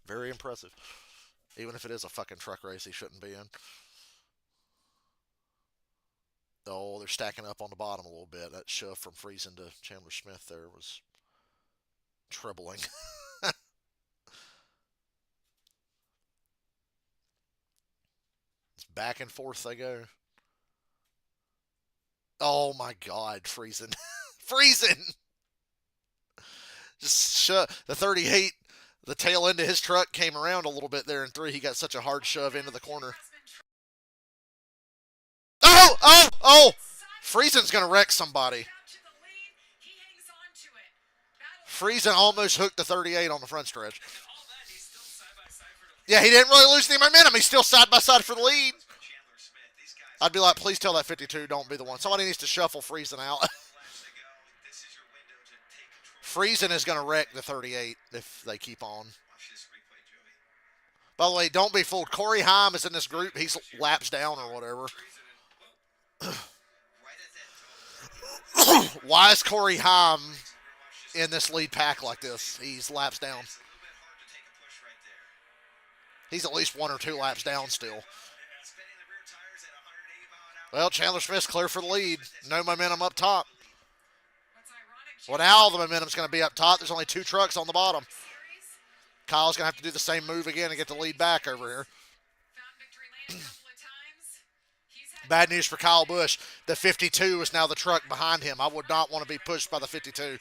Very impressive. Even if it is a fucking truck race he shouldn't be in. Oh, they're stacking up on the bottom a little bit. That shove from Friesen to Chandler Smith there was troubling. It's back and forth they go. Oh my God, Friesen. Friesen! Just shove. The 38, the tail end of his truck came around a little bit there in three. He got such a hard shove into the corner. Oh! Friesen's going to wreck somebody. Friesen almost hooked the 38 on the front stretch. Yeah, he didn't really lose any momentum. He's still side by side for the lead. I'd be like, please tell that 52 don't be the one. Somebody needs to shuffle Friesen out. Friesen is going to wreck the 38 if they keep on. By the way, don't be fooled. Corey Heim is in this group. He's laps down or whatever. Why is Corey Heim in this lead pack like this? He's laps down. He's at least 1 or 2 laps down still. Well, Chandler Smith's clear for the lead. No momentum up top. Well, now the momentum's going to be up top. There's only 2 trucks on the bottom. Kyle's going to have to do the same move again and get the lead back over here. Bad news for Kyle Busch. The 52 is now the truck behind him. I would not want to be pushed by the 52.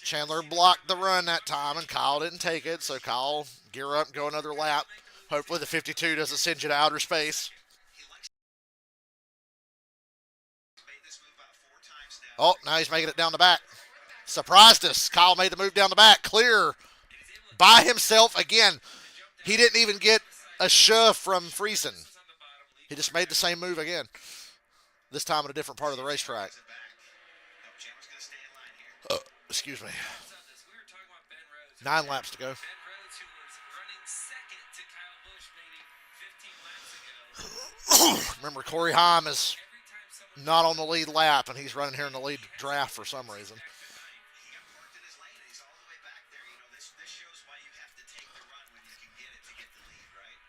Chandler blocked the run that time, and Kyle didn't take it. So Kyle, gear up and go another lap. Hopefully the 52 doesn't send you to outer space. move about 4 times now. Oh, now he's making it down the back. Surprised us. Kyle made the move down the back. Clear by himself again. He didn't even get a shove from Friesen. He just made the same move again. This time at a different part of the racetrack. Brings it back. No, Chandler's going to stay in line here. Excuse me. We were talking about Ben Rhodes. 9 laps to go. Ben Rhodes, who was running second to Kyle Busch maybe 15 laps ago. Remember, Corey Haim is Every time someone not on the lead lap, and he's running here in the lead draft for some reason. He got parked in his lane, and he's all the way back there. You know, this shows why you have to take the run when you can get it to get the lead, right?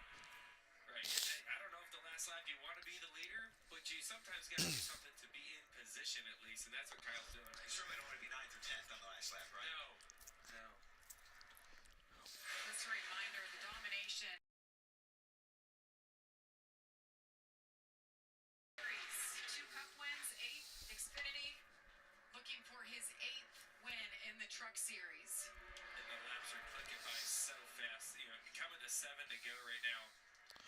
Right. I don't know if the last lap you want to be the leader, but you sometimes got to do something to be in position at least, and that's what Kyle's doing. You certainly don't want to be 9th or 10th on the last lap, right? No. No. Just a reminder of the domination. Series, 2 Cup wins, 8 Xfinity, looking for his 8th win in the Truck Series. And the laps are clicking by so fast. You know, coming to 7 to go right now.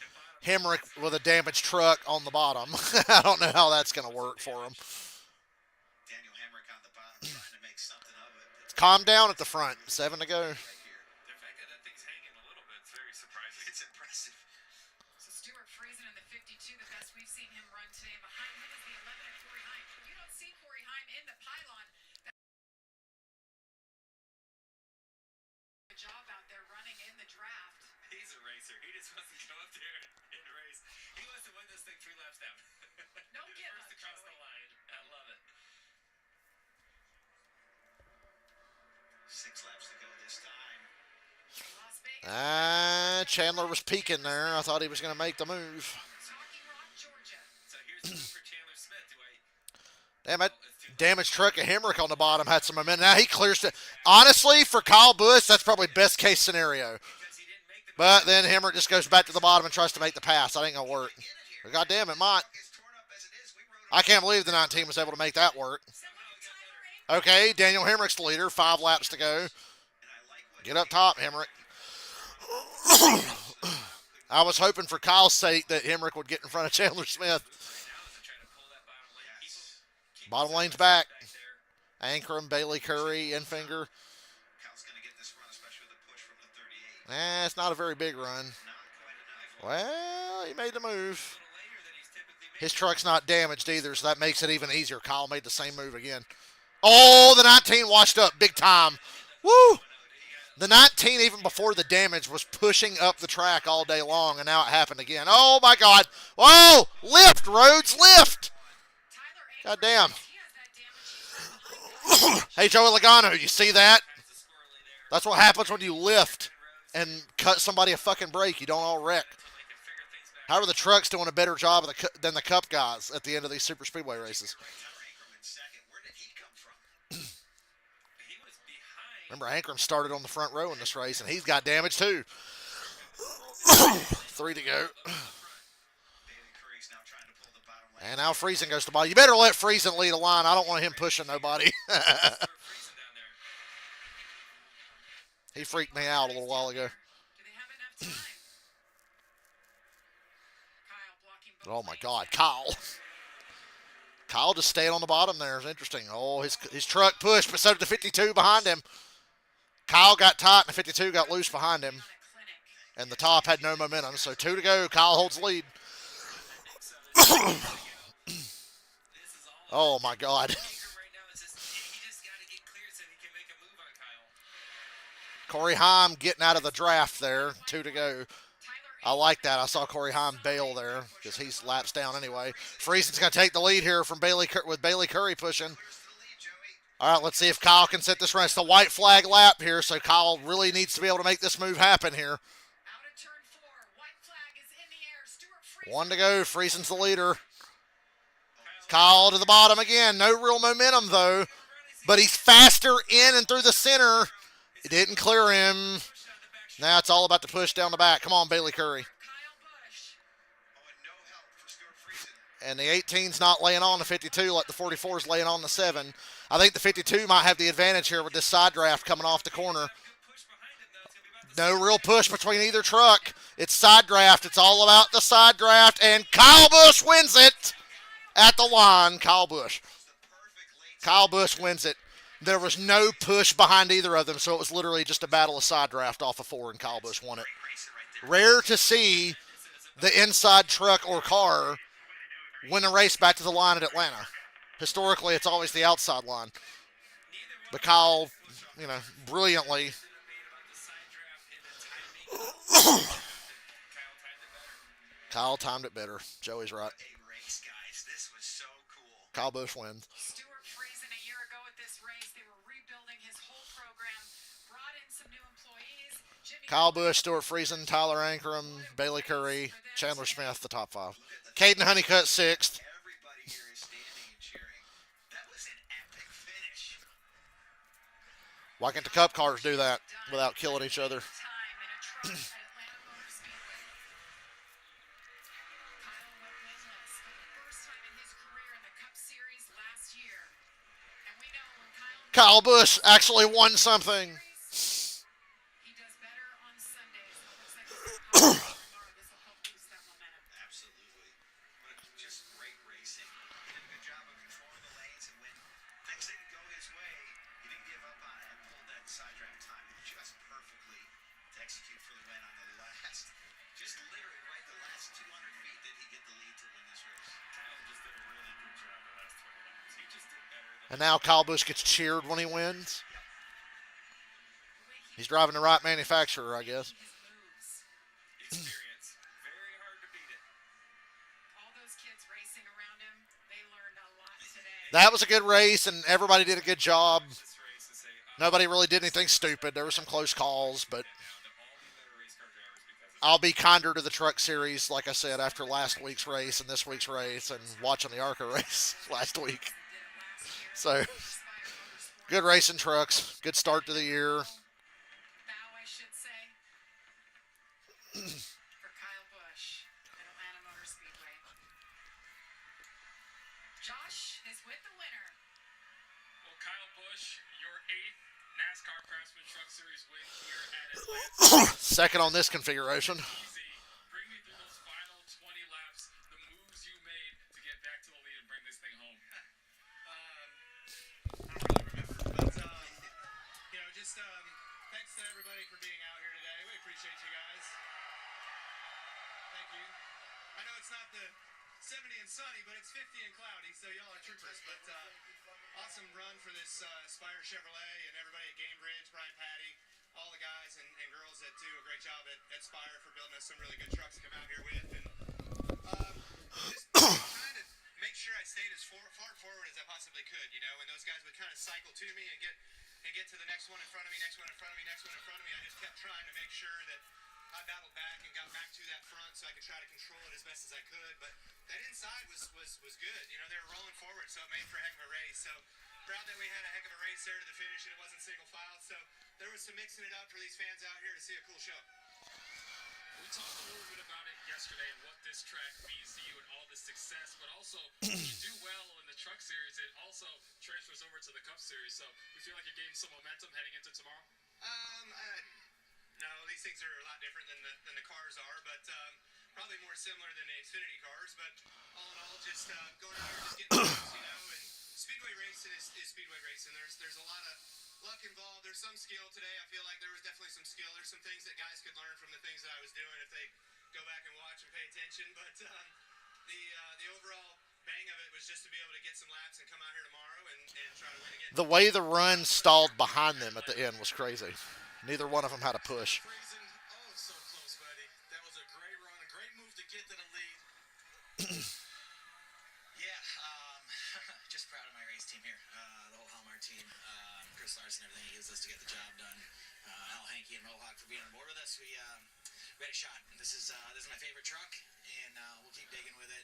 The bottom Hemrick with a damaged truck on the bottom. I don't know how that's going to work for him. Daniel Hemrick on the bottom trying to make something of it. It's Calm down at the front. 7 to go. right here. the fact that that thing's hanging a little bit is very surprising. It's impressive. So Stuart Friesen in the 52, the best we've seen him run today. And behind him is the 11 of Corey Heim. You don't see Corey Heim in the pylon. Good job out there running in the draft. He's a racer. He just wants to go up there and race. He wants to win this thing 3 laps down. No He's give first up, across the Joey. line. I love it. 6 laps to go this time. Las Vegas. Chandler was peeking there. I thought he was going to make the move. Talking Rock, Georgia. So here's the move for Chandler Smith. Do I? Damn it. Damaged truck of Hemrick on the bottom had some momentum. Now he clears it. Honestly, for Kyle Busch, that's probably best case scenario. Because he didn't make the move. But then Hemrick just goes back to the bottom and tries to make the pass. That ain't going to work. But God damn it, Mont. It's torn up as it is. We rode I can't believe the 19 was able to make that work. Tyler Ankrum. Okay, Daniel Hemrick's the leader. 5 laps to go. and I like what Get up top, Hemrick. I was hoping for Kyle's sake that Hemrick would get in front of Chandler Smith. Right now is to try to pull that bottom lane. Keep Bottom the lane's seven back. there. Ankrum, Bailey Curry, Infinger. Kyle's going to get this run, especially with the push from the 38. It's not a very big run. Not quite enough. Well, he made the move. A little later than he's typically made. His truck's not damaged either, so that makes it even easier. Kyle made the same move again. Oh, the 19 washed up big time. Woo! The 19, even before the damage, was pushing up the track all day long, and now it happened again. Oh, my God. Whoa! Lift, Rhodes, lift! Tyler God Ankrum. damn. He has that damage. Hey, Joey Logano, you see that? Kinda squirrely there. That's what happens when you lift and cut somebody a fucking break. You don't all wreck. Until they can figure things back How are the trucks doing a better job of than the Cup guys at the end of these super speedway races? Right, Tyler Ankrum in second. Where did he come from? He was behind. Remember, Ankrum started on the front row in this race, and he's got damage too. 3 to go. Bailey Curry's now trying to pull the bottom lane. And now Friesen goes to body. You better let Friesen lead a line. I don't want him pushing nobody. Stuart Friesen down there. He freaked me out a little while ago. Do they have enough time? Kyle blocking both Oh, my lanes God. now. Kyle. Kyle just stayed on the bottom there. It's interesting. Oh, his truck pushed, but so did the 52 behind him. Kyle got tight, and the 52 got loose behind him. On a clinic. And the top had no momentum. So 2 to go. Kyle holds the lead. This is all Oh, my God. Ankrum right now. It's just, he just got to get cleared so he can make a move on Kyle. Corey Haim getting out of the draft there. 2 to go. Tyler I like that. I saw Corey Haim bail there because he's laps down anyway. Friesen's going to take the lead here from with Bailey Curry pushing. Clears to the lead, Joey. All right, let's see if Kyle can set this run. It's the white flag lap here, so Kyle really needs to be able to make this move happen here. out of turn 4. White flag is in the air. Stuart Friesen. 1 to go. Friesen's the leader. Kyle to the bottom again. No real momentum, though. But he's faster in and through the center. It didn't clear him. Now it's all about the push down the back. Come on, Bailey Curry. Kyle Busch. Oh, and no help for Stuart Friesen. And the 18's not laying on the 52 like the 44's laying on the 7. I think the 52 might have the advantage here with this side draft coming off the corner. Good push behind him, though. It's going to be about No real push between either truck. It's side draft. It's all about the side draft. And Kyle Busch wins it at the line. Kyle Busch. Kyle Busch wins it. There was no push behind either of them, so it was literally just a battle of side draft off of 4, and Kyle Busch won it. Rare to see the inside truck or car win a race back to the line at Atlanta. Historically, it's always the outside line. But Kyle, brilliantly. Kyle timed it better. Joey's right. Race, guys. This was so cool. Kyle Busch wins. Stuart Friesen a year ago at this race, they were rebuilding his whole program, brought in some new employees. Kyle Busch, Stuart Friesen, Tyler Ankrum, Bailey Curry, Chandler Smith, the top 5. Caden Honeycutt, 6th. Everybody here is standing and cheering. That was an epic finish. Why can't the Cup cars do that without killing each other? Time in a truck at Atlanta Motor Speedway. Kyle went winless for the first time in his career in the Cup Series last year. And we know when Kyle Busch actually won something. he does better on Sundays. It looks like he's going to tomorrow. This will help boost that momentum. Absolutely. But just great racing. He did a good job of controlling the lanes, and when things didn't go his way, he didn't give up on it and pulled that side draft time just perfectly to execute for the win on the last, just literally right the last 200 feet did he get the lead to win this race. Kyle just did a really good job the last 20 laps. He just did better than And now Kyle Busch gets cheered when he wins. He's driving the right manufacturer, I guess. His moves. experience. Very hard to beat it. All those kids racing around him, they learned a lot today. That was a good race, and everybody did a good job. This race and say, Nobody really did anything stupid. There were some close calls, but now they'll all be better race car drivers because of I'll be kinder to the truck series, like I said, after last week's race and this week's race and watching the ARCA race last week. Did it last year. So, Inspired Motorsport. good racing trucks. Good start to the year. Bow, I should say, for Kyle Busch at Atlanta Motor Speedway. Josh is with the winner. Well, Kyle Busch, your 8th NASCAR Craftsman Truck Series win here at Atlanta. Second on this configuration. Easy. Bring me through those final 20 laps, the moves you made to get back to the lead and bring this thing home. I don't really remember, but just thanks to everybody for being out here today. We appreciate you guys. Thank you. I know it's not the 70 and sunny, but it's 50 and cloudy, so y'all are troopers. But awesome run for this Spire Chevrolet and everybody at Game Bridge, Brian Patty, all the guys and girls that do a great job at Spire for building us some really good trucks to come out here with. And just trying to make sure I stayed as far forward as I possibly could. When those guys would kind of cycle to me and get to the next one in front of me, next one in front of me, next one in front of me, I just kept trying to make sure that I battled back and got back to that front so I could try to control it as best as I could. But that inside was good. They were rolling forward, so it made for a heck of a race. So proud that we had a heck of a race there to the finish, and it wasn't single file. So there was some mixing it up for these fans out here to see a cool show. We talked a little bit about it yesterday and what this track means to you and all this success, but also when you do well in the Truck Series, it also transfers over to the Cup Series. So we feel like you're gaining some momentum heading into tomorrow. No, these things are a lot different than the cars are, but probably more similar than the Xfinity cars. But all in all, just going out here, just getting close, and speedway racing is speedway racing. There's a lot of luck involved. There's some skill today. I feel like there was definitely some skill. There's some things that guys could learn from the things that I was doing if they go back and watch and pay attention. But the overall bang of it was just to be able to get some laps and come out here tomorrow and try to win again. The way the run stalled behind them at the end was crazy. Neither one of them had a push. Friesen, oh, so close, buddy. That was a great run, a great move to get to the lead. Yeah, just proud of my race team here. The whole Hallmark team, Chris Larson, everything he gives us to get the job done. Al Hankey and Mohawk for being on board with us. We had a shot. This is my favorite truck, and we'll keep digging with it.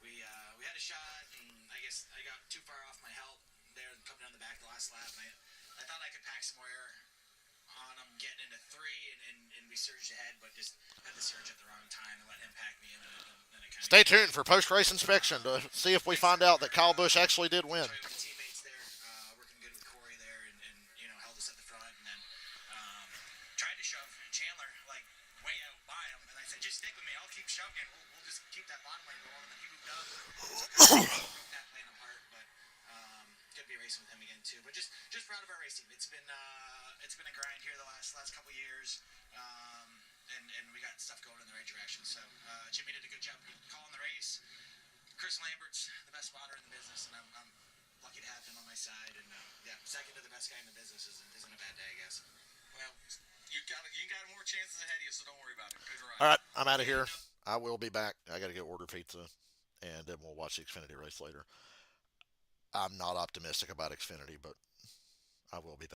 We had a shot, and I guess I got too far off my help there coming down the back the last lap. I thought I could pack some more air on him getting into 3, and we surged ahead, but just had the surge at the wrong time and let him pack me, and then it kind of... Stay tuned for post-race inspection to see if we find out that Kyle Busch actually did win. My teammates there, working good with Corey there, and held us at the front, and then tried to shove Chandler like way out by him, and I said, just stick with me, I'll keep shoving, we'll just keep that bottom lane going, and then he moved up, so kind of broke that lane apart, but could be a race team. It's been a grind here the last couple years, and we got stuff going in the right direction. So Jimmy did a good job calling the race. Chris Lambert's the best spotter in the business, and I'm lucky to have him on my side. And yeah, second to the best guy in the business isn't a bad day, I guess. Well, you got more chances ahead of you, so don't worry about it. Good ride. All right, I'm out of here. I will be back. I got to go order pizza, and then we'll watch the Xfinity race later. I'm not optimistic about Xfinity, but I will be back.